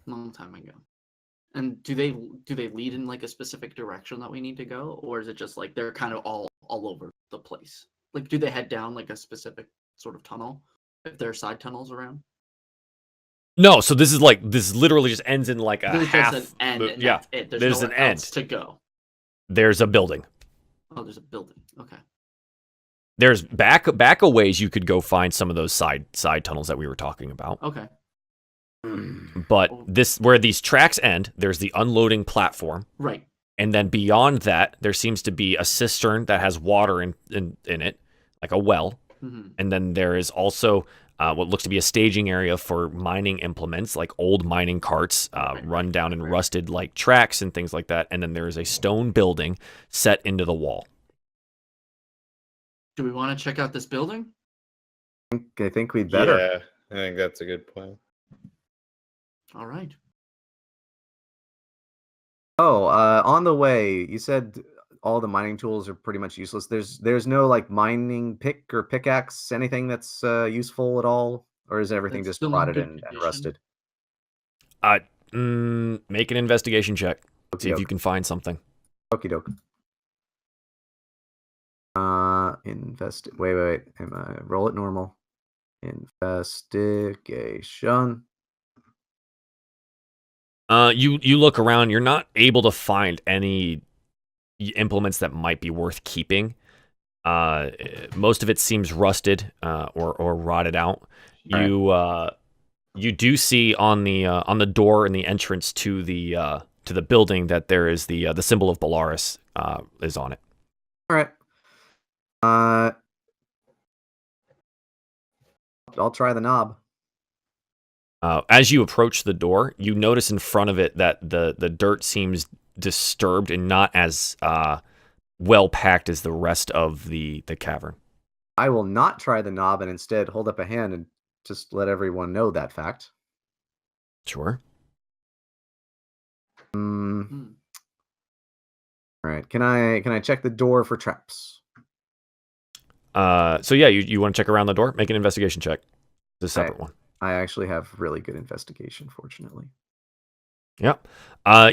Long time ago. And do they lead in like a specific direction that we need to go, or is it just like they're kind of all over the place? Like, do they head down like a specific sort of tunnel if there are side tunnels around? No, so this literally just ends in like a There's half. just an end. And Yeah, that's it. there's nowhere an end. else to go. There's a building. Oh, there's a building. Okay. There's back a ways you could go find some of those side tunnels that we were talking about. Okay. But where these tracks end, there's the unloading platform. Right. And then beyond that, there seems to be a cistern that has water in it, like a well. Mm-hmm. And then there is also what looks to be a staging area for mining implements, like old mining carts, run down and rusted like tracks and things like that. And then there is a stone building set into the wall. Do we want to check out this building? I think we'd better. Yeah, I think that's a good plan. All right. Oh, on the way, you said all the mining tools are pretty much useless. There's no like mining pick or pickaxe, anything that's useful at all, or is everything That's just still in rotted good and condition. rusted? Make an investigation check. See if Okey-doke. you can find something. Okie doke. Wait. Roll it normal. Investigation. You look around. You're not able to find any implements that might be worth keeping. Most of it seems rusted or rotted out. Right. You do see on the door in the entrance to the building that there is the symbol of Belarus is on it. All right. I'll try the knob. As you approach the door, you notice in front of it that the dirt seems disturbed and not as well packed as the rest of the cavern. I will not try the knob and instead hold up a hand and just let everyone know that fact. Sure. All right. Can I check the door for traps? So yeah, you want to check around the door? Make an investigation check. It's a separate one. I actually have really good investigation, fortunately. Yep.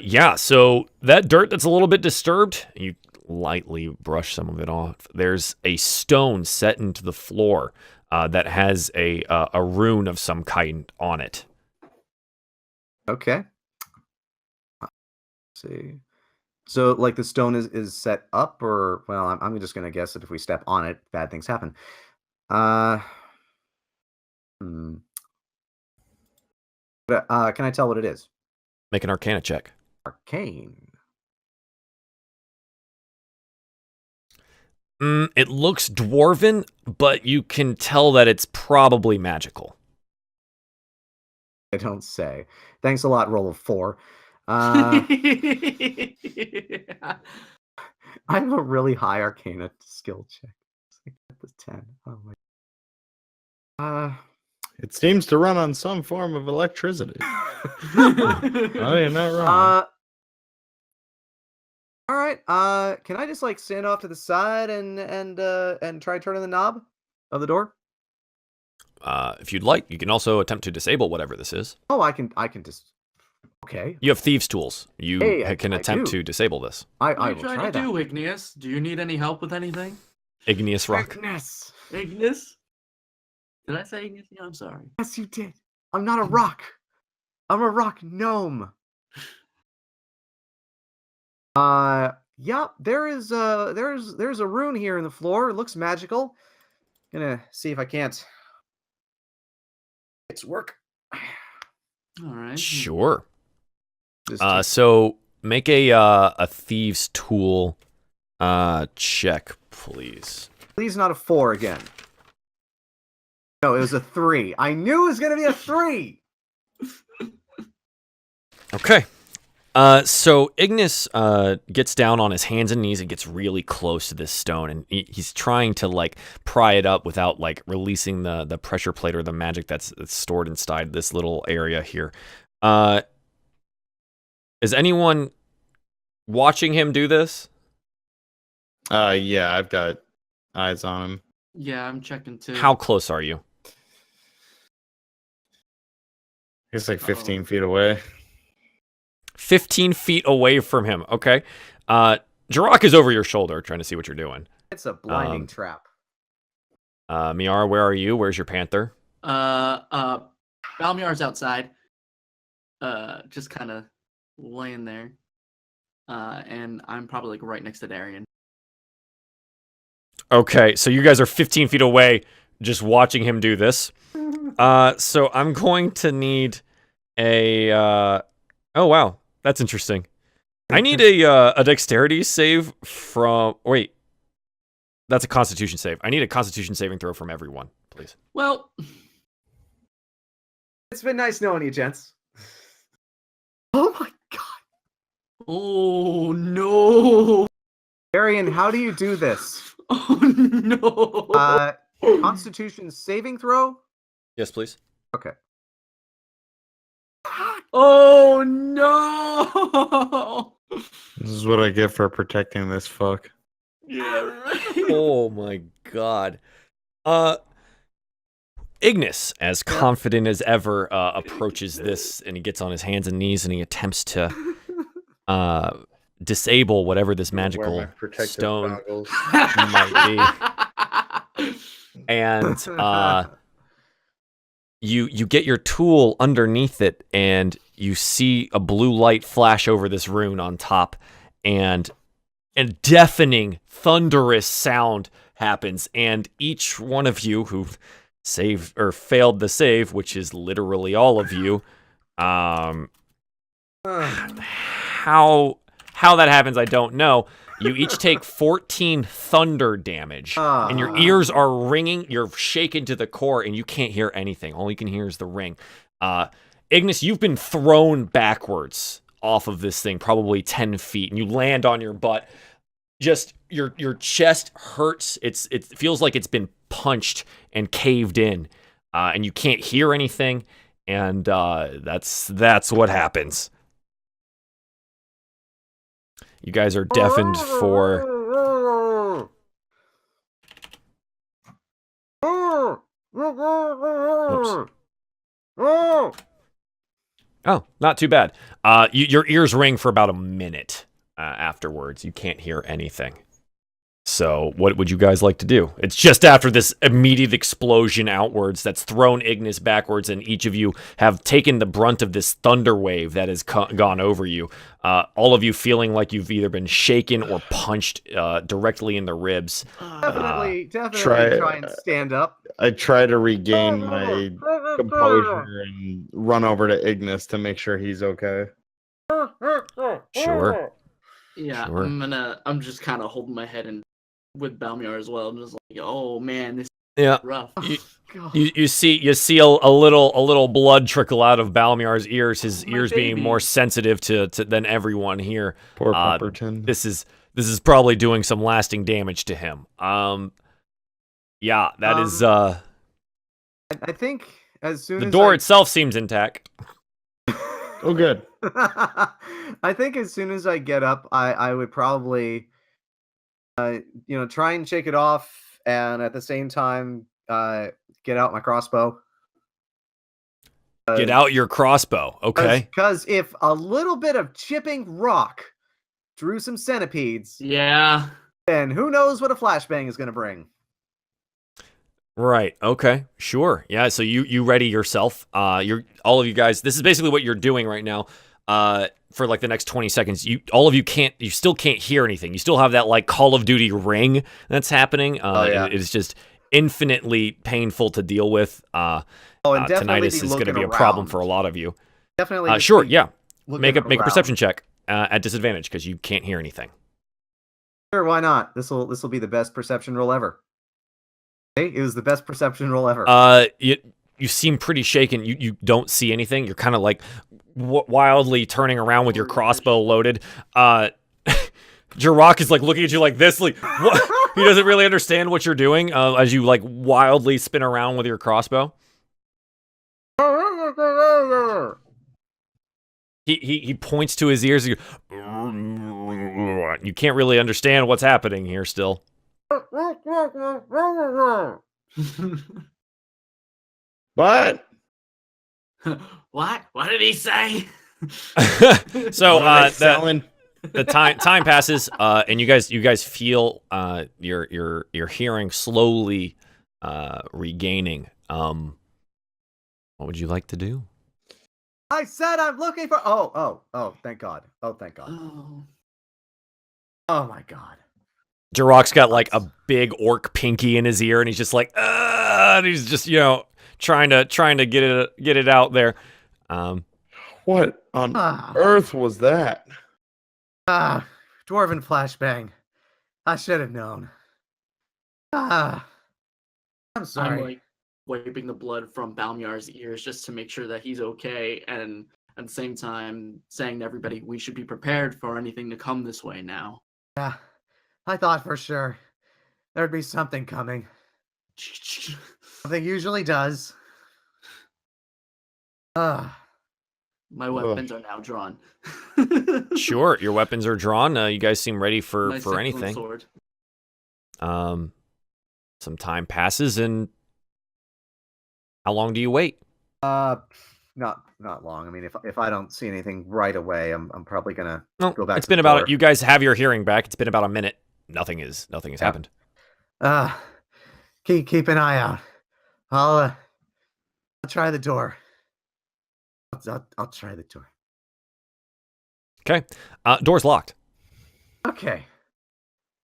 Yeah, so that dirt that's a little bit disturbed, you lightly brush some of it off. There's a stone set into the floor that has a rune of some kind on it. Okay. Let's see. So, like, the stone is set up, or well, I'm just gonna guess that if we step on it, bad things happen. Can I tell what it is? Make an Arcana check. Arcane. It looks dwarven, but you can tell that it's probably magical. I don't say. Thanks a lot, roll of 4. Yeah. I have a really high Arcana skill check. It's like at the 10. Oh my. It seems to run on some form of electricity. Oh, you're not wrong. All right. Can I just like stand off to the side and try turning the knob of the door? if you'd like, you can also attempt to disable whatever this is. Oh, I can just. Okay. You have thieves' tools. You Hey, can I attempt do. to disable this. What are I you will trying try to do, that. Ignis? Do you need any help with anything? Igneous rock. Ignis. Ignis? Did I say Ignis? Yeah, I'm sorry. Yes, you did. I'm not a rock. I'm a rock gnome. Yeah, there's a rune here in the floor. It looks magical. Gonna see if I can't. It's work. All right. Sure. Just So make a thieves' tool check, please. please not a 4 again. No, it was a 3. I knew it was gonna be a 3. Okay. So Ignis gets down on his hands and knees and gets really close to this stone, and he's trying to like pry it up without like releasing the pressure plate or the magic that's stored inside this little area here. Is anyone watching him do this? Yeah, I've got eyes on him. Yeah, I'm checking too. How close are you? He's like 15 feet away. 15 feet away from him. Okay. Jirok is over your shoulder trying to see what you're doing. It's a blinding trap. Miara, where are you? Where's your panther? Balmiar's outside. Just kind of laying there. And I'm probably like right next to Darien. Okay, so you guys are 15 feet away just watching him do this. So I'm going to need a... oh, wow. That's interesting. I need a dexterity save from... Wait. That's a constitution save. I need a constitution saving throw from everyone, please. Well, It's been nice knowing you, gents. Oh my god. oh no. Darien, how do you do this? Oh no. Constitution saving throw? Yes, please. Okay. Oh no. This is what I get for protecting this fuck. Yeah, right. Oh my god. Ignis, as confident as ever, approaches this, and he gets on his hands and knees and he attempts to disable whatever this magical Wear my protective stone goggles. might be. And you get your tool underneath it, and you see a blue light flash over this rune on top, and a deafening, thunderous sound happens, and each one of you who saved or failed the save, which is literally all of you, how that happens, I don't know. You each take 14 thunder damage, and your ears are ringing. You're shaken to the core, and you can't hear anything. All you can hear is the ring. Ignis, you've been thrown backwards off of this thing, probably 10 feet, and you land on your butt. Just your chest hurts. It feels like it's been punched and caved in, and you can't hear anything. And that's what happens. You guys are deafened for... Oops. Oh, not too bad. Your ears ring for about a minute afterwards. You can't hear anything. So what would you guys like to do? It's just after this immediate explosion outwards that's thrown Ignis backwards, and each of you have taken the brunt of this thunder wave that has gone over you. All of you feeling like you've either been shaken or punched directly in the ribs. Definitely try and stand up. I try to regain my composure and run over to Ignis to make sure he's okay. Sure. Yeah, Sure. I'm just kind of holding my head and with Balmiar as well. I'm just like, oh man, this Yeah. is rough. You see a little blood trickle out of Balmiar's ears. His My ears being baby. more sensitive to than everyone here. Poor Pepperton. This is probably doing some lasting damage to him. Yeah, that is. I think as soon The as door itself seems intact. Oh, good. I think as soon as I get up, I would probably, try and shake it off, and at the same time, get out my crossbow. Get out your crossbow. Okay. Because if a little bit of chipping rock drew some centipedes, Yeah. then who knows what a flashbang is going to bring. Right. Okay. Sure. Yeah. So you ready yourself. You're all of you guys. This is basically what you're doing right now. For like the next 20 seconds, you still can't hear anything. You still have that like Call of Duty ring that's happening. It is just infinitely painful to deal with. And tinnitus is going to be a problem for a lot of you. Definitely. Sure. Yeah. Make a around. perception check at disadvantage because you can't hear anything. Sure, why not? This will be the best perception roll ever. Okay, it was the best perception roll ever. You seem pretty shaken. You don't see anything. You're kind of like wildly turning around with your crossbow loaded. Jirok is like looking at you like this, like what? He doesn't really understand what you're doing as you like wildly spin around with your crossbow. He points to his ears. You can't really understand what's happening here still. What? What? What did he say? So selling? the time passes, and you guys feel your hearing slowly regaining. What would you like to do? I said I'm looking for. Oh! Thank God! Oh, thank God! Oh my God! Jirok's got like a big orc pinky in his ear, and he's just like, and he's just trying to get it out there. What on earth was that? Dwarven flashbang. I should have known. I'm sorry. I'm like wiping the blood from Balmiar's ears just to make sure that he's okay, and at the same time saying to everybody we should be prepared for anything to come this way now. Yeah, I thought for sure there'd be something coming. Something usually does. My weapons are now drawn. Sure, your weapons are drawn. You guys seem ready for Nice anything. sword. Some time passes, and how long do you wait? Not long. I mean, if I don't see anything right away, I'm probably gonna go back. It's to been the about. door. You guys have your hearing back. It's been about a minute. Nothing has happened. Keep an eye out. I'll try the door. I'll try the door. Okay. Door's locked. Okay.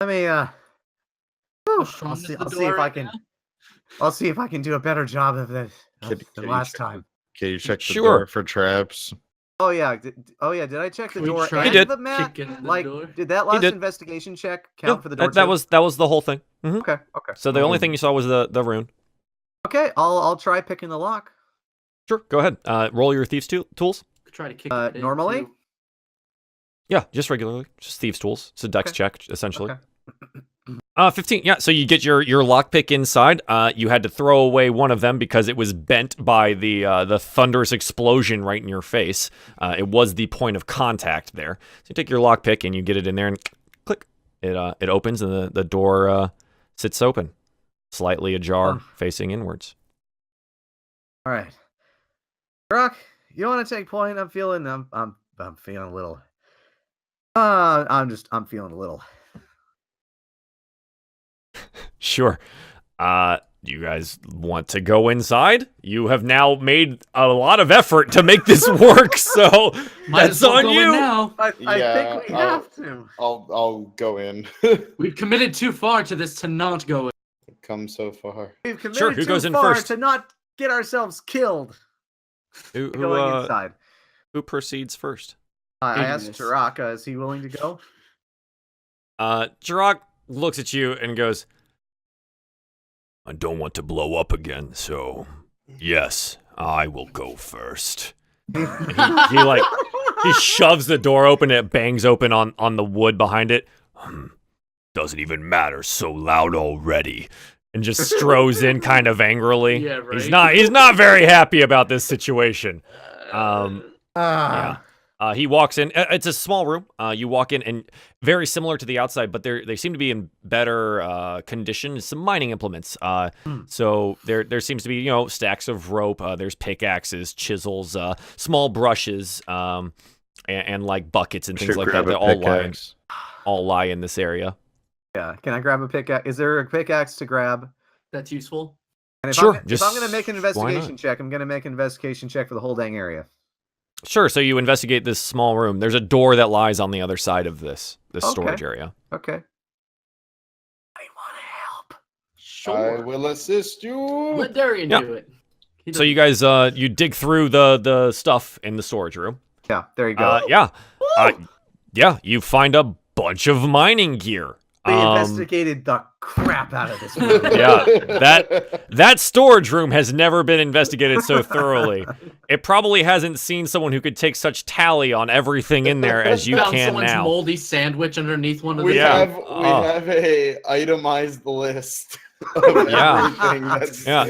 Let me I'll see if I can. I'll see if I can do a better job of this than last time. Can you check the Sure. door for traps? Oh yeah. Did I check the Can we door try and did. the map? kicking the Like, door? did that last did. investigation check count Yeah, for the door? that too? was the whole thing. Mhm. Okay. So the only thing you saw was the rune. Okay, I'll try picking the lock. Sure. Go ahead. Roll your thieves tools. Try to kick it in, Normally? too. Yeah, just regularly. Just thieves tools. It's a dex Okay. check essentially. Okay. 15. Yeah, so you get your lockpick inside. You had to throw away one of them because it was bent by the thunderous explosion right in your face. It was the point of contact there. So you take your lockpick and you get it in there and click. It opens and the door sits open, slightly ajar, facing inwards. All right. Rock, you want to take point? I'm feeling a little. I'm feeling a little. Sure. Do you guys want to go inside? You have now made a lot of effort to make this work, so Might as that's well on go in you. now. I Yeah, think we have to. I'll go in. We've committed too far to this to not go in. Come so far. We've committed Sure, who too goes in far first? to not get ourselves killed. Going inside. Who proceeds first? I asked Ignis. Taraka, is he willing to go? Jirok looks at you and goes, I don't want to blow up again, so yes, I will go first. He shoves the door open and it bangs open on the wood behind it. Doesn't even matter, so loud already. And just strolls in kind of angrily. Yeah, right. He's not very happy about this situation. Yeah. He walks in. It's a small room. You walk in, and very similar to the outside, but they seem to be in better condition. Some mining implements. So there seems to be stacks of rope. There's pickaxes, chisels, small brushes, and like buckets and things like that. They all lie in this area. Yeah. Can I grab a pickaxe? Is there a pickaxe to grab? That's useful. And if Sure. if I'm going to make an investigation check, I'm going to make an investigation check for the whole dang area. Sure. So you investigate this small room. There's a door that lies on the other side of this storage area. Okay. I want to help. Sure. I will assist you. Let Darien do it. So you guys, you dig through the stuff in the storage room. Yeah, there you go. Yeah, you find a bunch of mining gear. We investigated the crap out of this room. Yeah, that storage room has never been investigated so thoroughly. It probably hasn't seen someone who could take such tally on everything in there as you Found can someone's now. moldy sandwich underneath one of the. We have a itemized list.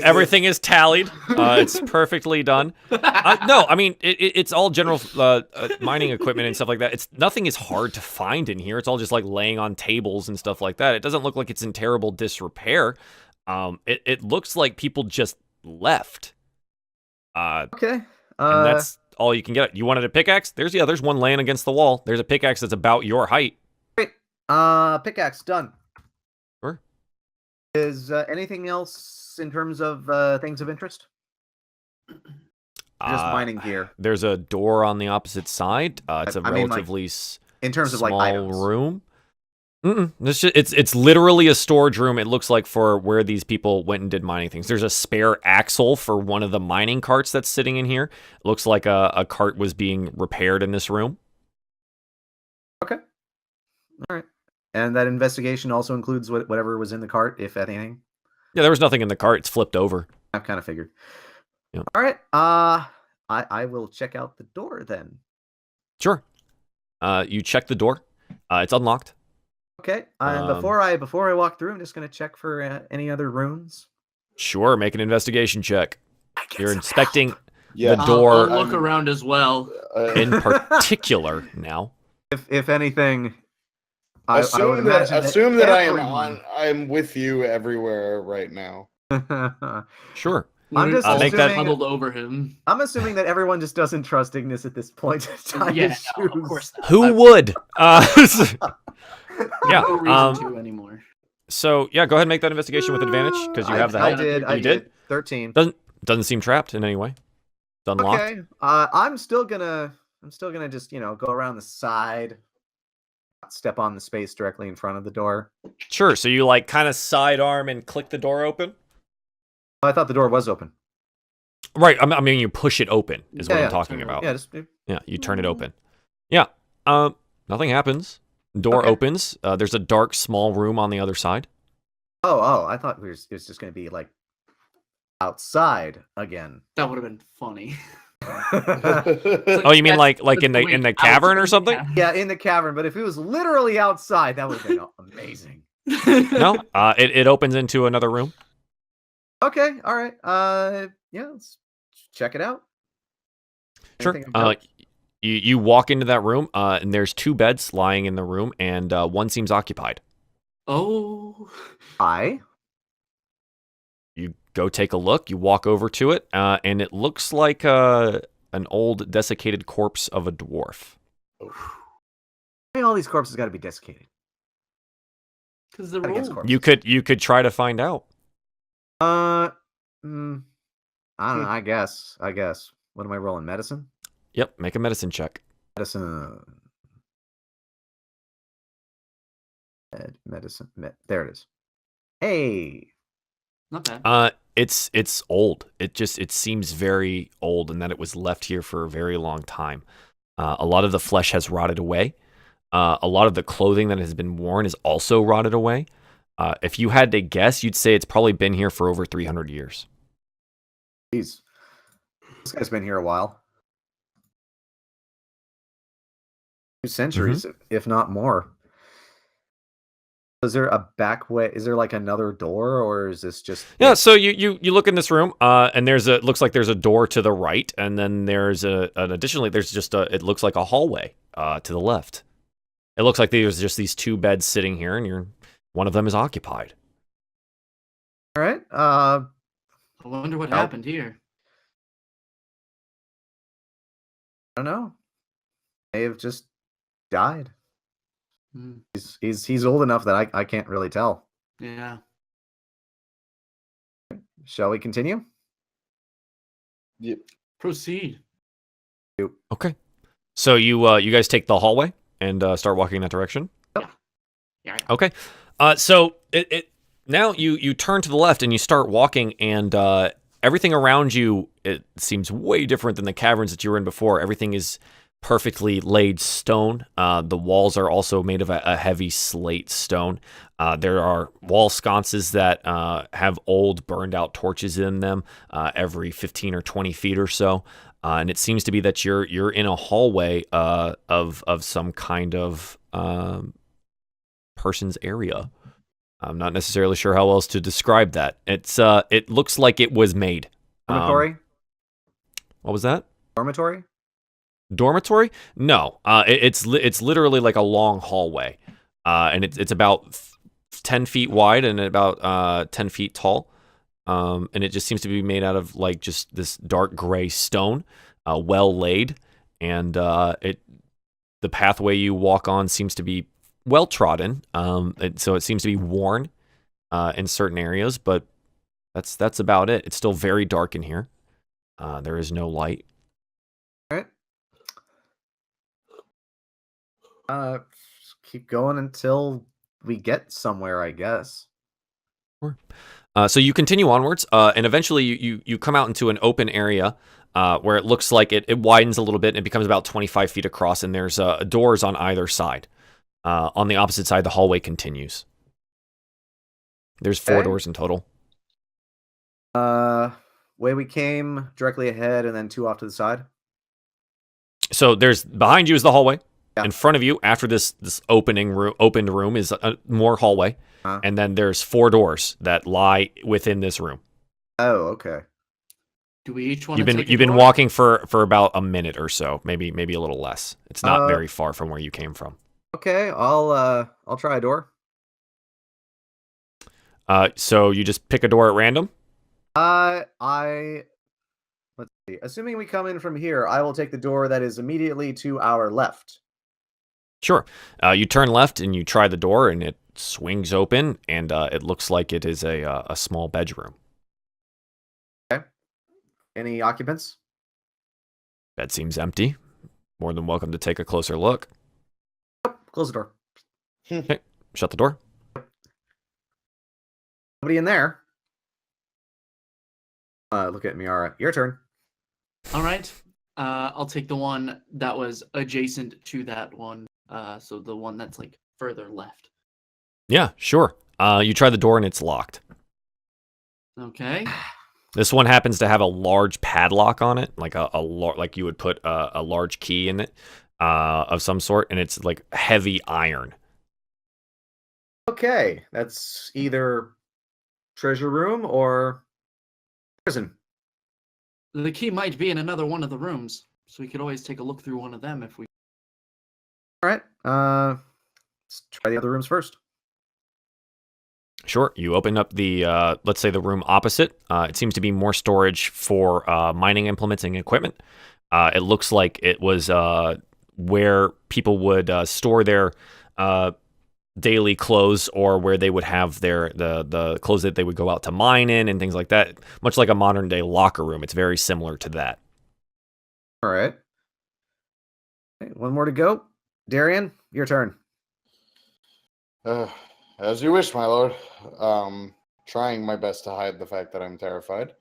Everything is tallied. It's perfectly done. No, I mean it's all general mining equipment and stuff like that. Nothing is hard to find in here. It's all just like laying on tables and stuff like that. It doesn't look like it's in terrible disrepair. It looks like people just left. Okay. And that's all you can get. You wanted a pickaxe? There's one laying against the wall. There's a pickaxe that's about your height. Great. Pickaxe done. Sure. Is anything else in terms of things of interest? Just mining gear. There's a door on the opposite side. It's a relatively in terms of like small items. room. It's literally a storage room. It looks like for where these people went and did mining things. There's a spare axle for one of the mining carts that's sitting in here. It looks like a cart was being repaired in this room. Okay. All right. And that investigation also includes whatever was in the cart, if anything. Yeah, there was nothing in the cart. It's flipped over. I've kind of figured. Yep. All right. I will check out the door then. Sure. You check the door. It's unlocked. Okay. Before I walk through, I'm just going to check for any other runes. Sure. Make an investigation check. You're inspecting Yeah. the door I'll look around as well. in particular now. If anything, assume that I'm with you everywhere right now. Sure. I'm just make that huddled over him. I'm assuming that everyone just doesn't trust Ignis at this point. Yeah, no, of course not. Who would? No reason to anymore. So yeah, go ahead and make that investigation with advantage because you have the help. I did. 13. Doesn't seem trapped in any way. It's unlocked. Okay. I'm still gonna just go around the side, step on the space directly in front of the door. Sure. So you like kind of sidearm and click the door open. I thought the door was open. Right. I mean, you push it open is what I'm talking about. Yeah, you turn it open. Yeah. Nothing happens. Door opens. There's a dark, small room on the other side. Oh! I thought it was just going to be like outside again. That would have been funny. Oh, you mean like in the cavern or something? Yeah, in the cavern. But if it was literally outside, that would have been amazing. No. It opens into another room. Okay. All right. Yeah. Let's check it out. Sure. You walk into that room, and there's 2 beds lying in the room, and one seems occupied. Oh. You go take a look. You walk over to it, and it looks like an old desiccated corpse of a dwarf. All these corpses got to be desiccated. Because the rule. You could try to find out. I don't know. I guess. What am I rolling? Medicine? Yep. Make a medicine check. Medicine. There it is. Hey. Not bad. It's old. It seems very old, and that it was left here for a very long time. A lot of the flesh has rotted away. A lot of the clothing that has been worn is also rotted away. If you had to guess, you'd say it's probably been here for over 300 years. Jeez. This guy's been here a while. 2 centuries, if not more. Is there a back way? Is there like another door, or is this just? Yeah, so you look in this room, and looks like there's a door to the right, and then there's additionally there's just it looks like a hallway to the left. It looks like there's just these two beds sitting here, and one of them is occupied. All right. I wonder what Oh. happened here. I don't know. May have just died. Hmm, He's old enough that I can't really tell. yeah. Shall we continue? Yep. Proceed. Okay. So you guys take the hallway and start walking in that direction. Yeah. Okay. So it now you turn to the left and you start walking, and everything around you, it seems way different than the caverns that you were in before. Everything is perfectly laid stone. The walls are also made of a heavy slate stone. There are wall sconces that have old burned out torches in them every 15 or 20 feet or so. And it seems to be that you're in a hallway of some kind of person's area. I'm not necessarily sure how else to describe that. It looks like it was made. Dormitory? What was that? Dormitory? Dormitory? No. It's literally like a long hallway, and it's about 10 feet wide and about 10 feet tall. And it just seems to be made out of like just this dark gray stone, well laid, and the pathway you walk on seems to be well trodden. So it seems to be worn in certain areas, but that's about it. It's still very dark in here. There is no light. All right. Keep going until we get somewhere, I guess. So you continue onwards, and eventually you come out into an open area where it looks like it widens a little bit and it becomes about 25 feet across, and there's doors on either side. On the opposite side, the hallway continues. There's 4 doors in total. Way we came, directly ahead, and then 2 off to the side. So there's behind you is the hallway. Yeah. In front of you, after this opened room, is more hallway, and then there's 4 doors that lie within this room. Oh, okay. Do we each want You've to been take a you've been door? walking for about a minute or so, maybe a little less. It's not very far from where you came from. Okay, I'll try a door. So you just pick a door at random. Let's see. Assuming we come in from here, I will take the door that is immediately to our left. Sure. You turn left and you try the door, and it swings open, and it looks like it is a small bedroom. Okay. Any occupants? Bed seems empty. More than welcome to take a closer look. Close the door. Okay. Shut the door. Nobody in there. Look at Miera. Your turn. All right. I'll take the one that was adjacent to that one. So the one that's like further left. Yeah, sure. You try the door and it's locked. Okay. This one happens to have a large padlock on it, like like you would put a large key in it of some sort, and it's like heavy iron. Okay, that's either treasure room or prison. The key might be in another one of the rooms, so we could always take a look through one of them if we. All right. Let's try the other rooms first. Sure. You open up the, let's say, the room opposite. It seems to be more storage for mining implements and equipment. It looks like it was where people would store their daily clothes, or where they would have the clothes that they would go out to mine in and things like that. Much like a modern day locker room. It's very similar to that. All right. Okay, one more to go. Darien, your turn. As you wish, my lord. Trying my best to hide the fact that I'm terrified.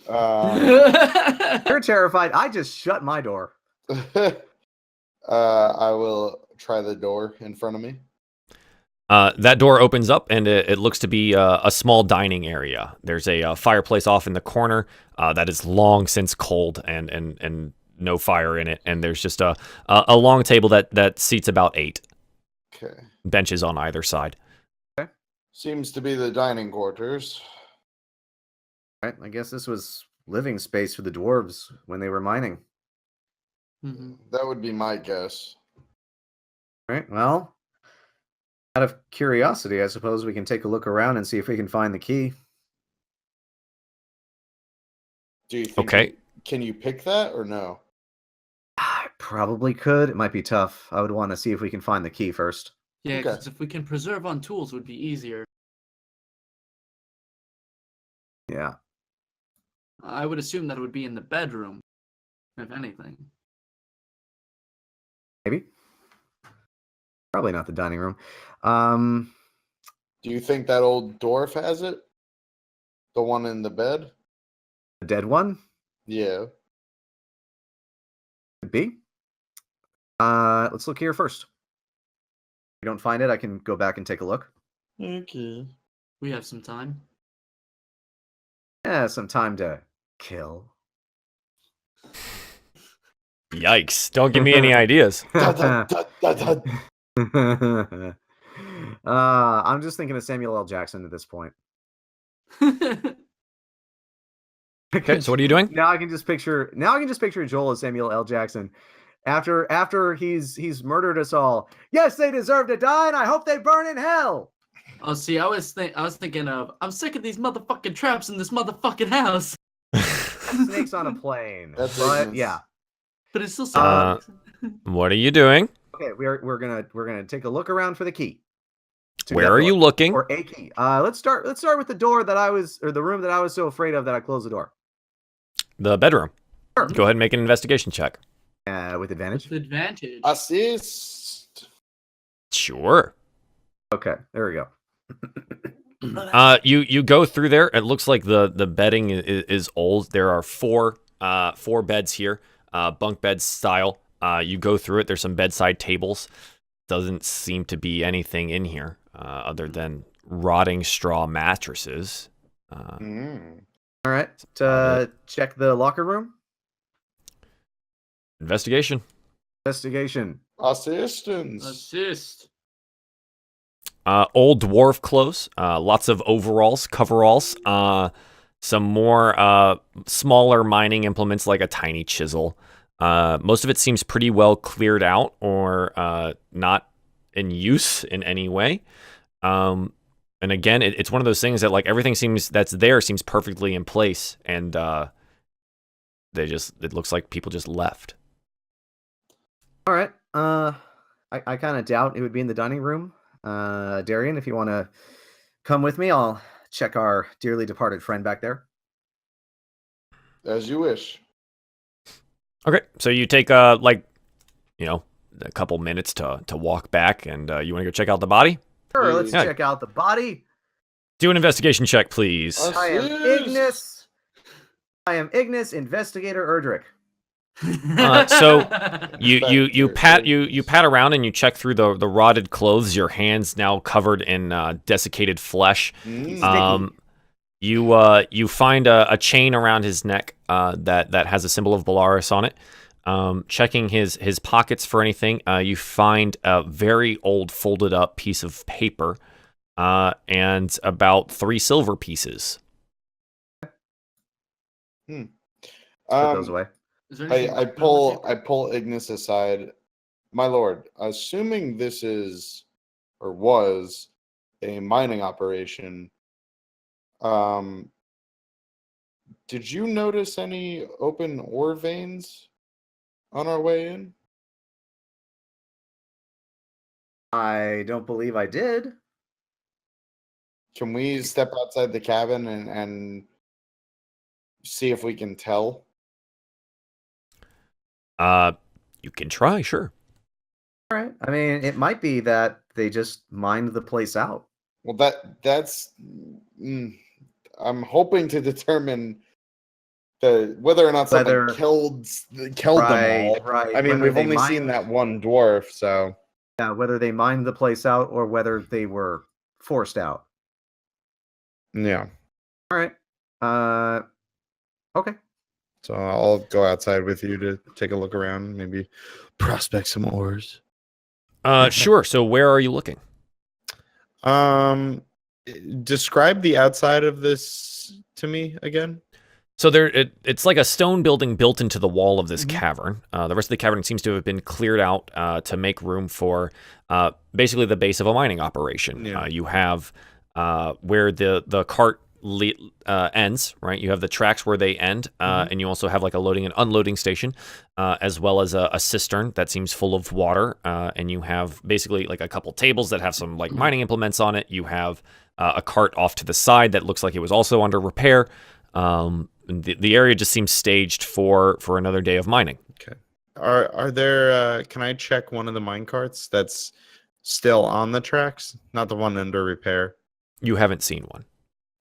You're terrified. I just shut my door. I will try the door in front of me. That door opens up, and it looks to be a small dining area. There's a fireplace off in the corner that is long since cold and no fire in it. And there's just a long table that seats about 8. Okay. Benches on either side. Seems to be the dining quarters. Right. I guess this was living space for the dwarves when they were mining. That would be my guess. Right. Well, out of curiosity, I suppose we can take a look around and see if we can find the key. Do you think? Okay. Can you pick that or no? I probably could. It might be tough. I would want to see if we can find the key first. Yeah, Okay. because if we can preserve on tools, would be easier. Yeah. I would assume that it would be in the bedroom, if anything. Maybe. Probably not the dining room. Do you think that old dwarf has it? The one in the bed? The dead one? Yeah. Could be. Let's look here first. If we don't find it, I can go back and take a look. Okay. We have some time. Yeah, some time to kill. Yikes! Don't give me any ideas. I'm just thinking of Samuel L. Jackson at this point. Okay, so what are you doing? Now I can just picture Joel as Samuel L. Jackson. After he's murdered us all. Yes, they deserve to die, and I hope they burn in hell. Oh, see, I was thinking of, I'm sick of these motherfucking traps in this motherfucking house. Snakes on a plane. That's But Ignis. yeah. But it's still What are you doing? Okay, we're gonna take a look around for the key. To Where that are door. you looking? Or a key. Let's start with the door the room that I was so afraid of that I closed the door. The bedroom. Sure. Go ahead and make an investigation check. With advantage. with advantage. Assist. Sure. Okay, there we go. You go through there. It looks like the bedding is old. There are four beds here, bunk bed style. You go through it. There's some bedside tables. Doesn't seem to be anything in here other than rotting straw mattresses. All right. Check the locker room. Investigation. Investigation. Assistance. Assist. Old dwarf clothes. Lots of overalls, coveralls. Some more smaller mining implements like a tiny chisel. Most of it seems pretty well cleared out or not in use in any way. And again, it's one of those things that like everything seems perfectly in place, and it looks like people just left. All right. I kind of doubt it would be in the dining room. Darien, if you want to come with me, I'll check our dearly departed friend back there. As you wish. Okay, so you take a couple minutes to walk back, and you want to go check out the body? Sure, let's Yeah. check out the body. Do an investigation check, please. I am Assist. Ignas, Investigator Erdrick. So you pat around and you check through the rotted clothes. Your hands now covered in desiccated flesh. You find a chain around his neck that has a symbol of Belarus on it. Checking his pockets for anything, you find a very old folded up piece of paper and about 3 silver pieces. Put those away. Is there anything I written on the paper? pull Ignis aside. My lord, assuming this is or was a mining operation, did you notice any open ore veins on our way in? I don't believe I did. Can we step outside the cabin and see if we can tell? You can try, sure. All right. I mean, it might be that they just mined the place out. Well, that's. I'm hoping to determine whether or not someone killed them all. Right. I mean, Whether we've they only seen mined- that one dwarf, so Yeah, whether they mined the place out or whether they were forced out. yeah. All right. Okay. So I'll go outside with you to take a look around, maybe prospect some ores. Sure. So where are you looking? Describe the outside of this to me again. So it's like a stone building built into the wall of this cavern. The rest of the cavern seems to have been cleared out to make room for basically the base of a mining operation. Yeah. You have where the cart ends, right? You have the tracks where they end, and you also have like a loading and unloading station, as well as a cistern that seems full of water. And you have basically like a couple tables that have some like mining implements on it. You have a cart off to the side that looks like it was also under repair. The area just seems staged for another day of mining. Okay. Are there? Can I check one of the mine carts that's still on the tracks, not the one under repair? You haven't seen one.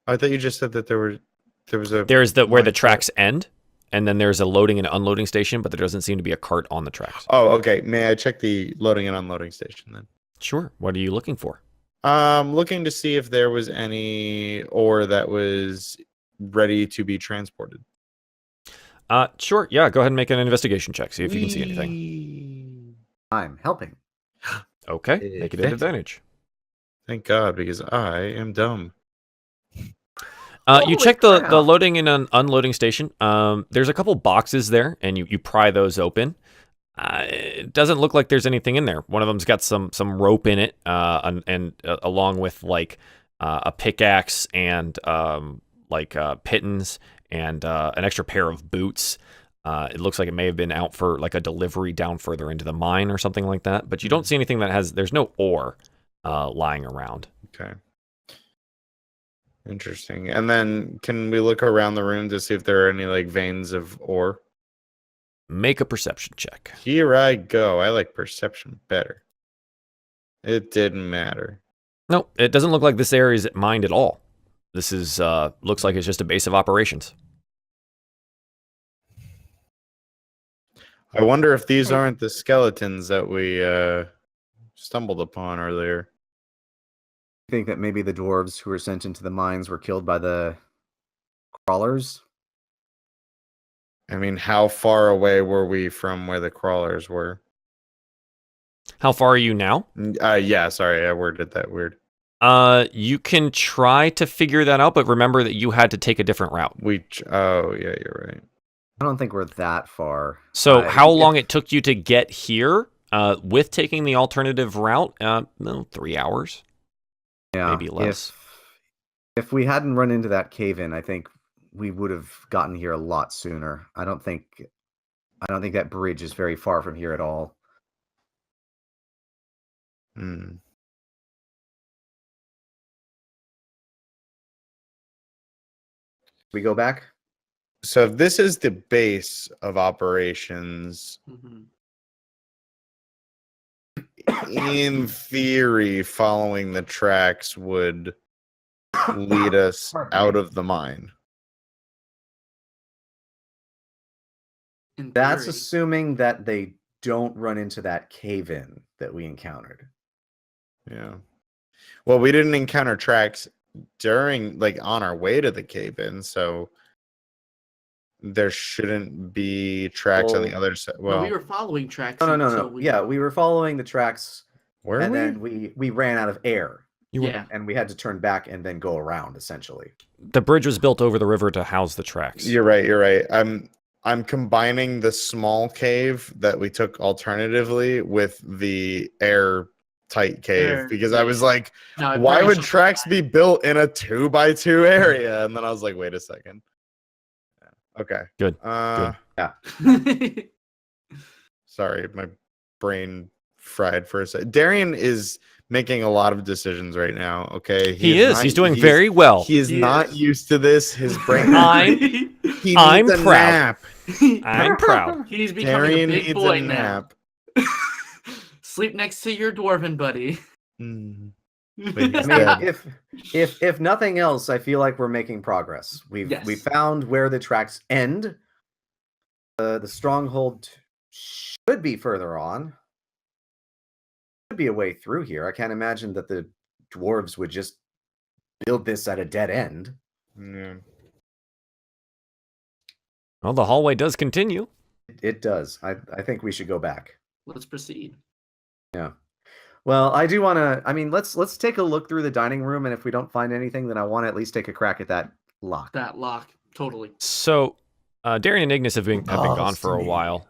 I thought you just said that there was a. There's where mine the cart. tracks end, and then there's a loading and unloading station, but there doesn't seem to be a cart on the tracks. Oh, okay. May I check the loading and unloading station then? Sure. What are you looking for? Looking to see if there was any ore that was ready to be transported. Sure. Yeah. Go ahead and make an investigation check. See if you can see anything. anything. I'm helping. Okay. Make it an advantage. Thank God, because I am dumb. You Holy check the crap. loading and unloading station. There's a couple boxes there, and you pry those open. It doesn't look like there's anything in there. One of them's got some rope in it, and along with like a pickaxe and pittons and an extra pair of boots. It looks like it may have been out for like a delivery down further into the mine or something like that. But you don't see anything there's no ore lying around. Okay. Interesting. And then can we look around the room to see if there are any like veins of ore? Make a perception check. Here I go. I like perception better. It didn't matter. No, it doesn't look like this area is mined at all. This is looks like it's just a base of operations. I wonder if these aren't the skeletons that we stumbled upon earlier. I think that maybe the dwarves who were sent into the mines were killed by the crawlers. I mean, how far away were we from where the crawlers were? How far are you now? Yeah, sorry, I worded that weird. You can try to figure that out, but remember that you had to take a different route. Oh, yeah, you're right. I don't think we're that far. So how if- long it took you to get here with taking the alternative route? 3 hours. Yeah, maybe less. If we hadn't run into that cave-in, I think we would have gotten here a lot sooner. I don't think that bridge is very far from here at all. Hmm. We go back? So if this is the base of operations, in theory, following the tracks would lead us out of the mine. In That's theory. assuming that they don't run into that cave-in that we encountered. Yeah. Well, we didn't encounter tracks during, like, on our way to the cave-in, so there shouldn't be tracks on the Well, other side. No, Well, we were following tracks. No. until Yeah, we were following the tracks, where and we? then we ran out of air, Yeah. and we had to turn back and then go around, essentially. The bridge was built over the river to house the tracks. You're right. You're right. I'm combining the small cave that we took alternatively with the airtight cave because I was like, No, it why very would should- tracks be built in a 2x2 area? And then I was like, wait a second. Okay. Good. Sorry, my brain fried for a second. Darien is making a lot of decisions right now. Okay. He is. not- He's doing very well. He is He not is. used to this. His brain. He needs I'm a proud. nap. I'm proud. He's becoming Darien a big needs boy a now. nap. Sleep next to your dwarven buddy. Mm. I He's mean, dead. if nothing else, I feel like we're making progress. We Yes. found where the tracks end. The stronghold should be further on. Should be a way through here. I can't imagine that the dwarves would just build this at a dead end. Yeah. Well, the hallway does continue. It does. I think we should go back. Let's proceed. Well, I do want to. I mean, let's take a look through the dining room, and if we don't find anything, then I want to at least take a crack at that lock. That lock, totally. So, Darien and Ignis have been gone for a Destiny. while.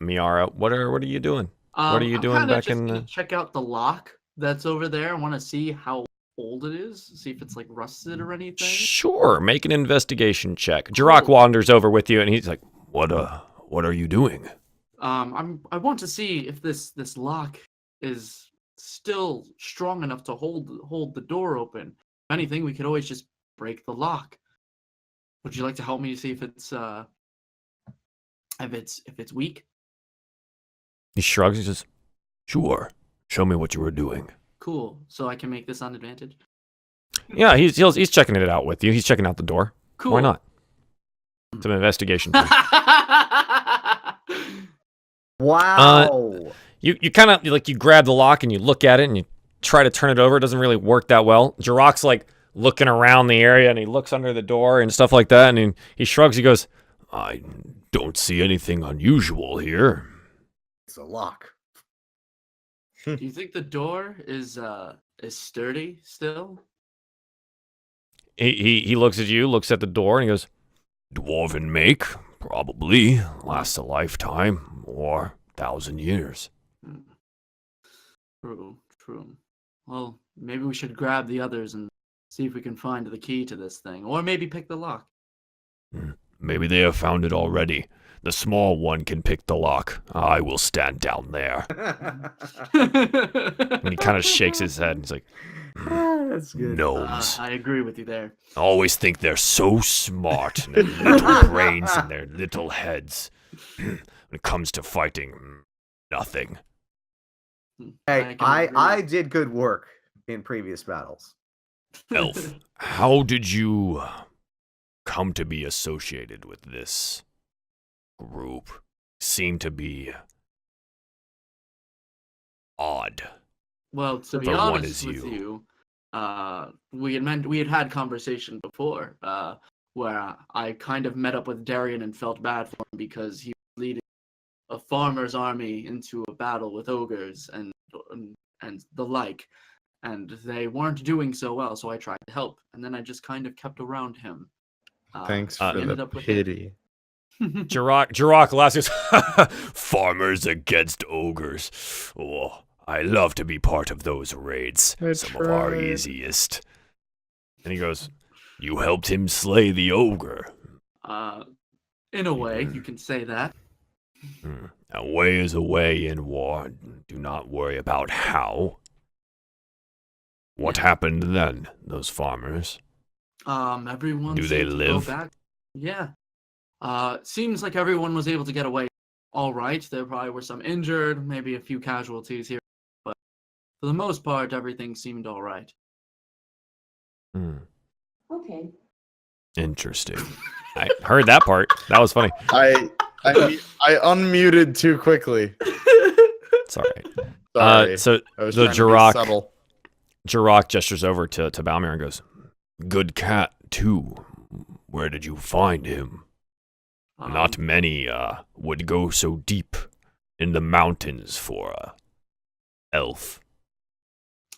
Miara, what are you doing? What are you I'm doing kinda back just in gonna the... check out the lock that's over there. I want to see how old it is. See if it's like rusted or anything. Sure, make an investigation check. Jirok Cool. wanders over with you, and he's like, what are you doing? I want to see if this lock is still strong enough to hold the door open. If anything, we could always just break the lock. Would you like to help me see if it's weak? He shrugs, he says, sure, show me what you were doing. Cool. So I can make this on advantage. Yeah, he's checking it out with you. He's checking out the door. Cool. Why not? It's an investigation check. Wow. You kind of like you grab the lock and you look at it and you try to turn it over. It doesn't really work that well. Jirok's like looking around the area and he looks under the door and stuff like that, and he shrugs. He goes, I don't see anything unusual here. It's a lock. Do you think the door is sturdy still? He looks at you, looks at the door, and he goes, dwarven make, probably. Lasts a lifetime or 1,000 years. True. Well, maybe we should grab the others and see if we can find the key to this thing, or maybe pick the lock. Maybe they have found it already. The small one can pick the lock. I will stand down there. And he kind of shakes his head and he's like, That's good. gnomes. I agree with you there. Always think they're so smart and their little brains and their little heads. When it comes to fighting, nothing. Hey, can agree. I did good work in previous battles. Elf, how did you come to be associated with this group? Seem to be odd. Well, to be For one honest is with you. you, we had conversation before where I kind of met up with Darien and felt bad for him because he was leading a farmer's army into a battle with ogres and the like, and they weren't doing so well. So I tried to help, and then I just kind of kept around him. Thanks for ended the up with pity. Jirok laughs. Goes, farmers against ogres. Oh, I love to be part of those raids. Some of our tried. easiest. And he goes, you helped him slay the ogre. In a way, you can say that. A way is a way in war. Do not worry about how. What happened then, those farmers? Everyone Do they seemed to go live? back. Yeah. Seems like everyone was able to get away all right. There probably were some injured, maybe a few casualties here, but for the most part, everything seemed all right. Okay. Interesting. I heard that part. That was funny. I unmuted too quickly. It's all right. Sorry. So I was the trying to be Jirok- subtle. Jirok gestures over to Balmir and goes, good cat, too. Where did you find him? Not many would go so deep in the mountains for a elf.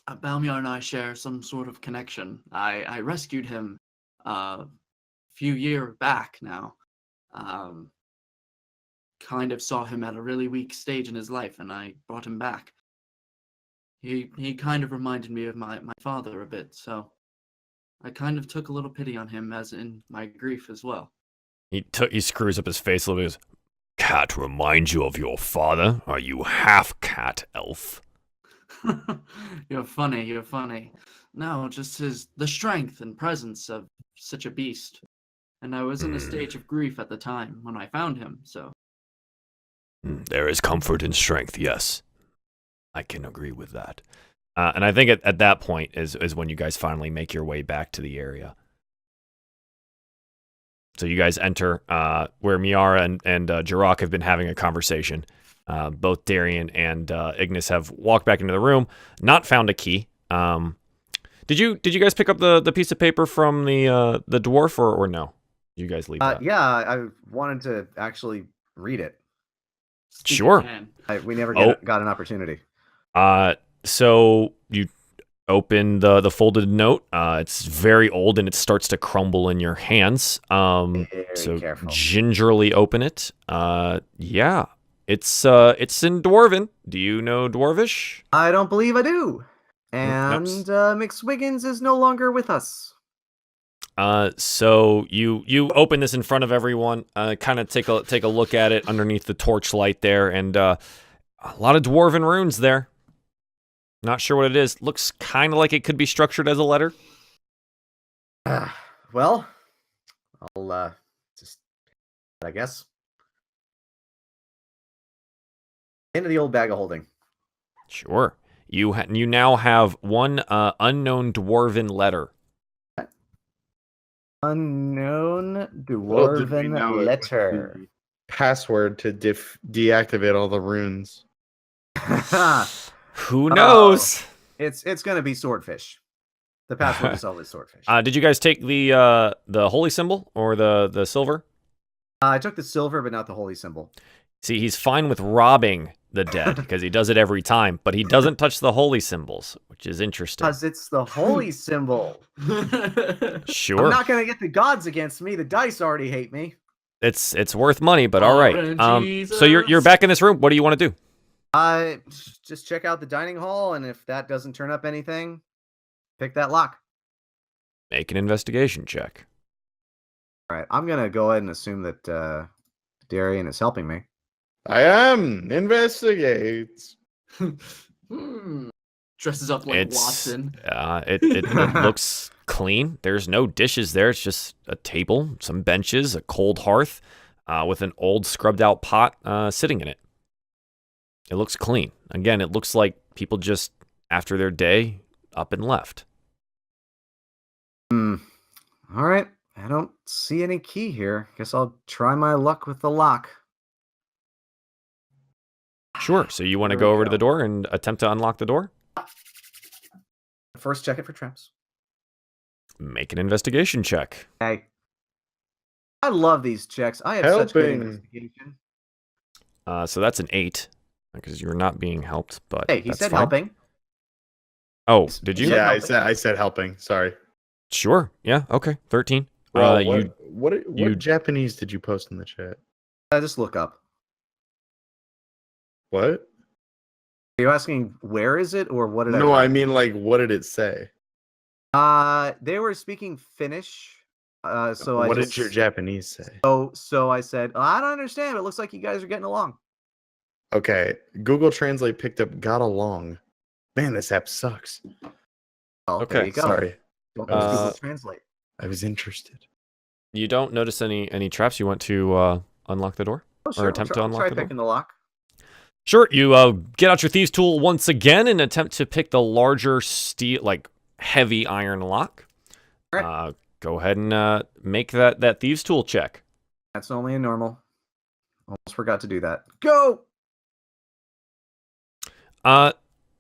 Balmir and I share some sort of connection. I rescued him a few years back now. Kind of saw him at a really weak stage in his life, and I brought him back. He kind of reminded me of my father a bit, so I kind of took a little pity on him, as in my grief as well. He screws up his face a little bit. He goes, cat reminds you of your father? Are you half cat, elf? You're funny. No, just the strength and presence of such a beast. And I was in a stage of grief at the time when I found him, so. There is comfort in strength, yes. I can agree with that. And I think at that point is when you guys finally make your way back to the area. So you guys enter where Miara and Jirok have been having a conversation. Both Darien and Ignis have walked back into the room, not found a key. Did you guys pick up the piece of paper from the dwarf or no? You guys leave that? Yeah, I wanted to actually read it. Speak Sure. your hand. We never Oh. got an opportunity. So you open the folded note. It's very old and it starts to crumble in your hands. Very So careful. gingerly open it. Yeah, it's in Dwarven. Do you know Dwarvish? I don't believe I do. Nope. And McSwiggins is no longer with us. So you open this in front of everyone. Kind of take a look at it underneath the torchlight there, and a lot of Dwarven runes there. Not sure what it is. Looks kind of like it could be structured as a letter. Well, I'll just, I guess, into the old bag of holding. Sure. You now have one unknown Dwarven letter. Unknown Little did we dwarven know it was letter. the Password to deactivate all the runes. Who knows? It's gonna be swordfish. The password is always swordfish. Did you guys take the holy symbol or the silver? I took the silver, but not the holy symbol. See, he's fine with robbing the dead because he does it every time, but he doesn't touch the holy symbols, which is interesting. Because it's the holy symbol. Sure. I'm not gonna get the gods against me. The dice already hate me. It's worth money, but all right. Oh, So you're back in this room. What do you want to do? Just check out the dining hall, and if that doesn't turn up anything, pick that lock. Make an investigation check. All right, I'm gonna go ahead and assume that Darien is helping me. I am. Investigate. Dresses up like Watson. It looks clean. There's no dishes there. It's just a table, some benches, a cold hearth, with an old scrubbed out pot sitting in it. It looks clean. Again, it looks like people just, after their day, up and left. All right, I don't see any key here. Guess I'll try my luck with the lock. Sure. So you want to There we go over to go. the door and attempt to unlock the door? First, check it for traps. Make an investigation check. Hey, I love these checks. I have such good Helping. investigation. So that's an 8 because you're not being helped. But Hey, he that's said fine. helping. Oh, did you? said Yeah, helping. I said helping. Sorry. Sure. Yeah. Okay. 13. Well, You what Japanese did you post in the chat? Just look up. What? Are you asking where is it or what did No, I I write? mean like what did it say? They were speaking Finnish. So What I did your Japanese say? So I said, I don't understand, but it looks like you guys are getting along. Okay, Google Translate picked up got along. Man, this app sucks. Well, there Okay, you go. Sorry. Don't use Google Uh, Translate. I was interested. You don't notice any traps. You want to unlock the door? Oh, sure. attempt to I'll unlock try the door? picking the lock. Sure. You get out your thieves' tool once again and attempt to pick the larger steel, like heavy iron lock. Alright. Go ahead and make that thieves' tool check. That's only a normal. Almost forgot to do that. Go!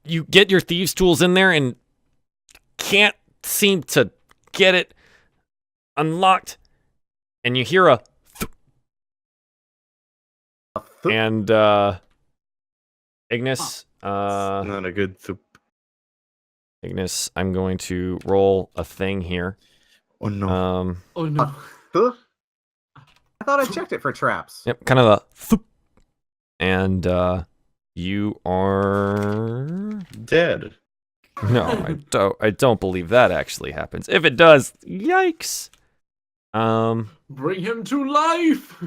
You get your thieves' tools in there and can't seem to get it unlocked, and you hear a and Ignis, Not a good. Ignis, I'm going to roll a thing here. Oh no. Oh no. Huh? I thought I checked it for traps. Yep, kind of a thoop. And you are Dead. no, I don't believe that actually happens. If it does, yikes. Bring him to life.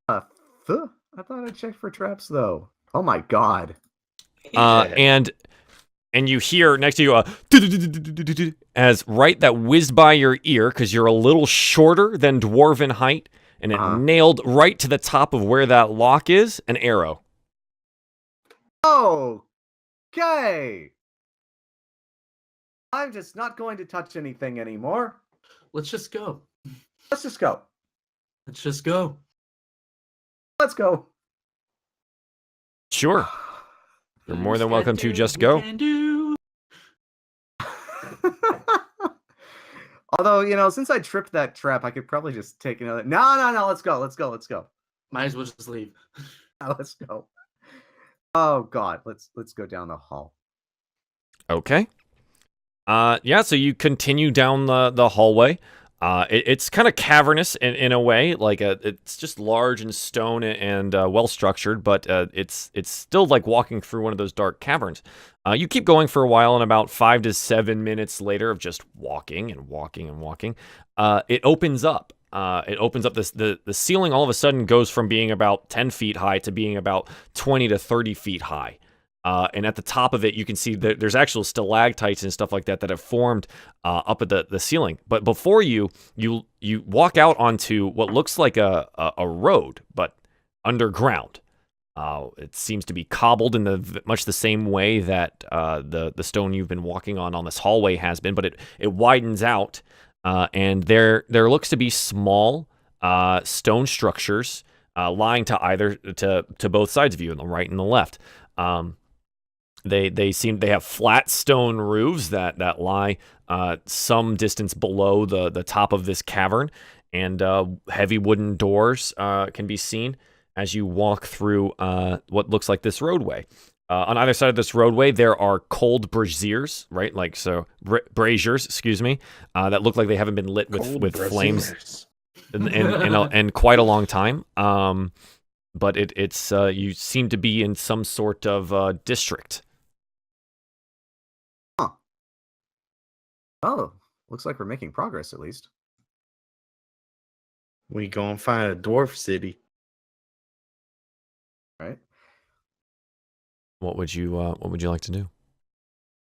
Huh? I thought I checked for traps though. Oh my god. And you hear next to you as right that whizzed by your ear because you're a little shorter than dwarven height, and it nailed right to the top of where that lock is an arrow. Okay. I'm just not going to touch anything anymore. Let's just go. Let's just go. Let's just go. Let's go. Sure, you're more than welcome to just go. Although, you know, since I tripped that trap, I could probably just take another. No. Let's go. Might as well just leave. Let's go. Oh God, let's go down the hall. Okay. Yeah, so you continue down the hallway. It's kind of cavernous in a way, like it's just large and stone and well structured, but it's still like walking through one of those dark caverns. You keep going for a while, and about 5 to 7 minutes later of just walking and walking and walking, it opens up. It opens up the ceiling all of a sudden goes from being about 10 feet high to being about 20 to 30 feet high. And at the top of it, you can see that there's actual stalactites and stuff like that that have formed up at the ceiling. But before you walk out onto what looks like a road, but underground. It seems to be cobbled in much the same way that the stone you've been walking on this hallway has been, but it widens out, and there looks to be small stone structures lying to both sides of you, on the right and the left. They have flat stone roofs that lie some distance below the top of this cavern, and heavy wooden doors can be seen as you walk through what looks like this roadway. On either side of this roadway, there are cold braziers, right? Like so, braziers, excuse me, that look like they haven't been lit with flames in quite a long time. But it's you seem to be in some sort of district. Oh, looks like we're making progress at least. We gonna find a dwarf city. Right? What would you like to do?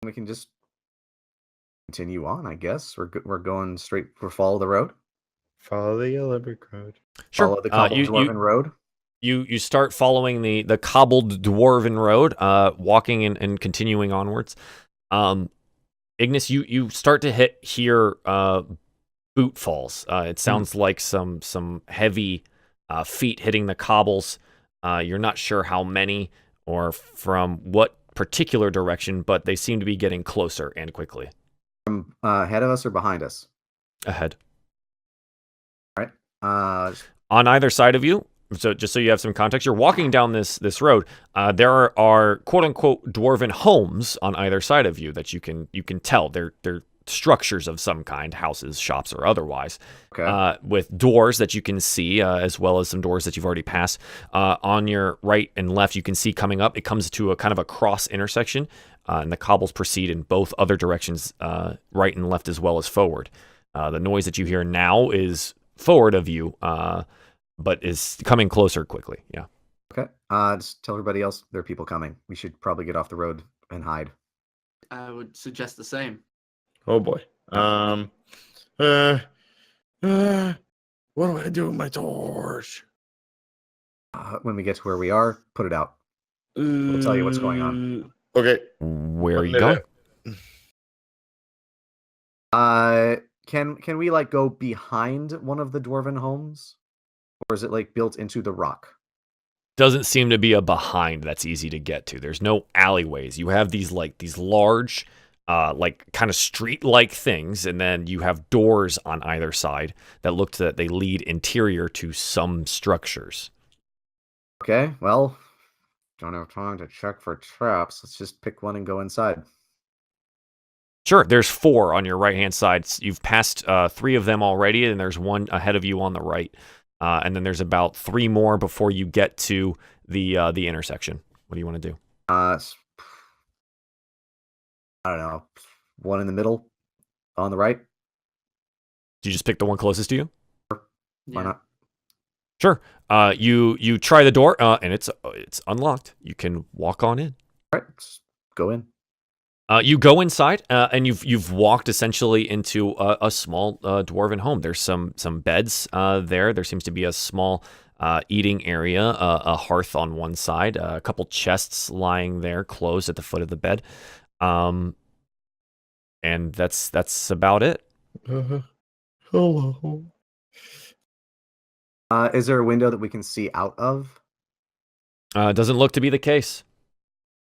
We can just continue on, I guess. We're going straight for follow the road. Follow the yellow brick road. Sure. Follow the cobbled dwarven road. You start following the cobbled dwarven road, walking and continuing onwards. Ignis, you start to hear boot falls. It sounds like some heavy feet hitting the cobbles. You're not sure how many or from what particular direction, but they seem to be getting closer and quickly. From ahead of us or behind us? Ahead. All right. On either side of you, so just so you have some context, you're walking down this road. There are quote unquote dwarven homes on either side of you that you can tell they're structures of some kind, houses, shops, or otherwise. Okay. With doors that you can see, as well as some doors that you've already passed. On your right and left, you can see coming up. It comes to a kind of a cross intersection, and the cobbles proceed in both other directions, right and left, as well as forward. The noise that you hear now is forward of you, but is coming closer quickly. Yeah. Okay. Just tell everybody else there are people coming. We should probably get off the road and hide. I would suggest the same. Oh boy. What do I do with my torch? When we get to where we are, put it out. We'll tell you what's going on. Okay. Where are you going? Can we like go behind one of the dwarven homes, or is it like built into the rock? Doesn't seem to be a behind that's easy to get to. There's no alleyways. You have these large, like kind of street-like things, and then you have doors on either side that look that they lead interior to some structures. Okay, well, don't have time to check for traps. Let's just pick one and go inside. Sure, there's 4 on your right-hand side. You've passed 3 of them already, and there's one ahead of you on the right. And then there's about 3 more before you get to the intersection. What do you want to do? I don't know. One in the middle, on the right. Do you just pick the one closest to you? Why not? Sure. You try the door, and it's unlocked. You can walk on in. All right, let's go in. You go inside, and you've walked essentially into a small dwarven home. There's some beds there. There seems to be a small eating area, a hearth on one side, a couple chests lying there, closed at the foot of the bed, and that's about it. Hello. Is there a window that we can see out of? Doesn't look to be the case.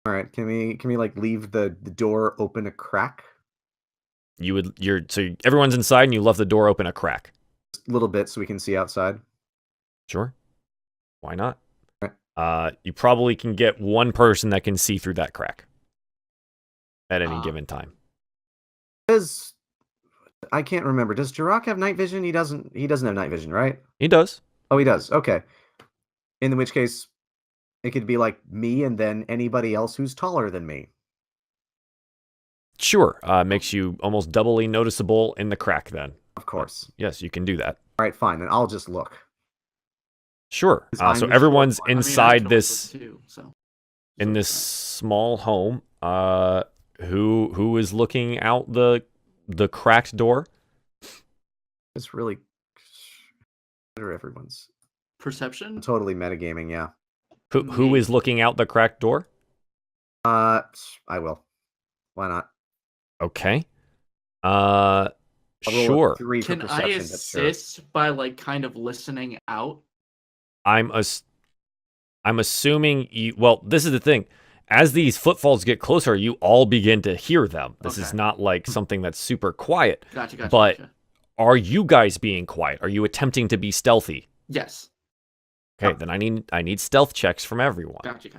All right, can we like leave the door open a crack? So everyone's inside and you left the door open a crack. Just a little bit so we can see outside. Sure. Why not? All right. You probably can get one person that can see through that crack at any given time. I can't remember. Does Jirok have night vision? He doesn't have night vision, right? He does. Oh, he does. Okay. In which case, it could be like me and then anybody else who's taller than me. Sure. Makes you almost doubly noticeable in the crack then. Of course. Yes, you can do that. All right, fine. Then I'll just look. Sure. I'm So the everyone's short one. inside I this too, so. in this small home. Who is looking out the cracked door? It's really better everyone's Perception? totally metagaming, yeah. Who Me. is looking out the cracked door? I will. Why not? Okay. I'll roll a Sure. 3 for Can I perception, but sure. assist by like kind of listening out? I'm assuming you. Well, this is the thing. As these footfalls get closer, you all begin to hear them. This is Okay. not like something that's super quiet. Gotcha. But- Gotcha. Are you guys being quiet? Are you attempting to be stealthy? Yes. Okay, then I need stealth checks from everyone. Gotcha.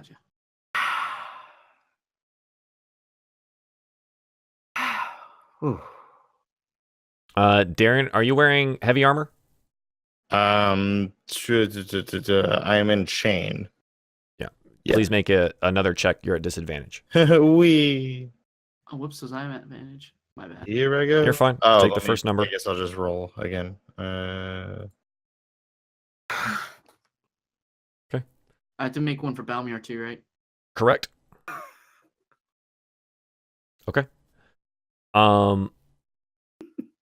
Whew. Darren, are you wearing heavy armor? I am in chain. Yeah. Yeah. Please make another check. You're at disadvantage. Wee. Oh, whoops, was I at advantage? My bad. Here I go. You're fine. Oh, Take the let me- first number. I guess I'll just roll again. I have to make one for Balmier too, right? Correct. Okay.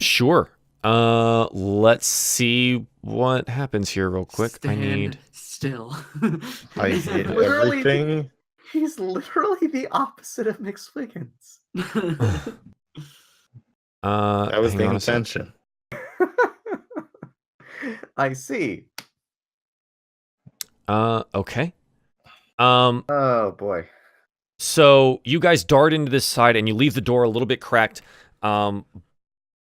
Sure. Let's see what happens here real quick. Stand still. I hit Literally- everything. He's literally the opposite of McSwiggins. That was hang the on a sec. intention. I see. Okay. Oh boy. So you guys dart into this side and you leave the door a little bit cracked.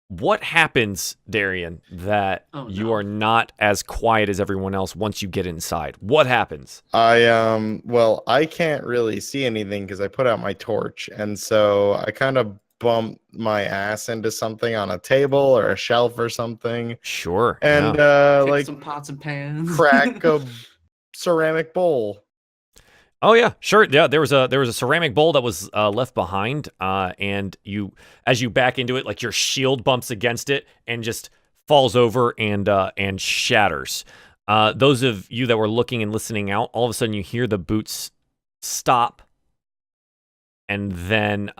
What happens, Darien, that Oh, you no. are not as quiet as everyone else once you get inside? What happens? Well, I can't really see anything because I put out my torch, and so I kind of bumped my ass into something on a table or a shelf or something, Sure. and yeah. Kick like some pots and pans. crack a ceramic bowl. Oh yeah, sure. Yeah, there was a ceramic bowl that was left behind, and as you back into it, like your shield bumps against it and just falls over and shatters. Those of you that were looking and listening out, all of a sudden you hear the boots stop, and then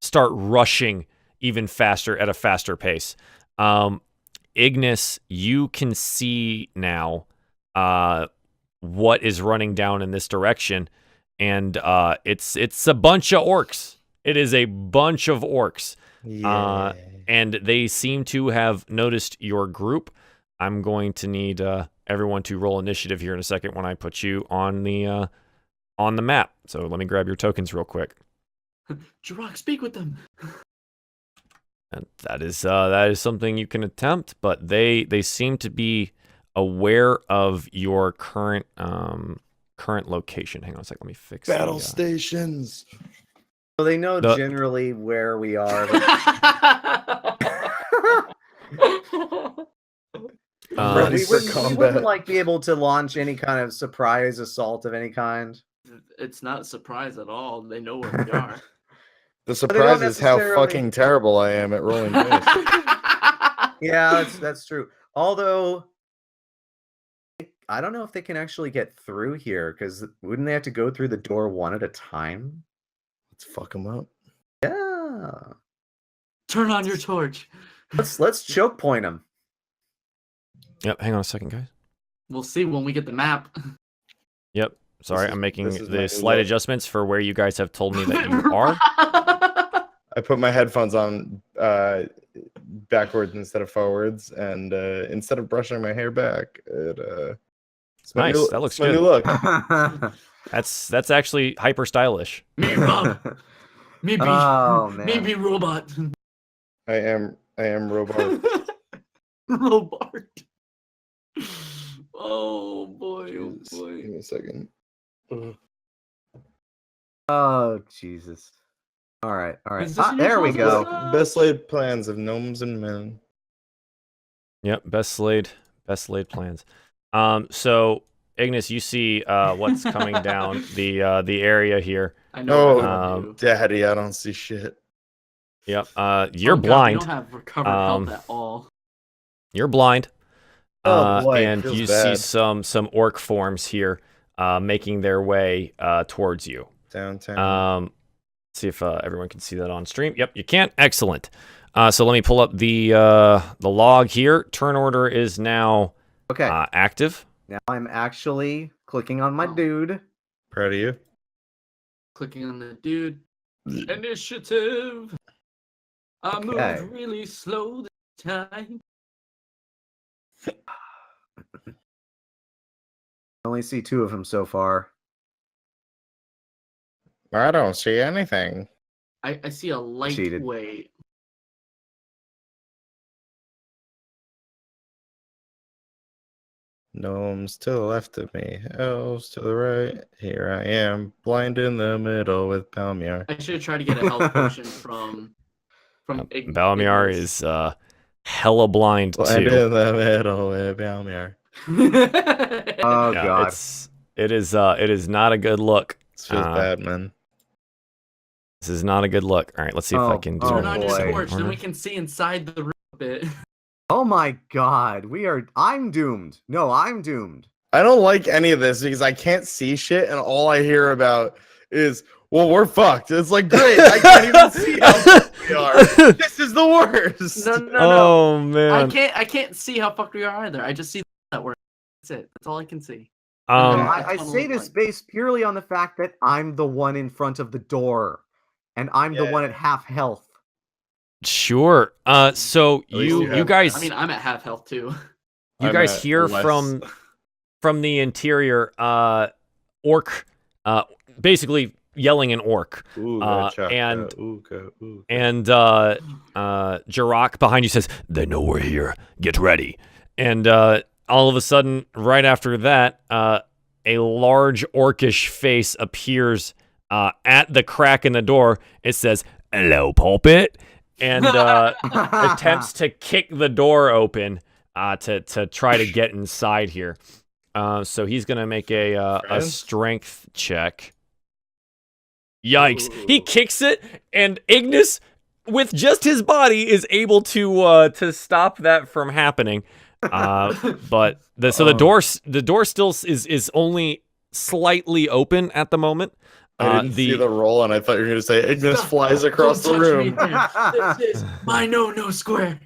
start rushing even faster at a faster pace. Ignis, you can see now what is running down in this direction, and it's a bunch of orcs. It is a bunch of orcs, Yeah. and they seem to have noticed your group. I'm going to need everyone to roll initiative here in a second when I put you on the map. So let me grab your tokens real quick. Jirok, speak with them. And that is something you can attempt, but they seem to be aware of your current location. Hang on a second, let me fix Battle the, stations. So they know The- generally where we are. Ready we for wouldn't combat. like be able to launch any kind of surprise assault of any kind. It's not a surprise at all. They know where we are. The they surprise don't is how necessarily- fucking terrible I am at rolling dice. Yeah, that's true. Although I don't know if they can actually get through here, because wouldn't they have to go through the door one at a time? Let's fuck them up. Yeah. Turn on your torch. Let's choke point them. Yep, hang on a second, guys. We'll see when we get the map. Yep. Sorry, is- I'm making this is my the new slight look. adjustments for where you guys have told me that you are. I put my headphones on backwards instead of forwards, and instead of brushing my hair back, it's my Nice, new- that looks it's my good. new look. That's actually hyper stylish. Me, Rob. Me be, Oh, me man. be robot. I am robot. Robot. Oh boy, oh Jesus. boy. Give me a second. Ugh. Oh Jesus! All right. Is this There we unusual go. stuff? Best laid plans of gnomes and men. Yep, best laid plans. So Ignis, you see what's coming down the area here. I know what Oh, I would do. Daddy, I don't see shit. Yep. Oh, You're God, blind. We don't have recovered health at all. You're blind. Oh, boy, and feels you see bad. some orc forms here making their way towards you. Downtown. See if everyone can see that on stream. Yep, you can. Excellent. So let me pull up the log here. Turn order is now Okay. active. Now I'm actually clicking on my Oh. dude. Proud of you. Clicking on the dude. Initiative. I Okay. moved really slow this time. I only see 2 of them so far. I don't see anything. I see a Cheated. lightweight. Gnomes to the left of me, elves to the right. Here I am, blind in the middle with Palmier. I should try to get a health potion from Balmiar Ignis. is hella blind Blind too. in the middle with Palmier. Oh Yeah, God. it is not a good look. This feels bad, man. This is not a good look. All right, let's see if I Oh, can do Turn oh, on your boy. torch, then we can see inside the room a bit. Oh my God. I'm doomed. No, I'm doomed. I don't like any of this because I can't see shit, and all I hear about is, well, we're fucked. It's like, great, I can't even see how fucked we are. This is the worst. No. Oh man. I can't see how fucked we are either. I just see that we're. That's it. That's all I can see. I say this based purely on the fact that I'm the one in front of the door, and I'm the one at half health. Sure. So least you you have- guys I mean, I'm at half health too. you I'm guys at hear less. from the interior orc basically yelling in orc. Ooh, and ooh. And Jirok behind you says, "They know we're here. Get ready." And all of a sudden, right after that, a large orcish face appears at the crack in the door. It says, "Hello, pulpit," and attempts to kick the door open to try to get inside here. So he's gonna make a Friends? strength check. Yikes! He Ooh. kicks it, and Ignis, with just his body, is able to stop that from happening. But the door still is only slightly open at the moment. I didn't see the roll, and I thought you were going to say Ignis Stop. flies across the Don't touch me room. there. This is my no square.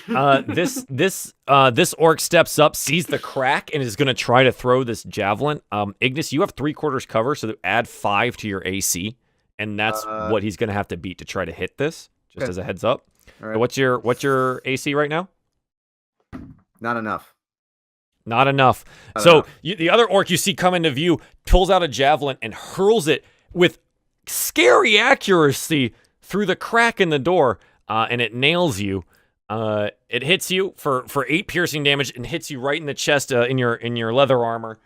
This orc steps up, sees the crack, and is gonna try to throw this javelin. Ignis, you have 3/4 cover, so add 5 to your AC, and that's what he's gonna have to beat to try to hit this. Just Okay. as a heads up. All right. What's your AC right now? Not enough. Not enough. Not So enough. the other orc you see come into view pulls out a javelin and hurls it with scary accuracy through the crack in the door, and it nails you. It hits you for 8 piercing damage and hits you right in the chest in your leather armor,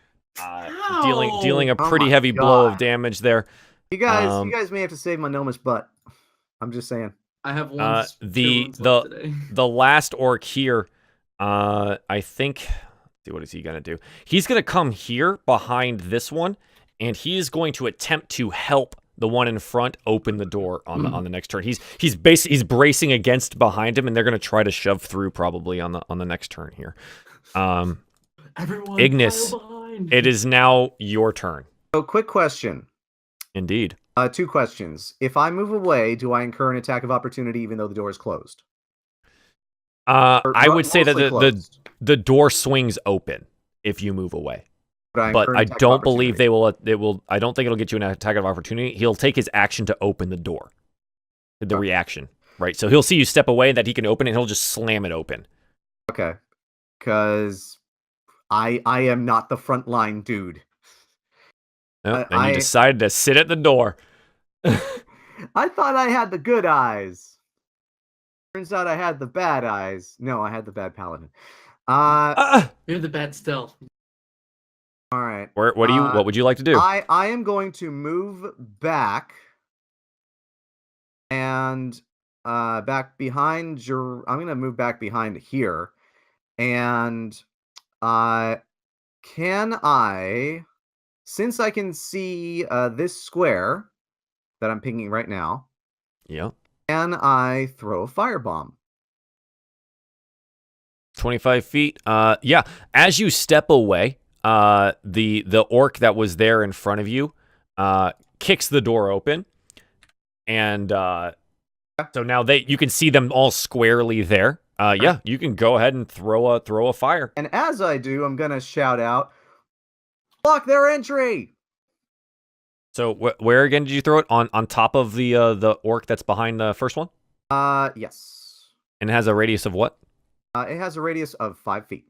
dealing a Oh pretty my heavy blow of God. damage there. You guys may have to save my gnomish butt. I'm just saying. I have one. The last orc here, I think. See, what is he gonna do? He's gonna come here behind this one, and he is going to attempt to help the one in front open the door on the next turn. He's bracing against behind him, and they're gonna try to shove through probably on the next turn here. Everyone, Ignis, pile behind. it is now your turn. So, quick question. Indeed. 2 questions. If I move away, do I incur an attack of opportunity even though the door is closed? I would say that Mostly closed. the door swings open if you move away. But But incur an I attack of don't believe opportunity. it will. I don't think it'll get you an attack of opportunity. He'll take his action to open the door, the reaction, right? So he'll see you step away, that he can open it. And he'll just slam it open. Okay. Because I am not the frontline dude. Nope, and you decided to sit at the door. I thought I had the good eyes. Turns out I had the bad eyes. No, I had the bad paladin. You're the bad stealth. What would you like to do? I am going to move back and back behind I'm going to move back behind here. And can I, since I can see this square that I'm pinging right now, Yeah. can I throw a firebomb? 25 feet. Yeah. As you step away, the orc that was there in front of you kicks the door open, and so now you can see them all squarely there. Yeah, you can go ahead and throw a fire. And as I do, I'm gonna shout out, "Block their entry!" So where again did you throw it? On top of the orc that's behind the first one? Yes. And it has a radius of what? It has a radius of 5 feet.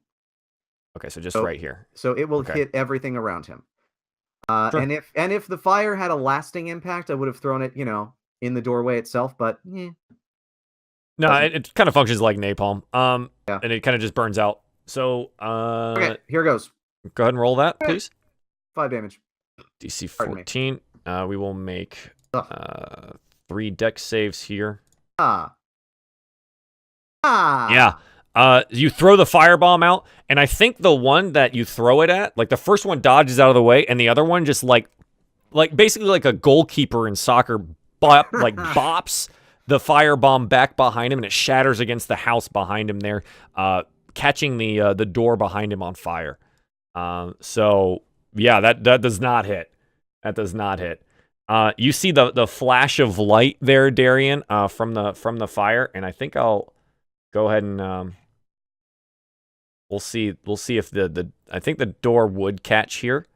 Okay, so just right here. So it will Okay. hit everything around him. Sure. And if the fire had a lasting impact, I would have thrown it, in the doorway itself. But No, it kind of functions like napalm. Yeah. And it kind of just burns out. So okay, here goes. go ahead and roll that, please. 5 damage. DC Pardon me. 14. We will make Ugh. 3 dex saves here. Ah. Yeah. You throw the firebomb out, and I think the one that you throw it at, like the first one dodges out of the way, and the other one just like basically like a goalkeeper in soccer, bops the firebomb back behind him, and it shatters against the house behind him there, catching the door behind him on fire. So yeah, that does not hit. That does not hit. You see the flash of light there, Darien, from the fire, and I think I'll go ahead and we'll see if I think the door would catch here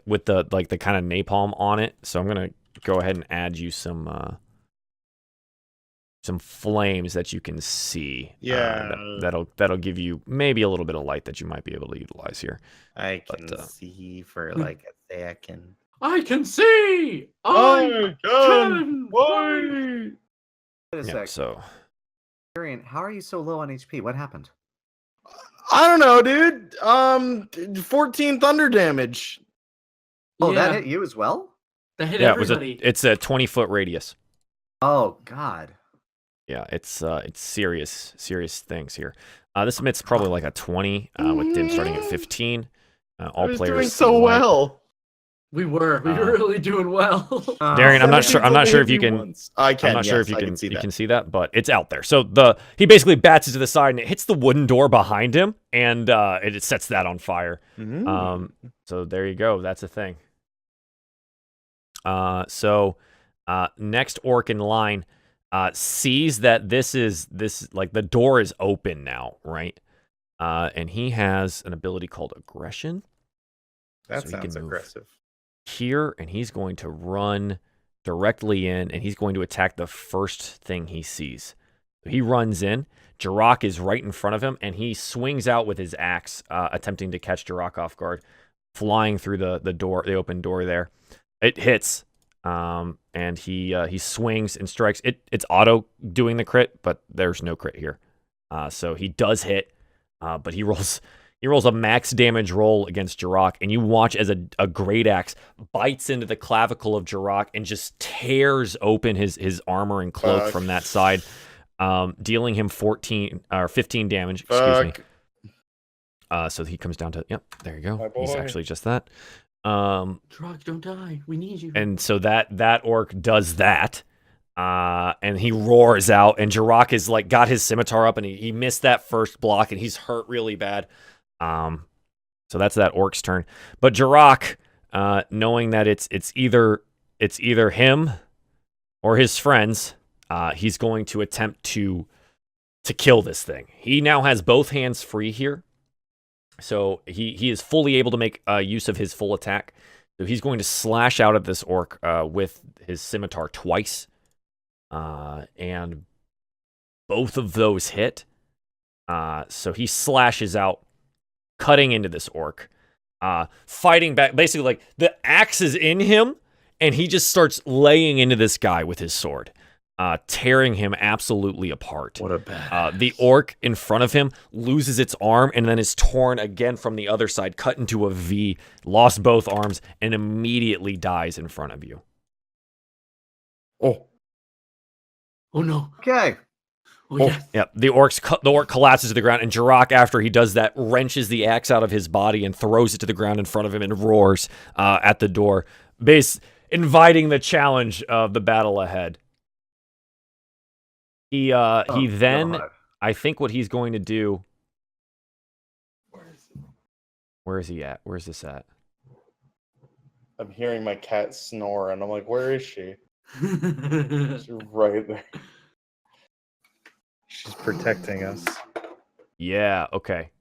with the kind of napalm on it. So I'm gonna go ahead and add you some flames that you can see. Yeah. That'll give you maybe a little bit of light that you might be able to utilize here. I can see for like a second. I can see. I can wait. Wait a Yeah. sec. So Darien, how are you so low on HP? What happened? I don't know, dude. 14 thunder damage. Oh, Yeah. that hit you as well? That hit yeah, everybody. it's a 20-foot radius. Oh God. Yeah, it's serious things here. This emits probably like a 20 with dim starting at 15. All I was players doing so like- well. We were really doing well. Darien, I'm not sure. I'm not sure if you Hit me can. once. I can. I'm not sure yes, if you I can see that. see that, but it's out there. So he basically bats it to the side and it hits the wooden door behind him, and it sets that on fire. So there you go. That's a thing. So next orc in line sees that this like the door is open now, right? And he has an ability called aggression. That So he sounds can move aggressive. here, and he's going to run directly in, and he's going to attack the first thing he sees. He runs in. Jirok is right in front of him, and he swings out with his axe, attempting to catch Jirok off guard, flying through the door, the open door there. It hits, and he swings and strikes. It's auto doing the crit, but there's no crit here. So he does hit, but he rolls a max damage roll against Jirok, and you watch as a great axe bites into the clavicle of Jirok and just tears open his armor and cloak from that side, dealing him 14 or 15 damage. Excuse me. So he comes down to there you go. He's actually just that. Jirok, don't die. We need you. And so that orc does that. And he roars out, and Jirok is like got his scimitar up, and he missed that first block, and he's hurt really bad. So that's that orc's turn. But Jirok, knowing that it's either him or his friends, he's going to attempt to kill this thing. He now has both hands free here, so he is fully able to make use of his full attack. So he's going to slash out at this orc with his scimitar twice, and both of those hit. So he slashes out, cutting into this orc, fighting back. Basically, like the axe is in him, and he just starts laying into this guy with his sword. tearing him absolutely apart. What a bad. The orc in front of him loses its arm and then is torn again from the other side, cut into a V, lost both arms, and immediately dies in front of you. Oh. Oh no. Okay. Oh, yes. Yep. The orc collapses to the ground, and Jirok, after he does that, wrenches the axe out of his body and throws it to the ground in front of him and roars at the door, inviting the challenge of the battle ahead. He then, God. I think what he's going to do. Where is he at? Where's this at? I'm hearing my cat snore, and I'm like, where is she? She's right there. She's protecting us. Yeah. Okay.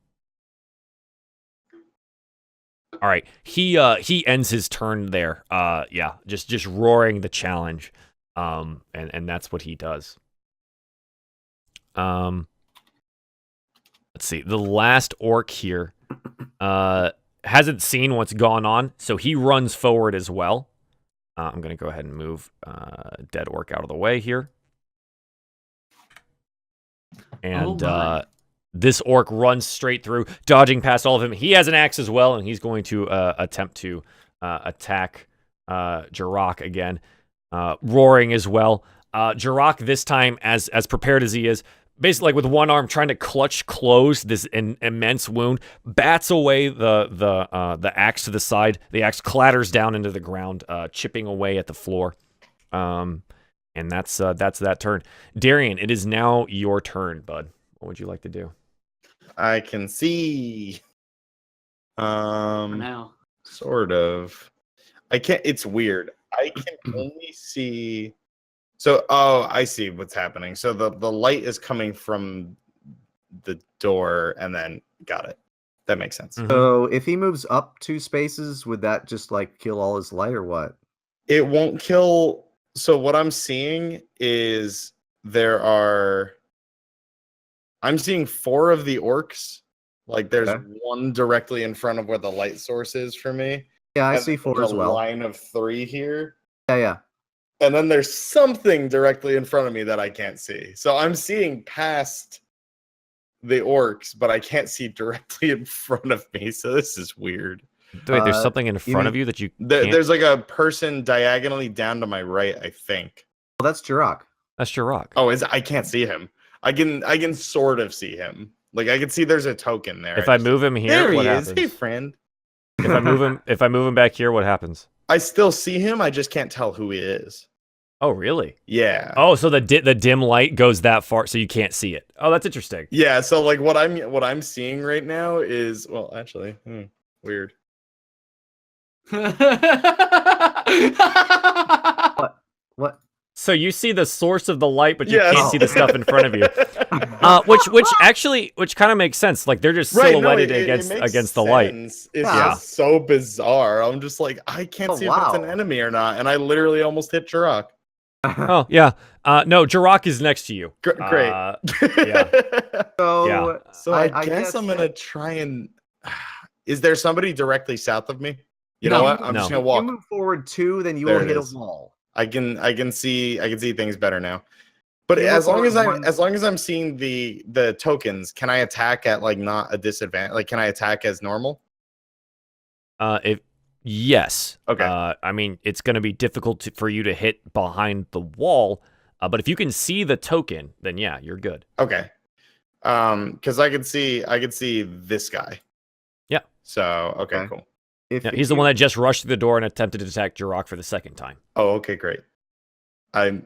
All right. He ends his turn there. Yeah. Just roaring the challenge. And that's what he does. Let's see. The last orc here hasn't seen what's gone on, so he runs forward as well. I'm going to go ahead and move dead orc out of the way here. And this orc runs straight through, dodging past all of them. He has an axe as well, and he's going to attempt to attack Jirok again, roaring as well. Jirok this time, as prepared as he is, basically like with one arm trying to clutch close this immense wound, bats away the axe to the side. The axe clatters down into the ground, chipping away at the floor. And that's that turn. Darien, it is now your turn, bud. What would you like to do? I can see. Now. Sort of. I can't. It's weird. I can only see. So, I see what's happening. So the light is coming from the door, and then got it. That makes sense. Mhm. So if he moves up 2 spaces, would that just like kill all his light or what? It won't kill. So what I'm seeing is I'm seeing 4 of the orcs. Like there's Okay. one directly in front of where the light source is for me. Yeah, I And see then 4 there's as a well. line of 3 here. Yeah. And then there's something directly in front of me that I can't see. So I'm seeing past the orcs, but I can't see directly in front of me. So this is weird. Wait, there's Uh, something in front of mean- you that you can't... There's like a person diagonally down to my right, I think. Well, that's Jirok. That's Jirok. Oh, I can't see him. I can sort of see him. Like I can see there's a token there. If I move him here, there what he is. happens? Hey, friend. If I move him back here, what happens? I still see him. I just can't tell who he is. Oh, really? Yeah. Oh, so the dim light goes that far, so you can't see it. Oh, that's interesting. Yeah. So like what I'm seeing right now is actually weird. What? So you see the source of the light, but you Yes. can't see the stuff in front of you. Which kind of makes sense. Like they're just Right, no, silhouetted it against makes the light. sense. It's Yeah. just so bizarre. I'm just like, I can't Oh, see if it's an wow. enemy or not, and I literally almost hit Jirok. Oh yeah. No, Jirok is next to you. Great. yeah. So Yeah. So I guess I'm gonna try and. Is there somebody directly south of me? You know No. what? I'm just No. gonna walk. You move forward 2, then you There will it hit is. a wall. I can see things better now. But You as look long as forward one- I'm seeing the tokens, can I attack at like not a disadvantage? Like can I attack as normal? Yes. Okay. I mean, it's going to be difficult for you to hit behind the wall, but if you can see the token, then yeah, you're good. Okay. Because I could see this guy. Yeah. So okay, Okay. cool. Yeah, he's the one that just rushed through the door and attempted to attack Jirok for the second time. Oh, okay, great. I've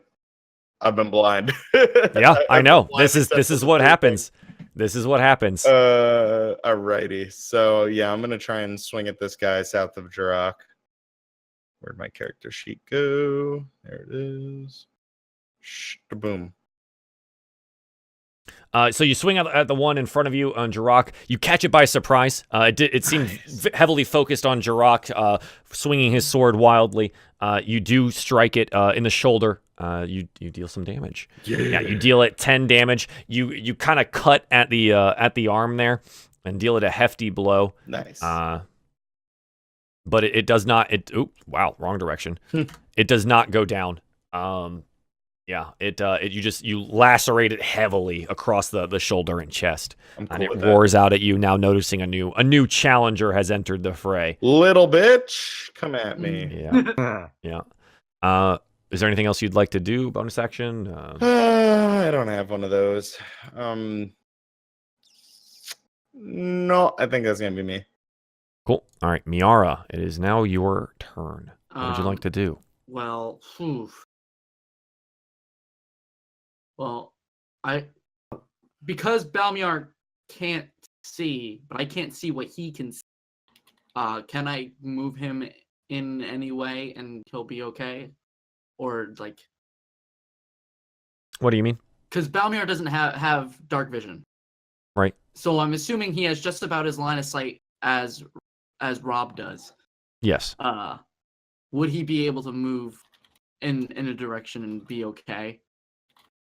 been blind. Yeah, I I've know. been blind This is except for what the happens. This is what happens. Alrighty. So yeah, I'm gonna try and swing at this guy south of Jirok. Where'd my character sheet go? There it is. Boom. So you swing at the one in front of you on Jirok. You catch it by surprise. It seemed heavily focused on Jirok, swinging his sword wildly. You do strike it in the shoulder. You deal some damage. Yeah, you deal it 10 damage. You kind of cut at the arm there and deal it a hefty blow. Nice. But it does not. Wow, wrong direction. It does not go down. Yeah, you lacerate it heavily across the shoulder and chest, I'm and cool it with roars out at you. Now noticing a new challenger has entered the fray. that. Little bitch, come at me. Yeah, yeah. Is there anything else you'd like to do? Bonus action? I don't have one of those. No, I think that's gonna be me. Cool. All right, Miara, it is now your turn. What would you like to do? Well, well, because Balmiar can't see, but I can't see what he can see. Can I move him in any way and he'll be okay? Or like, What do you mean? because Balmiar doesn't have dark vision, Right. so I'm assuming he has just about as line of sight as Rob does. Yes. Would he be able to move in a direction and be okay?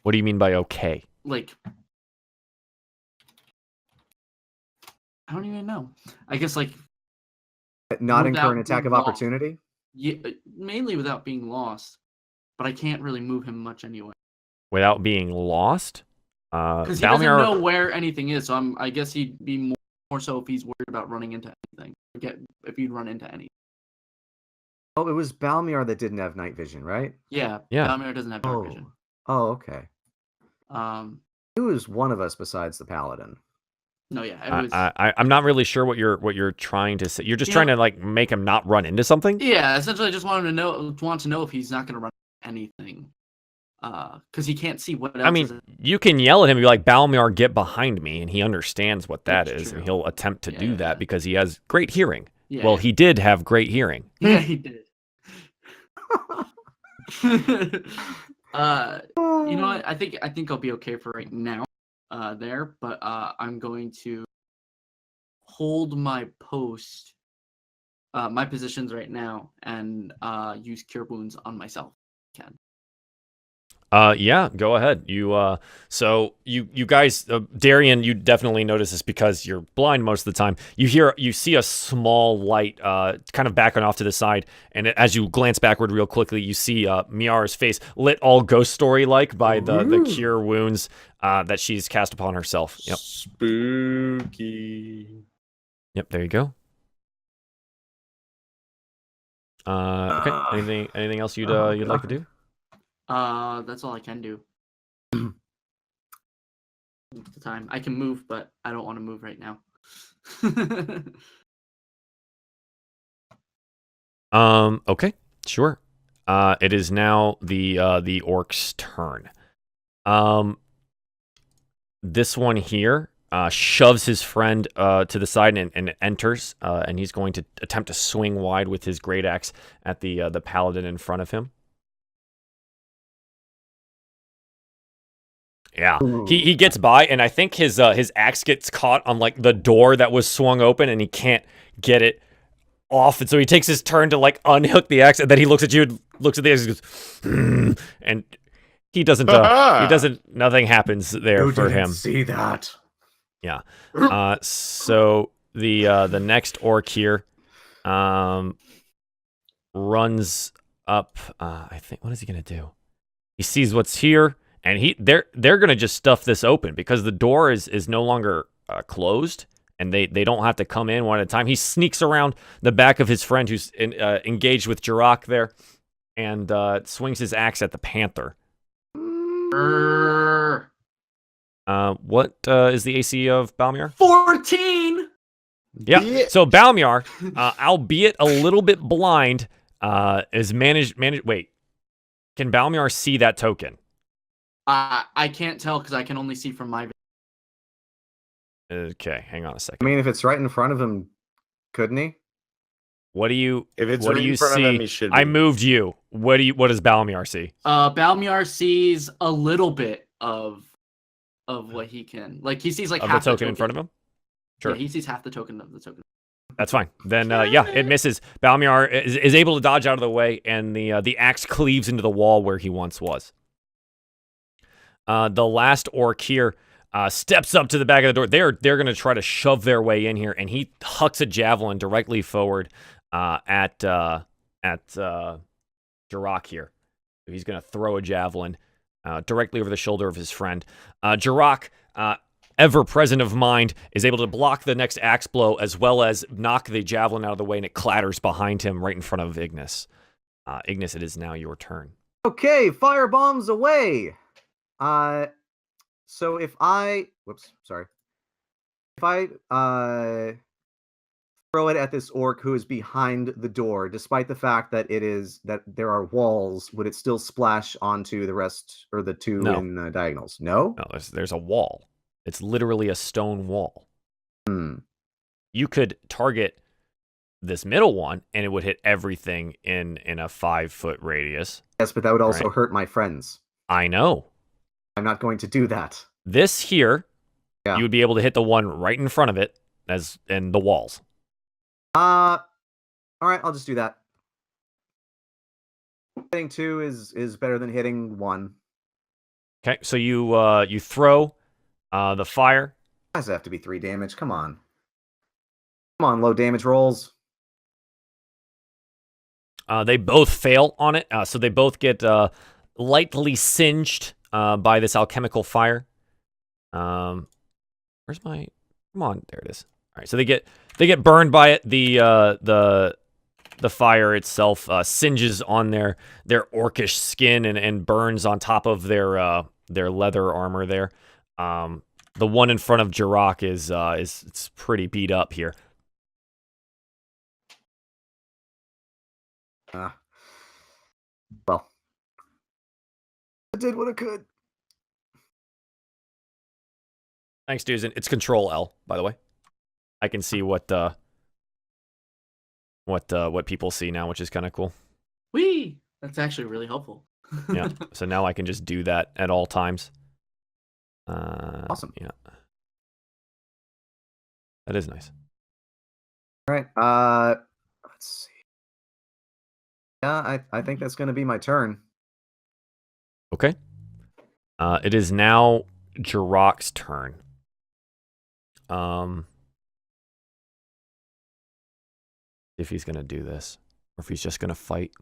What do you mean by okay? Like, I don't even know. I guess like Not incur without an attack of being lost. opportunity. Yeah, mainly without being lost, but I can't really move him much anyway Without being lost? because he doesn't know where anything is. So I guess he'd be more so if he's worried about running into anything. If he'd run into anything. Oh, it was Balmiar that didn't have night vision, right? Yeah. Yeah. Balmiar doesn't have dark vision. Oh, okay. It was one of us besides the paladin. No, yeah, it was. I'm not really sure what you're trying to say. You're just trying to like make him not run into something. Yeah, essentially, I just want to know if he's not going to run into anything, because he can't see what else. I mean, you can yell at him and be like, "Balmiar, get behind me," and he understands what that That's is, true. and he'll attempt to do that because he has great hearing. Yeah, Well, he did have great hearing. Yeah, he did. You know what? I think I'll be okay for right now. There, but I'm going to hold my post, my positions right now, and use cure wounds on myself. Can. Yeah, go ahead. So you guys, Darien, you definitely notice this because you're blind most of the time. You see a small light, kind of backing off to the side, and as you glance backward real quickly, you see Miara's face lit all ghost story like by the cure wounds that she's cast upon herself. Yep. Spooky. Yep. There you go. Okay. Anything else you'd like to do? That's all I can do. The time I can move, but I don't want to move right now. Okay, sure. It is now the orc's turn. This one here shoves his friend to the side and enters, and he's going to attempt to swing wide with his great axe at the paladin in front of him. Yeah, he gets by, and I think his axe gets caught on like the door that was swung open, and he can't get it off, and so he takes his turn to like unhook the axe, and then he looks at you, and looks at the axe, and goes, and he doesn't. Nothing happens there for him. See that? Yeah. So the next orc here, runs up. I think what is he gonna do? He sees what's here. And they're gonna just stuff this open because the door is no longer closed, and they don't have to come in one at a time. He sneaks around the back of his friend who's engaged with Jirok there, and swings his axe at the panther. What is the AC of Balmiar? 14. Yeah. So Balmiar, albeit a little bit blind, is managed. Wait, can Balmiar see that token? I can't tell because I can only see from my. Okay, hang on a second. I mean, if it's right in front of him, couldn't he? What do you? If it's what right do you in front see? of him, he should I be. moved you. What does Balmiar see? Balmiar sees a little bit of what he can. Like he sees like Of half the token in front of him. Sure, Yeah, he sees half the token of the token. that's fine. Then yeah, it misses. Balmiar is able to dodge out of the way, and the axe cleaves into the wall where he once was. The last orc here steps up to the back of the door. They're going to try to shove their way in here, and he hucks a javelin directly forward at Jirok here. He's going to throw a javelin directly over the shoulder of his friend. Jirok, ever present of mind, is able to block the next axe blow as well as knock the javelin out of the way, and it clatters behind him right in front of Ignis. Ignis, it is now your turn. Okay, fire bombs away. So if I, if I throw it at this orc who is behind the door, despite the fact that that there are walls, would it still splash onto the rest or the two No. in the diagonals? No. No, there's a wall. It's literally a stone wall. You could target this middle one, and it would hit everything in a 5-foot radius. Yes, but that would also Right. hurt my friends. I know. I'm not going to do that. This here, Yeah. you would be able to hit the one right in front of it, as in the walls. All right, I'll just do that. Hitting 2 is better than hitting 1. Okay, so you throw the fire. Why does it have to be 3 damage? Come on. Come on, low damage rolls. They both fail on it, so they both get lightly singed by this alchemical fire. Where's my? Come on, there it is. All right, so they get burned by it. The fire itself singes on their orcish skin and burns on top of their leather armor there. The one in front of Jirok is it's pretty beat up here. Well, I did what I could. Thanks, Dusan. It's Control L, by the way. I can see what people see now, which is kind of cool. Whee! That's actually really helpful. Yeah. So now I can just do that at all times. Awesome. Yeah. That is nice. All right. Let's see. Yeah, I think that's going to be my turn. Okay. It is now Jirok's turn. If he's gonna do this, or if he's just gonna fight.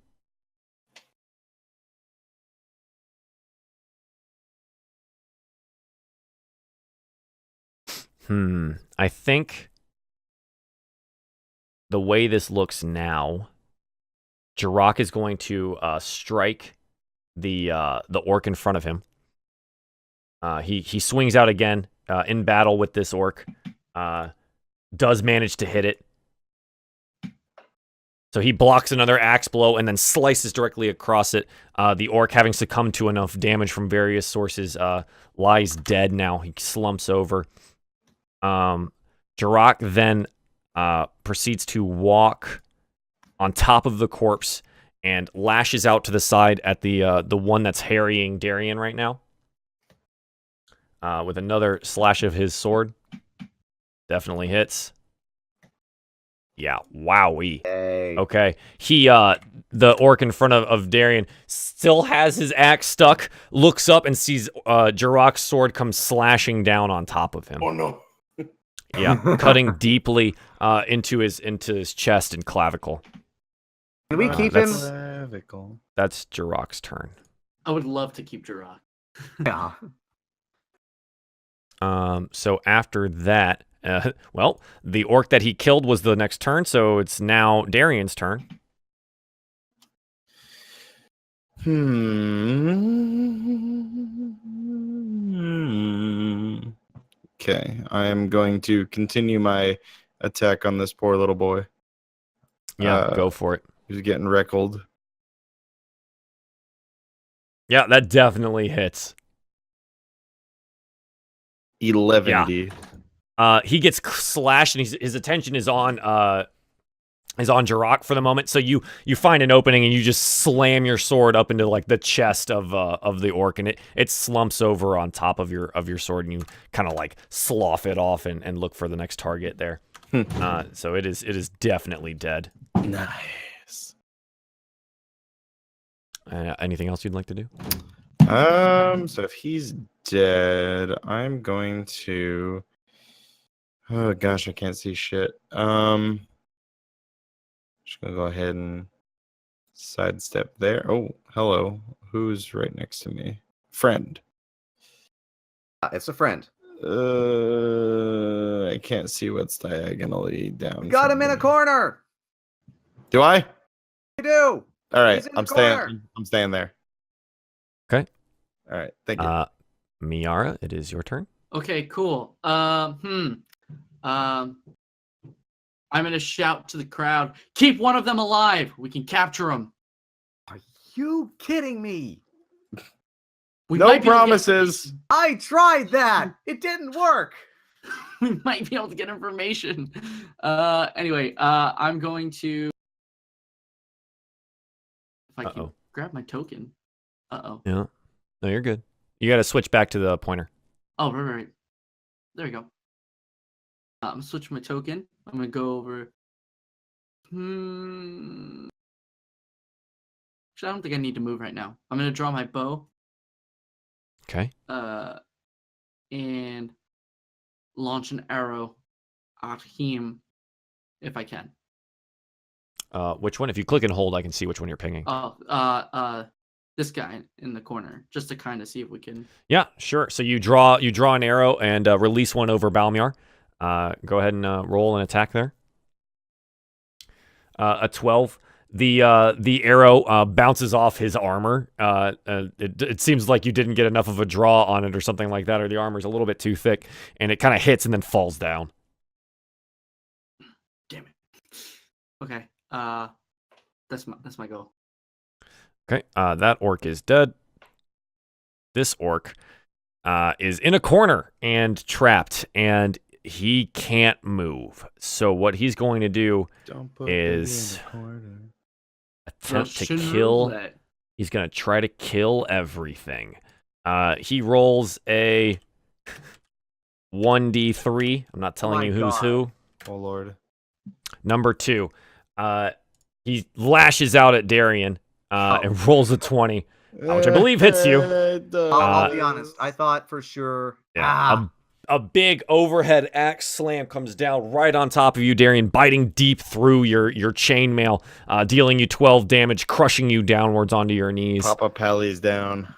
I think the way this looks now, Jirok is going to strike the orc in front of him. He swings out again in battle with this orc. Does manage to hit it. So he blocks another axe blow and then slices directly across it. The orc, having succumbed to enough damage from various sources, lies dead now. He slumps over. Jirok then proceeds to walk on top of the corpse and lashes out to the side at the one that's harrying Darien right now. With another slash of his sword. Definitely hits. Yeah, wowie. Hey. Okay. The orc in front of Darien still has his axe stuck, looks up and sees Jirok's sword come slashing down on top of him. Oh no. Yeah, cutting deeply into his chest and clavicle. Can we keep him? Clavicle. That's Jirok's turn. I would love to keep Jirok. Yeah. So after that, well, the orc that he killed was the next turn, so it's now Darien's turn. Okay, I am going to continue my attack on this poor little boy. Yeah, go for it. He's getting wreckled. Yeah, that definitely hits. 11D. He gets slashed, and his attention is on Jirok for the moment. So you find an opening, and you just slam your sword up into like the chest of the orc, and it slumps over on top of your sword, and you kind of like slough it off and look for the next target there. So it is definitely dead. Nice. Anything else you'd like to do? So if he's dead, I'm going to. Oh gosh, I can't see shit. Just gonna go ahead and sidestep there. Oh, hello. Who's right next to me? Friend. It's a friend. I can't see what's diagonally down. You got from him in a me. corner. Do I? You do. All right, He's in the I'm staying. corner. I'm staying there. Okay. All right, thank you. Miara, it is your turn. Okay, cool. I'm gonna shout to the crowd, keep one of them alive. We can capture them. Are you kidding me? We No might be able to get promises. information. I tried that. It didn't work. We might be able to get information. Anyway, I'm going to. If I can Uh-oh. grab my token. Uh-oh. Yeah. No, you're good. You got to switch back to the pointer. Oh, right. There we go. I'm gonna switch my token. I'm gonna go over. Actually, I don't think I need to move right now. I'm gonna draw my bow. Okay. And launch an arrow at him if I can. Which one? If you click and hold, I can see which one you're pinging. This guy in the corner, just to kind of see if we can. Yeah, sure. So you draw an arrow and release one over Balmiar. Go ahead and roll an attack there. A 12. The arrow bounces off his armor. It seems like you didn't get enough of a draw on it or something like that, or the armor's a little bit too thick, and it kind of hits and then falls down. Damn it. Okay. That's my goal. Okay. That orc is dead. This orc is in a corner and trapped, and he can't move. So what he's going to do Don't put is me in a corner. attempt to Russian kill. roulette. He's going to try to kill everything. He rolls a 1d3. I'm not telling my you who's God. who. Oh Lord. Number 2. He lashes out at Darien and rolls a 20. Which I believe hits you. I'll be honest. I thought for sure. A big overhead axe slam comes down right on top of you, Darien, biting deep through your chainmail, dealing you 12 damage, crushing you downwards onto your knees. Papa Pelly's down.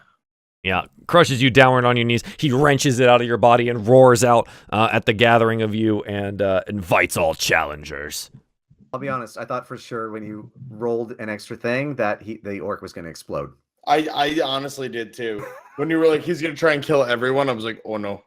Yeah, crushes you downward on your knees. He wrenches it out of your body and roars out at the gathering of you and invites all challengers. I'll be honest. I thought for sure when you rolled an extra thing that the orc was going to explode. I honestly did too. When you were like, he's gonna try and kill everyone, I was like, oh no.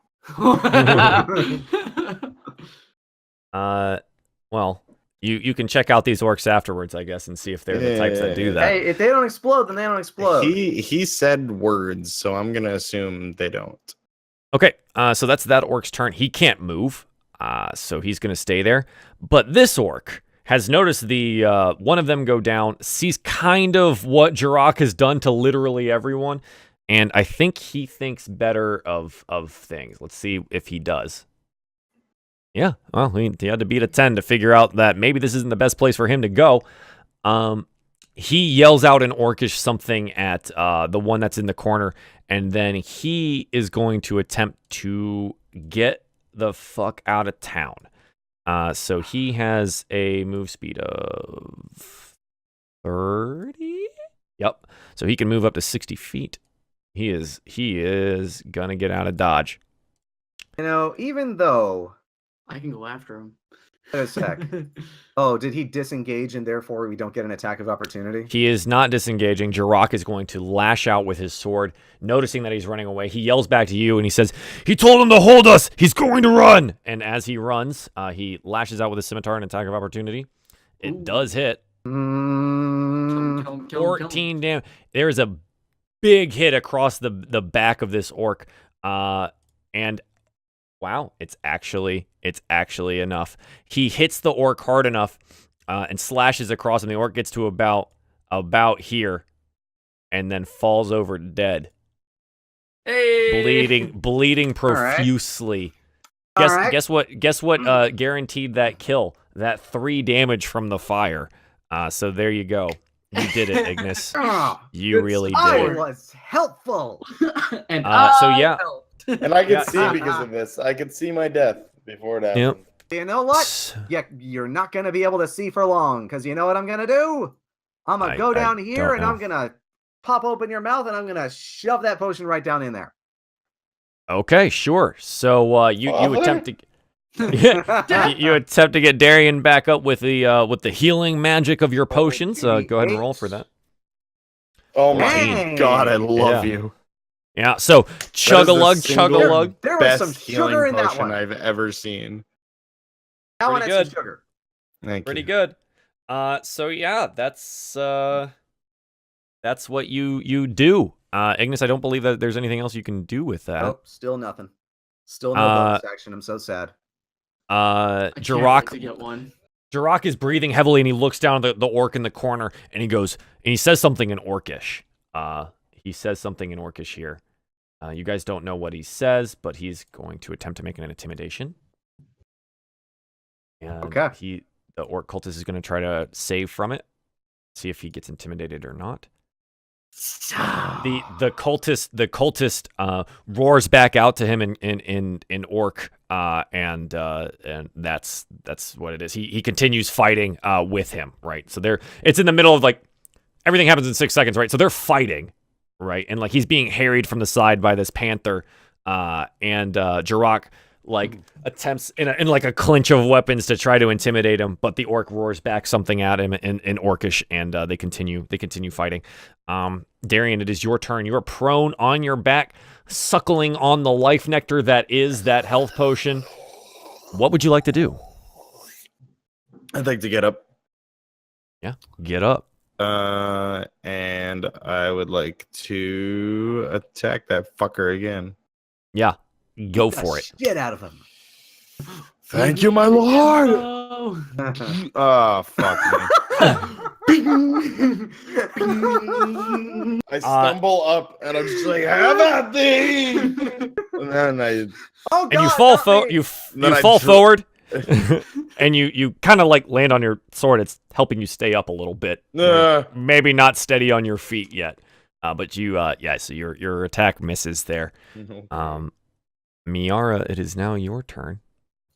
Well, you can check out these orcs afterwards, I guess, and see if they're the types that do that. Hey, if they don't explode, then they don't explode. He said words, so I'm gonna assume they don't. Okay, so that's that orc's turn. He can't move, so he's gonna stay there. But this orc has noticed the one of them go down, sees kind of what Jirok has done to literally everyone, and I think he thinks better of things. Let's see if he does. Yeah, well, he had to beat a 10 to figure out that maybe this isn't the best place for him to go. He yells out an orcish something at the one that's in the corner, and then he is going to attempt to get the fuck out of town. So he has a move speed of 30? Yep. So he can move up to 60 feet. He is gonna get out of Dodge. You know, even though. I can go after him. Wait a sec. Oh, did he disengage and therefore we don't get an attack of opportunity? He is not disengaging. Jirok is going to lash out with his sword. Noticing that he's running away, he yells back to you and he says, "He told him to hold us! He's going to run!" And as he runs, he lashes out with his scimitar and attack of opportunity. It does hit. Kill him, kill him, kill him. 14 damage. There is a big hit across the back of this orc. And wow, it's actually enough. He hits the orc hard enough and slashes across, and the orc gets to about here, and then falls over dead, Hey! bleeding profusely. Guess what? Guaranteed that kill. That 3 damage from the fire. So there you go. You did it, Ignas. You really did. I was helpful. And So yeah. helped. And I could see because of this. I could see my death before it happened. Yep. You know what? Yeah, you're not going to be able to see for long because you know what I'm going to do? I'm going to go down here and I'm going to pop open your mouth, and I'm gonna shove that potion right down in there. Okay, sure. So you attempt to. You attempt to get Darien back up with the healing magic of your potions. Go ahead and roll for that. Oh my 14. god, I love Yeah. you. Yeah. So chug a lug, chug a lug. There was Best some healing sugar in that potion one. I've ever seen. That one Pretty had good. some sugar. Thank Pretty you. good. So yeah, that's what you do. Ignis, I don't believe that there's anything else you can do with that. Nope, still nothing. Still no bonus action. I'm so sad. I can't wait to Jirok get one. Jirok is breathing heavily, and he looks down at the orc in the corner, and he says something in Orcish. He says something in Orcish here. You guys don't know what he says, but he's going to attempt to make an intimidation. And Okay. The orc cultist is going to try to save from it, see if he gets intimidated or not. The cultist roars back out to him in orc, and that's what it is. He continues fighting with him, right? So it's in the middle of, like, everything happens in 6 seconds, right? So they're fighting, right? And, like, he's being harried from the side by this panther, and Jirok, like, attempts in like a clinch of weapons to try to intimidate him, but the orc roars back something at him in Orcish, and they continue fighting. Darien, it is your turn. You are prone on your back, suckling on the life nectar that is that health potion. What would you like to do? I'd like to get up. Yeah, get up. And I would like to attack that fucker again. Yeah, go for it. Get out of him. Thank you, my lord. No. Oh, fuck me. I stumble up and I'm just like, have at thee. And then Oh, God, And you fall not me. you Then I fall dro- forward, and you kind of, like, land on your sword. It's helping you stay up a little bit. Maybe not steady on your feet yet, but you so your attack misses there. Miera, it is now your turn.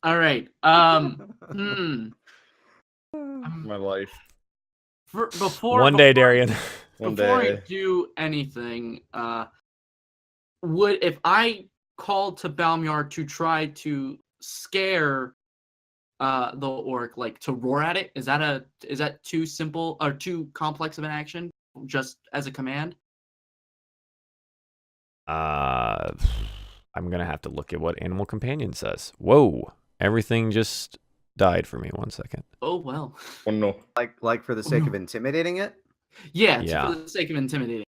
All right. my life. Before One day, Darien. One before day. I do anything, if I called to Balmyar to try to scare the orc, like to roar at it, is that too simple or too complex of an action just as a command? I'm gonna have to look at what Animal Companion says. Whoa, everything just died for me. 1 second. Oh well. Oh no. Like for the sake of intimidating it. Yeah, Yeah. for the sake of intimidating.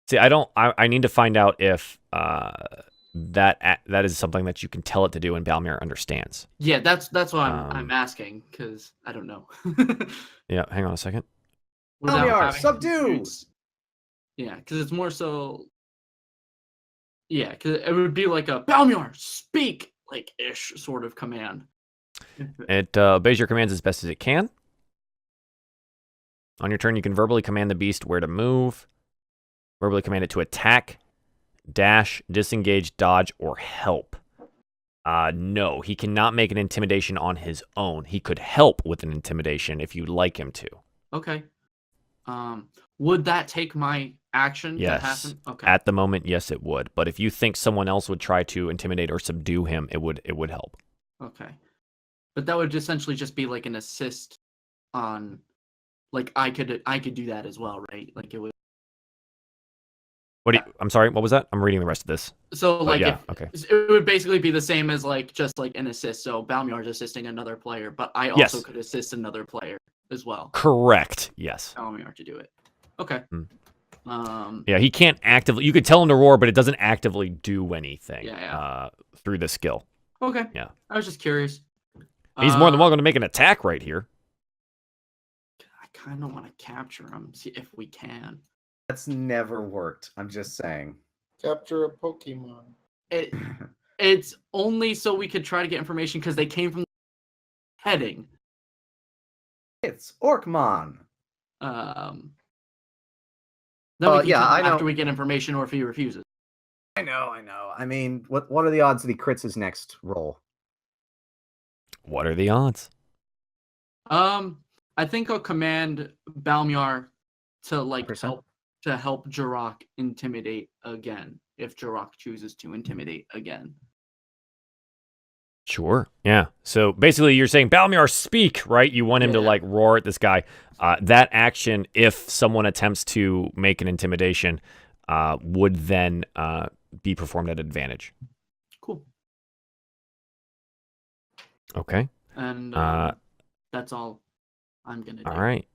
See, I need to find out if that is something that you can tell it to do and Balmir understands. Yeah, that's why I'm asking, because I don't know. Yeah, hang on a second. Without Balmyar, having to subdue! use- Yeah, because it's more so. Yeah, because it would be like a Balmyar, speak, like ish sort of command. It obeys your commands as best as it can. On your turn, you can verbally command the beast where to move, verbally command it to attack, dash, disengage, dodge, or help. No, he cannot make an intimidation on his own. He could help with an intimidation if you'd like him to. Okay. Would that take my action Yes. to happen? Okay. At the moment, yes, it would. But if you think someone else would try to intimidate or subdue him, it would help. Okay. But that would essentially just be like an assist on, like I could do that as well, right? Like it would. I'm sorry, what was that? I'm reading the rest of this. So like yeah, if, okay. it would basically be the same as like just like an assist. So Balmyar's assisting another player, but I also Yes. could assist another player as well. Correct. Yes. Balmyar to do it. Okay. Yeah, he can't actively. You could tell him to roar, but it doesn't actively do anything. Yeah. Through the skill. Okay. Yeah. I was just curious. He's more than welcome to make an attack right here. I kind of want to capture him, see if we can. That's never worked. I'm just saying. Capture a Pokemon. It's only so we could try to get information because they came from heading. It's Orcmon. Then we can yeah, kill him I know. after we get information, or if he refuses. I know. I mean, what are the odds that he crits his next roll? What are the odds? I think I'll command Balmyar to like 100%? help to help Jirok intimidate again, if Jirok chooses to intimidate again. Sure. Yeah. So basically, you're saying, Balmiar, speak, right? You want him to, Yeah. like, roar at this guy. That action, if someone attempts to make an intimidation, would then be performed at advantage. Cool. Okay. And that's all I'm gonna do. All right.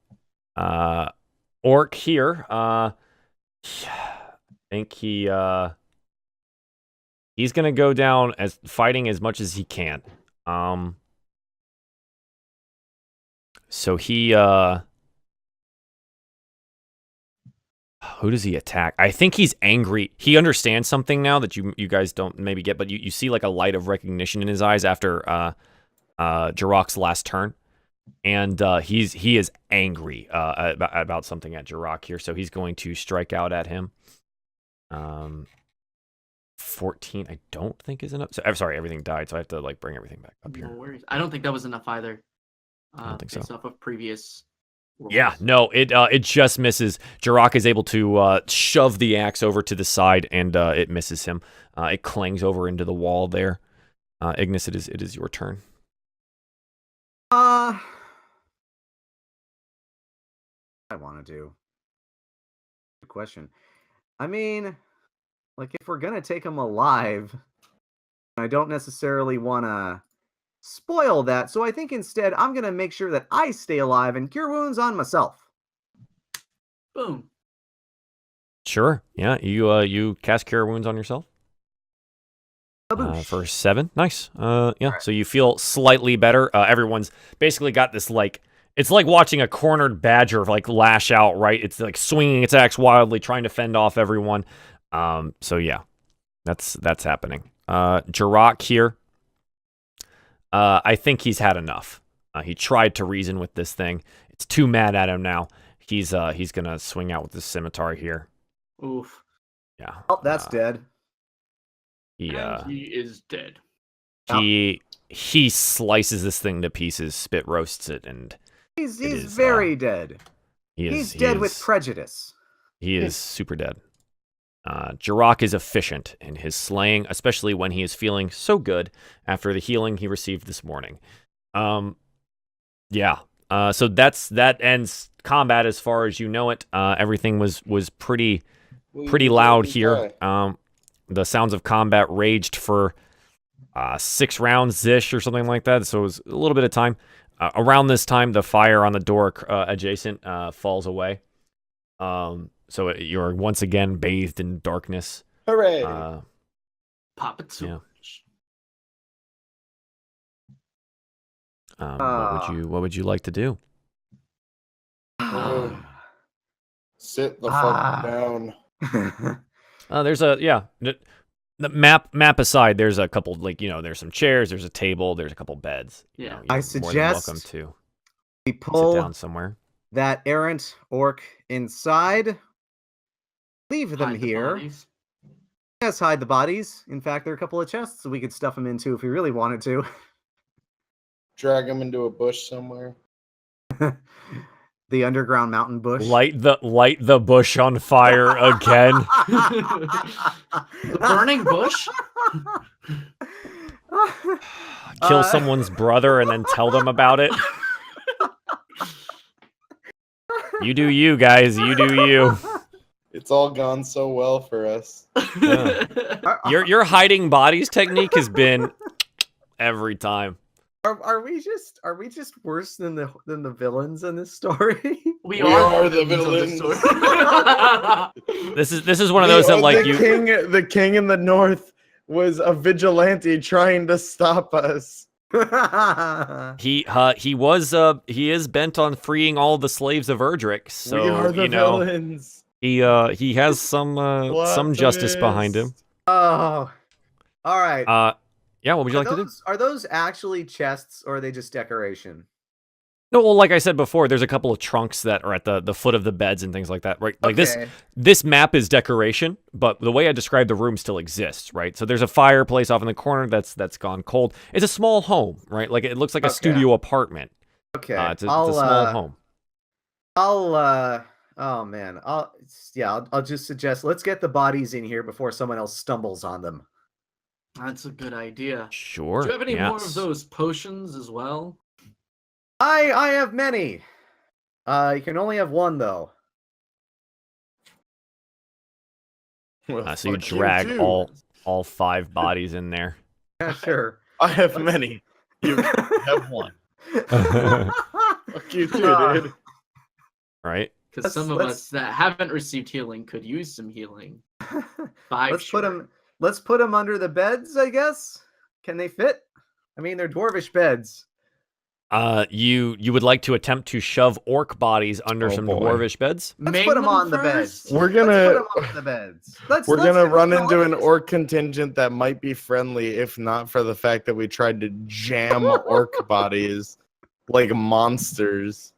Orc here. I think he's gonna go down as fighting as much as he can. So he who does he attack? I think he's angry. He understands something now that you guys don't maybe get, but you see like a light of recognition in his eyes after Jirok's last turn. And he is angry about something at Jirok here, so he's going to strike out at him. 14, I don't think is enough. So I'm sorry, everything died, so I have to like bring everything back up No here. worries. I don't think that was enough either. I don't think based so. off of previous rolls. Yeah, no, it just misses. Jirok is able to shove the axe over to the side, and it misses him. It clangs over into the wall there. Ignis, it is your turn. I want to do. Good question. I mean, like, if we're gonna take him alive, I don't necessarily want to spoil that. So I think instead I'm gonna make sure that I stay alive and cure wounds on myself. Boom. Sure. Yeah, you cast Cure Wounds on yourself. Kaboosh. For 7. Nice. Yeah, Alright. so you feel slightly better. Everyone's basically got this, like, it's like watching a cornered badger, like, lash out, right? It's like swinging its axe wildly, trying to fend off everyone. So yeah, that's happening. Jirok here. I think he's had enough. He tried to reason with this thing. It's too mad at him now. He's gonna swing out with this scimitar here. Oof. Yeah. Oh, that's dead. And he is dead. He slices this thing to pieces, spit roasts it, and He's is, very dead. he's Dead with prejudice. He is super dead. Jirok is efficient in his slaying, especially when he is feeling so good after the healing he received this morning. Yeah. So that ends combat as far as you know it. Everything was pretty loud here. The sounds of combat raged for 6 rounds-ish or something like that, so it was a little bit of time. Around this time, the fire on the door adjacent falls away. So you're once again bathed in darkness. Hooray! Pop it Yeah. so What would you like to do? Sit the fuck down. There's the map aside, there's a couple, like, there's some chairs, there's a table, there's a couple beds. Yeah. You're I more than suggest welcome to We sit pull down somewhere. that errant orc inside. Leave them Hide the here. bodies. Yes, hide the bodies. In fact, there are a couple of chests we could stuff them into if we really wanted to. Drag him into a bush somewhere. The underground mountain bush. Light the bush on fire again. The burning bush? Kill someone's brother and then tell them about it. You do you, guys. You do you. It's all gone so well for us. Yeah. Your hiding bodies technique has been every time. Are we just worse than the villains in this story? We are the of this villains. story. This is one of those that, like, you. The king in the north was a vigilante trying to stop us. He is bent on freeing all the slaves of Erdrick. So we are the villains. he has some justice behind him. Oh, all right. Yeah, what would you like to do? Are those actually chests or are they just decoration? No, well, like I said before, there's a couple of trunks that are at the foot of the beds and things like that, right? Like Okay. this map is decoration, but the way I described the room still exists, right? So there's a fireplace off in the corner that's gone cold. It's a small home, right? Like it looks like a Okay. studio apartment. Okay. It's a small home. I'll Oh man. I'll just suggest let's get the bodies in here before someone else stumbles on them. That's a good idea. Sure. Do you have any more of yes. those potions as well? I have many. You can only have one though. Well, So you fuck drag too. all 5 bodies in there. Yeah, sure. I have many. You have one. Fuck you too, dude. Right? Because some of us that haven't received healing could use some healing. 5 Let's put them under the beds, I guess. Can they fit? I mean, they're dwarvish beds. You would like to attempt to shove orc bodies under Oh, some boy. dwarvish beds? Let's put them on the beds. We're Let's gonna put them on the beds. we're gonna run into an orc. orc contingent that might be friendly, if not for the fact that we tried to jam orc bodies like monsters.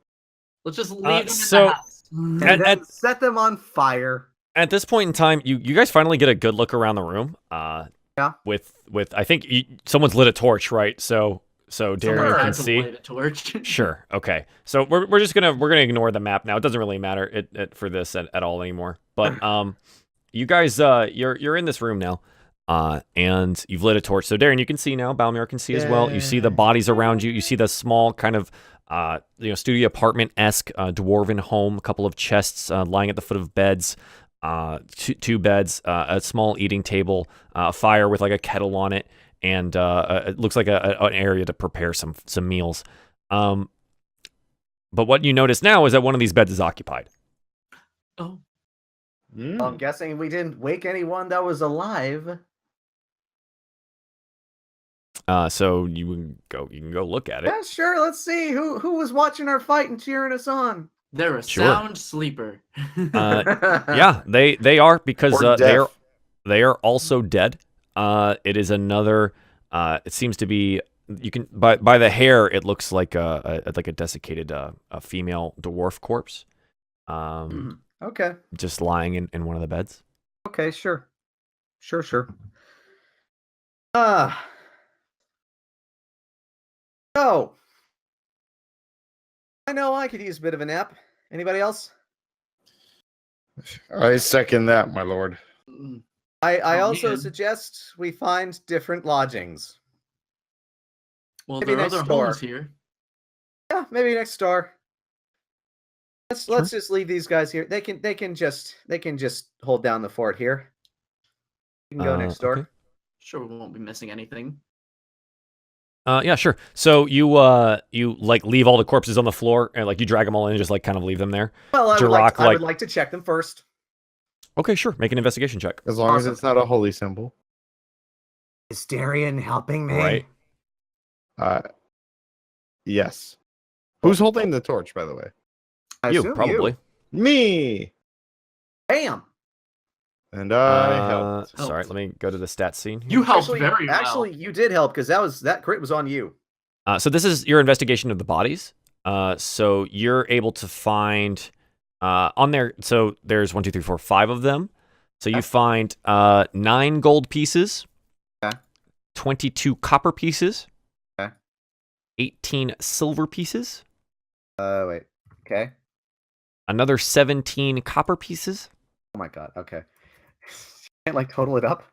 Let's just leave them in so- the house. And then set them on fire. At this point in time, you guys finally get a good look around the room. Yeah. With I think someone's lit a torch, right? So Darien Someone can had to see. light a torch. Sure. Okay. So we're just gonna ignore the map now. It doesn't really matter it for this at all anymore. But you guys you're in this room now. And you've lit a torch. So Darien, you can see now. Balmier can see as well. You see the bodies around you. You see the small kind of studio apartment-esque dwarven home. A couple of chests lying at the foot of beds. Two beds. A small eating table. A fire with like a kettle on it. And it looks like an area to prepare some meals. But what you notice now is that one of these beds is occupied. Oh. Well, I'm guessing we didn't wake anyone that was alive. So you can go look at it. Yeah, sure. Let's see who was watching our fight and cheering us on. They're a Sure. sound sleeper. Yeah, they are because Or deaf. they are also dead. It is another. It seems to be. You can by the hair. It looks like a desiccated a female dwarf corpse. Okay. Just lying in one of the beds. Okay, sure. Sure. So, I know I could use a bit of a nap. Anybody else? I second that, my lord. I Oh, also man. suggest we find different lodgings. Well, Maybe there are next other door. homes here. Yeah, maybe next door. Let's just leave these guys here. They can just hold down the fort here. You can go next door. Okay. Sure, we won't be missing anything. Yeah, sure. So you like leave all the corpses on the floor and like you drag them all in and just like kind of leave them there. Well, I Jirok, would like to check them first. Okay, sure. Make an investigation check. As long as Awesome. it's not a holy symbol. Is Darien helping me? Right. Yes. Who's holding the torch, by the way? I You assume probably. Me. Bam. And I helped. Sorry, let me go to the stats scene. here. You helped Actually, very well. actually, you did help because that crit was on you. So this is your investigation of the bodies. So you're able to find on there. So there's 1, 2, 3, 4, 5 of them. So you Okay. find 9 gold pieces, Okay. 22 copper pieces, Okay. 18 silver pieces, Wait. Okay. another 17 copper pieces. Oh my god. Okay. Can't like total it up.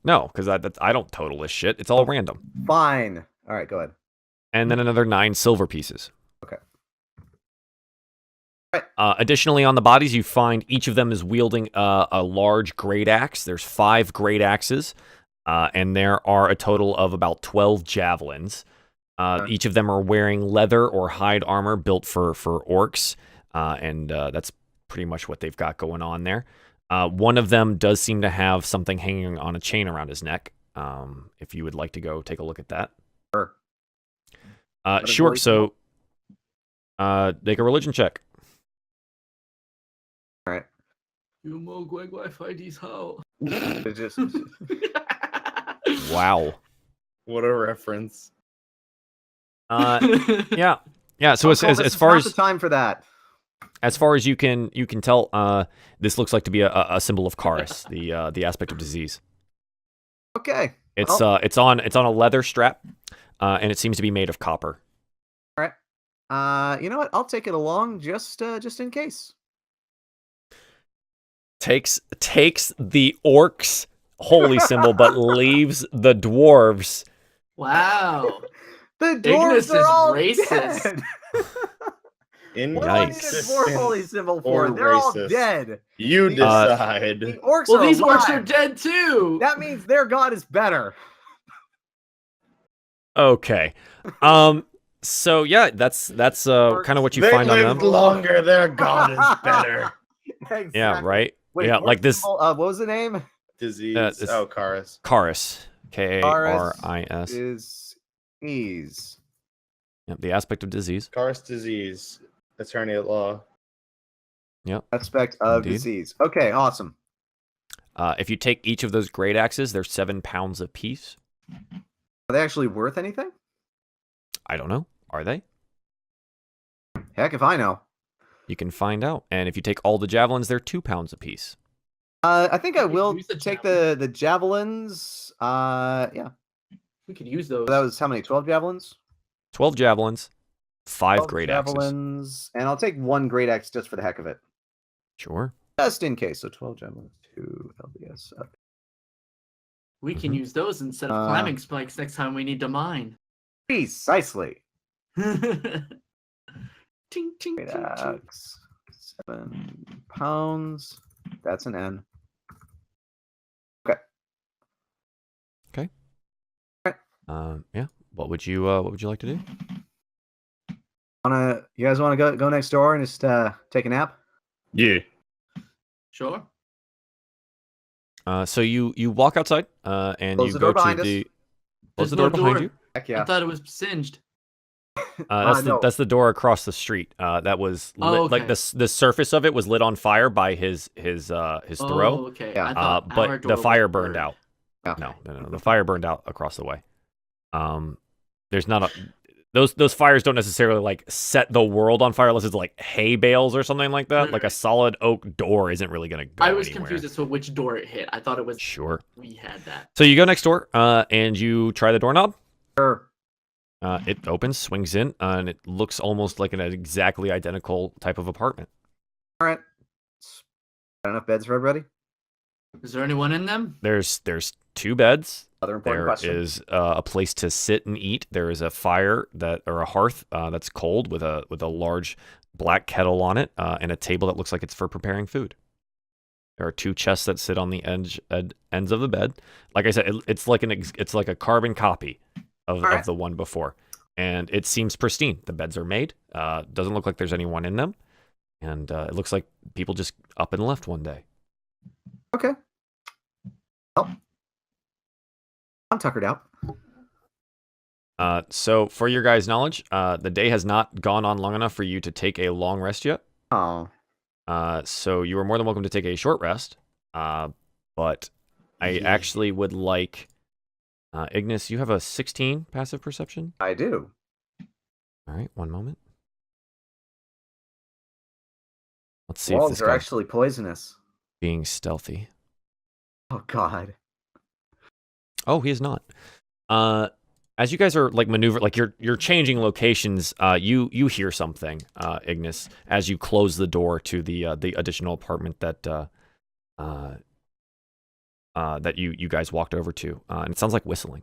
No, because I don't total this shit. It's all random. Fine. All right. Go ahead. And then another 9 silver pieces. Okay. Additionally, on the bodies, you find each of them is wielding a large great axe. There's 5 great axes, and there are a total of about 12 javelins. Each of them are wearing leather or hide armor built for orcs, and that's pretty much what they've got going on there. One of them does seem to have something hanging on a chain around his neck. If you would like to go take a look at that. Sure. Sure. So, make a religion check. All right. It just Wow. What a reference. Yeah. So This as is far not as the time for that. as far as you can tell, this looks like to be a symbol of Charis, the aspect of disease. Okay. It's on a leather strap, and it seems to be made of copper. All right. You know what? I'll take it along just in case. takes the orcs' holy symbol, but leaves the dwarves. Wow. The Ignis dwarves are is all racist. dead. What do I need a Yikes. dwarf holy symbol Or for? They're all racist. dead. You The- decide. The orcs Well, are these orcs are alive. dead too. That means their god is better. Okay. So yeah, that's kind of what you They find on lived them. longer. Their god is better. Exactly. Yeah, right. Wait, yeah, what like this symbol- what was the name? Disease. it's- Oh, Karis. Karis. Karis. Is ease. Yep, the aspect of disease. Karis disease. Attorney at law. Aspect of Indeed. disease. Okay, awesome. If you take each of those great axes, they're 7 pounds apiece. Are they actually worth anything? I don't know. Are they? Heck if I know. You can find out. And if you take all the javelins, they're 2 pounds apiece. I think I We could will use the take the javelins. Yeah. We could use those. That was how many? 12 javelins? 12 javelins, 5 12 great axes. javelins. And I'll take 1 great axe just for the heck of it. Sure. Just in case. So 12 javelins, 2 LBS. We can Mhm. use those instead of climbing spikes next time we need to mine. Precisely. ting, ting, ting, Great ting. axe. 7 pounds. That's an N. Yeah. What would you like to do? You guys wanna go next door and just take a nap? Yeah. Sure. So you walk outside, and Close you the go door to behind us. the There's close the no door behind door. you. Heck I yeah. thought it was singed. no. That's the door across the street. That was lit, like okay. the surface of it was lit on fire by his throw. Oh, okay. Yeah. I thought our But door the was fire burned out. Okay. No. The fire burned out across the way. There's not a those fires don't necessarily like set the world on fire unless it's like hay bales or something like that. Like a Right. solid oak door isn't really gonna go I was anywhere. confused as to which door it hit. I thought it was Sure. we had that. So you go next door, and you try the doorknob. Sure. It opens, swings in, and it looks almost like an exactly identical type of apartment. All right. Got enough beds for everybody? Is there anyone in them? There's 2 beds. Other important There question. is a place to sit and eat. There is a fire or a hearth that's cold with a large black kettle on it, and a table that looks like it's for preparing food. There are 2 chests that sit on the ends of the bed. Like I said, it's like a carbon copy of Alright. the one before, and it seems pristine. The beds are made. Doesn't look like there's anyone in them, and it looks like people just up and left one day. Okay. Well, I'm tuckered out. So for your guys' knowledge, the day has not gone on long enough for you to take a long rest yet. Oh. So you are more than welcome to take a short rest. But I Yeah. actually would like Ignis, you have a 16 passive perception? I do. All right, one moment. Let's see if Walls this are guy's actually poisonous. being stealthy. Oh god. Oh, he is not. As you guys are like maneuver, like you're changing locations, you hear something, Ignis, as you close the door to the additional apartment that that you guys walked over to, and it sounds like whistling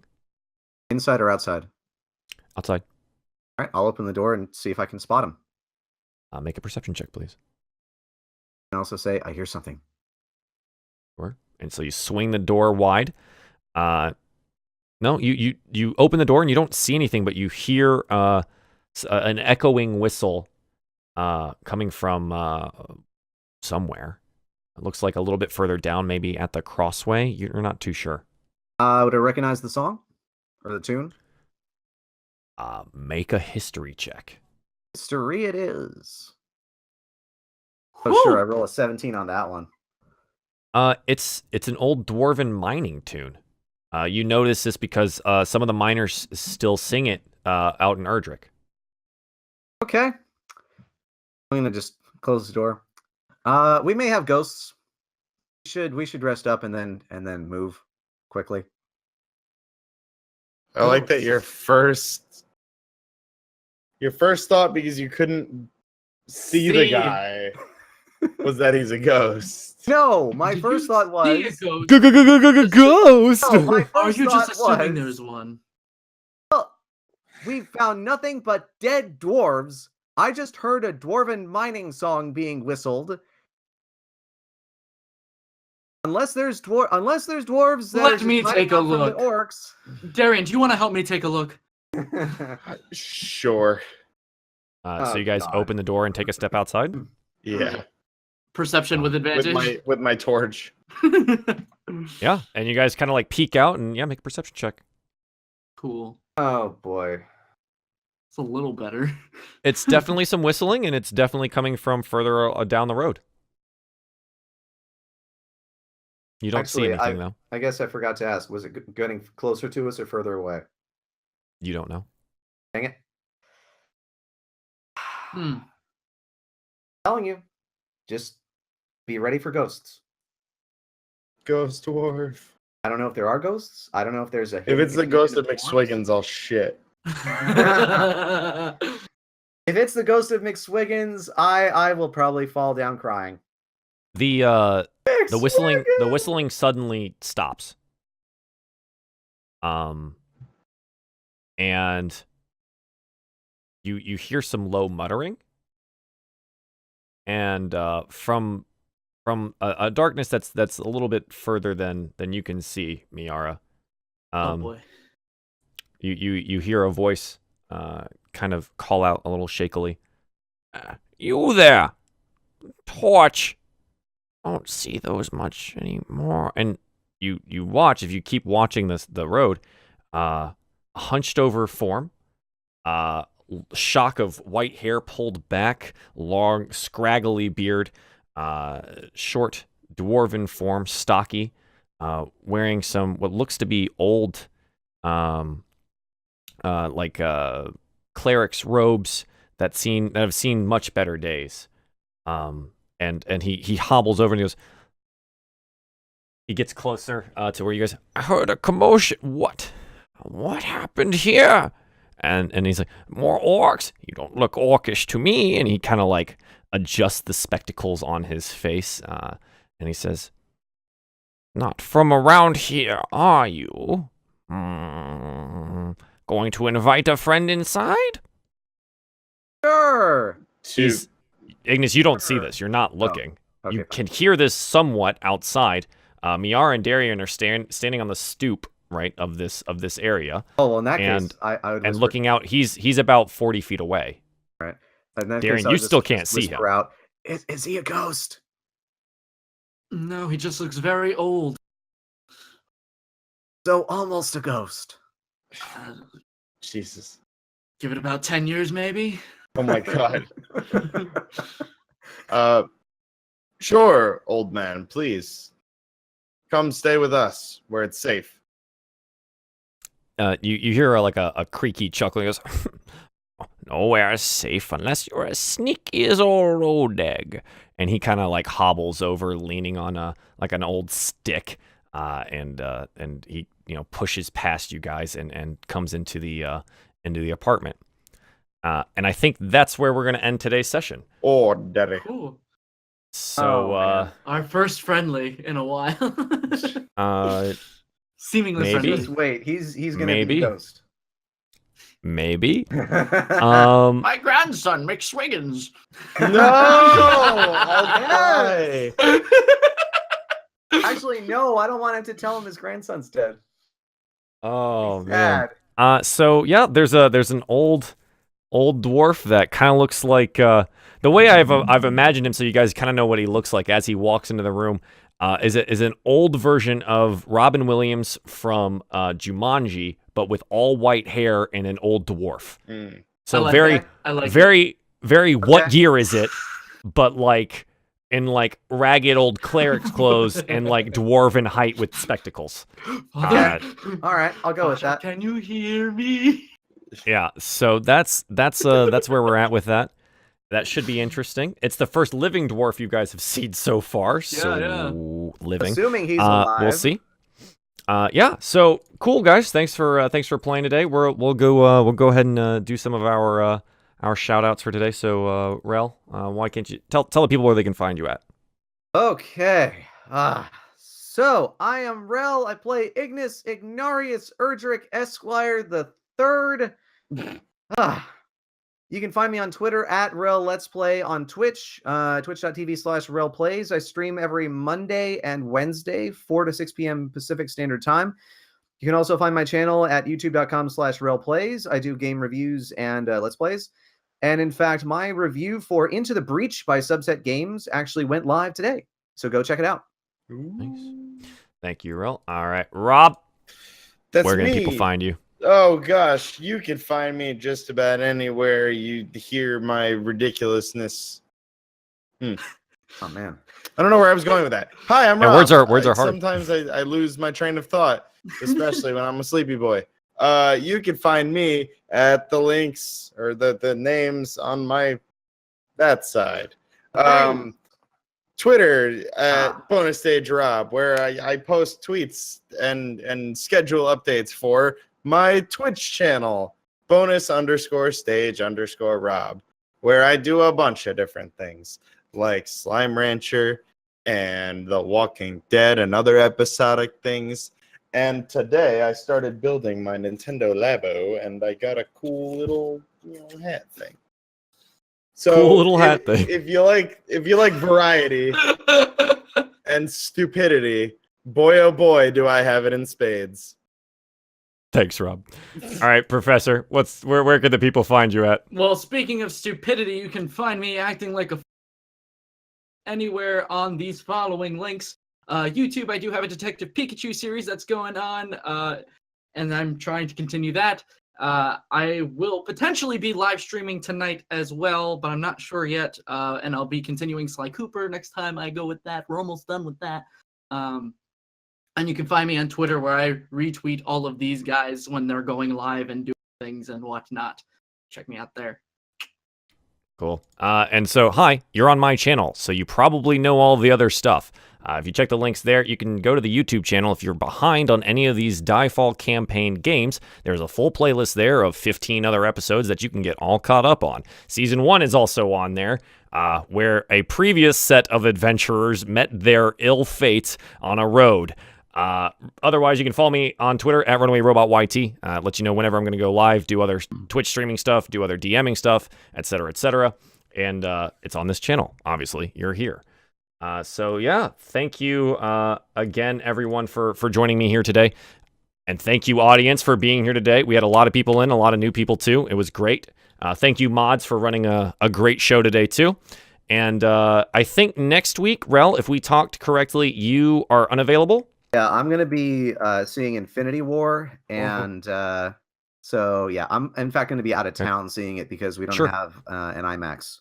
Inside or outside? outside. All right, I'll open the door and see if I can spot him. Make a perception check, please. And also say, I hear something. Sure. And so you swing the door wide. No, you open the door and you don't see anything, but you hear an echoing whistle coming from somewhere. It looks like a little bit further down, maybe at the crossway. You're not too sure. Would I recognize the song? Or the tune? Make a history check. History it is. Oh, Woo! sure, I roll a 17 on that one. It's an old dwarven mining tune. You notice this because some of the miners still sing it out in Erdrick. Okay. I'm gonna just close the door. We may have ghosts. We should rest up and then move quickly. I like that your first thought, because you couldn't see the See. guy, was that he's a ghost. No, my Did first you thought see a was. ghost? Ghost. No, my Are first you just thought assuming was, there's one? we found nothing but dead dwarves. I just heard a dwarven mining song being whistled. Unless there's dwarves that Let are just me hiding take a out from the look. orcs. Darian, do you want to help me take a look? Sure. So Oh, you guys God. open the door and take a step outside. Yeah. Perception with advantage. With my torch. Yeah, and you guys kind of like peek out and make a perception check. Cool. Oh boy. It's a little better. It's definitely some whistling, and it's definitely coming from further down the road. You don't see Actually, anything though. I guess I forgot to ask. Was it getting closer to us or further away? You don't know. Dang it. Hmm. Telling you. Just be ready for ghosts. Ghost dwarf. I don't know if there are ghosts. I don't know if there's a. If it's the ghost of dwarves? McSwiggins, I'll shit. If it's the ghost of McSwiggins, I will probably fall down crying. The whistling suddenly stops. And you hear some low muttering, and from a darkness that's a little bit further than you can see, Miara. Oh boy. You hear a voice kind of call out a little shakily. You there, torch. I don't see those much anymore. And you watch, if you keep watching the road, a hunched over form, shock of white hair pulled back, long scraggly beard, short dwarven form, stocky, wearing some what looks to be old cleric's robes that have seen much better days. And he hobbles over and he goes. He gets closer to where you guys. I heard a commotion. What happened here? And he's like, more orcs. You don't look orcish to me. And he kind of like adjusts the spectacles on his face. And he says, not from around here, are you? Going to invite a friend inside? Sure. Ignis, you don't see this. You're not looking. Okay, You fine. can hear this somewhat outside. Miara and Darien are standing on the stoop, right, of this area, Oh, well, in that and- case, I would and whisper- looking out. He's about 40 feet away. in that Darien, case, I you would still just can't see whisper him. Out, is he a ghost? No, he just looks very old. So almost a ghost. Uh, Jesus. give it about 10 years, maybe. Oh my god. Sure, old man, please. Come stay with us where it's safe. You hear like a creaky chuckle. He goes, nowhere is safe unless you're as sneaky as old egg. And he kind of like hobbles over, leaning on an old stick, and he pushes past you guys and comes into the apartment. And I think that's where we're gonna end today's session. Oh, daddy. Cool. So Our first friendly in a while. Seemingly Maybe. friendly. Just wait. He's gonna Maybe. be a ghost. maybe. Oh, My grandson, McSwiggins. No! I'll die. Actually, no. I don't want him to tell him his grandson's dead. Oh He's man. sad. So yeah, there's an old dwarf that kind of looks like the way I've imagined him, so you guys kind of know what he looks like as he walks into the room. Is an old version of Robin Williams from Jumanji, but with all white hair and an old dwarf. Mm. So I like very, that. I like very, very. What Okay. year is it? But like in like ragged old cleric's clothes and like dwarven height with spectacles. Father, All right, I'll go with that. Can you hear me? Yeah, so that's where we're at with that. That should be interesting. It's the first living dwarf you guys have seen so far. So yeah. living. Assuming he's alive. We'll see. Yeah. So cool, guys. Thanks for playing today. We'll go ahead and do some of our our shout outs for today. So, Rel, why can't you tell the people where they can find you at? Okay. So I am Rel. I play Ignas Erdrick Esquire the Third. You can find me on Twitter at Rel Let's Play, on Twitch, twitch.tv/Rel Plays. I stream every Monday and Wednesday, 4 to 6 p.m. Pacific Standard Time. You can also find my channel at youtube.com/Rel Plays. I do game reviews and Let's Plays. And in fact, my review for Into the Breach by Subset Games actually went live today. So go check it out. Nice. Thank you, Rel. All right, Rob, That's where can me. people find you? Oh gosh, you can find me just about anywhere you hear my ridiculousness. Oh man, I don't know where I was going with that. Hi, I'm Yeah, Rob. words are hard. Sometimes I lose my train of thought, especially when I'm a sleepy boy. You can find me at the links or the names on that side. Twitter at Bonus Stage Rob, where I post tweets and schedule updates for my Twitch channel, bonus_stage_Rob, where I do a bunch of different things like Slime Rancher and The Walking Dead and other episodic things. And today I started building my Nintendo Labo, and I got a cool little hat thing. So Cool little hat thing. If you like variety and stupidity, boy oh boy, do I have it in spades. Thanks, Rob. All right, Professor, where can the people find you at? Well, speaking of stupidity, you can find me acting like a anywhere on these following links. YouTube, I do have a Detective Pikachu series that's going on, and I'm trying to continue that. I will potentially be live streaming tonight as well, but I'm not sure yet. And I'll be continuing Sly Cooper next time I go with that. We're almost done with that. And you can find me on Twitter, where I retweet all of these guys when they're going live and doing things and whatnot. Check me out there. Cool. And so, hi, you're on my channel, so you probably know all the other stuff. If you check the links there, you can go to the YouTube channel. If you're behind on any of these DieFall campaign games, there's a full playlist there of 15 other episodes that you can get all caught up on. Season 1 is also on there, where a previous set of adventurers met their ill fate on a road. Otherwise, you can follow me on Twitter at RunawayRobotYT. Let you know whenever I'm going to go live, do other Twitch streaming stuff, do other DMing stuff, etc., etc. And it's on this channel. Obviously, you're here. So yeah, thank you again, everyone, for joining me here today. And thank you, audience, for being here today. We had a lot of people in, a lot of new people, too. It was great. Thank you, mods, for running a great show today, too. And I think next week, Rel, if we talked correctly, you are unavailable? Yeah, I'm gonna be seeing Infinity War, and so yeah, I'm in fact gonna be out of town seeing it because we don't have an IMAX.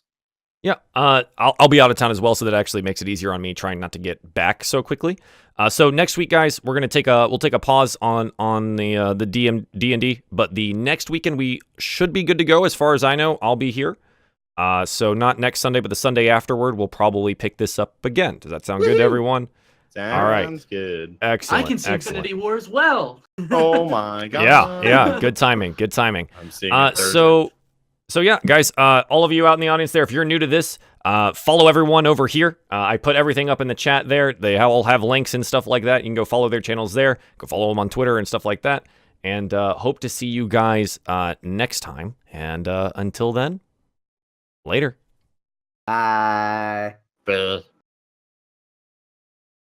Yeah, I'll be out of town as well, so that actually makes it easier on me trying not to get back so quickly. So next week, guys, we're gonna take a pause on the D&D, but the next weekend we should be good to go as far as I know. I'll be here. So not next Sunday, but the Sunday afterward, we'll probably pick this up again. Does that sound good to everyone? Sounds good. Excellent. I can see Infinity War as well. Oh my god. Yeah. Good timing. I'm seeing it So yeah, guys, all of you out in the audience there, if you're new to this, follow everyone over here. I put everything up in the chat there. They all have links and stuff like that. You can go follow their channels there. Go follow them on Twitter and stuff like that. And hope to see you guys next time. And until then, later. Bye. Bye.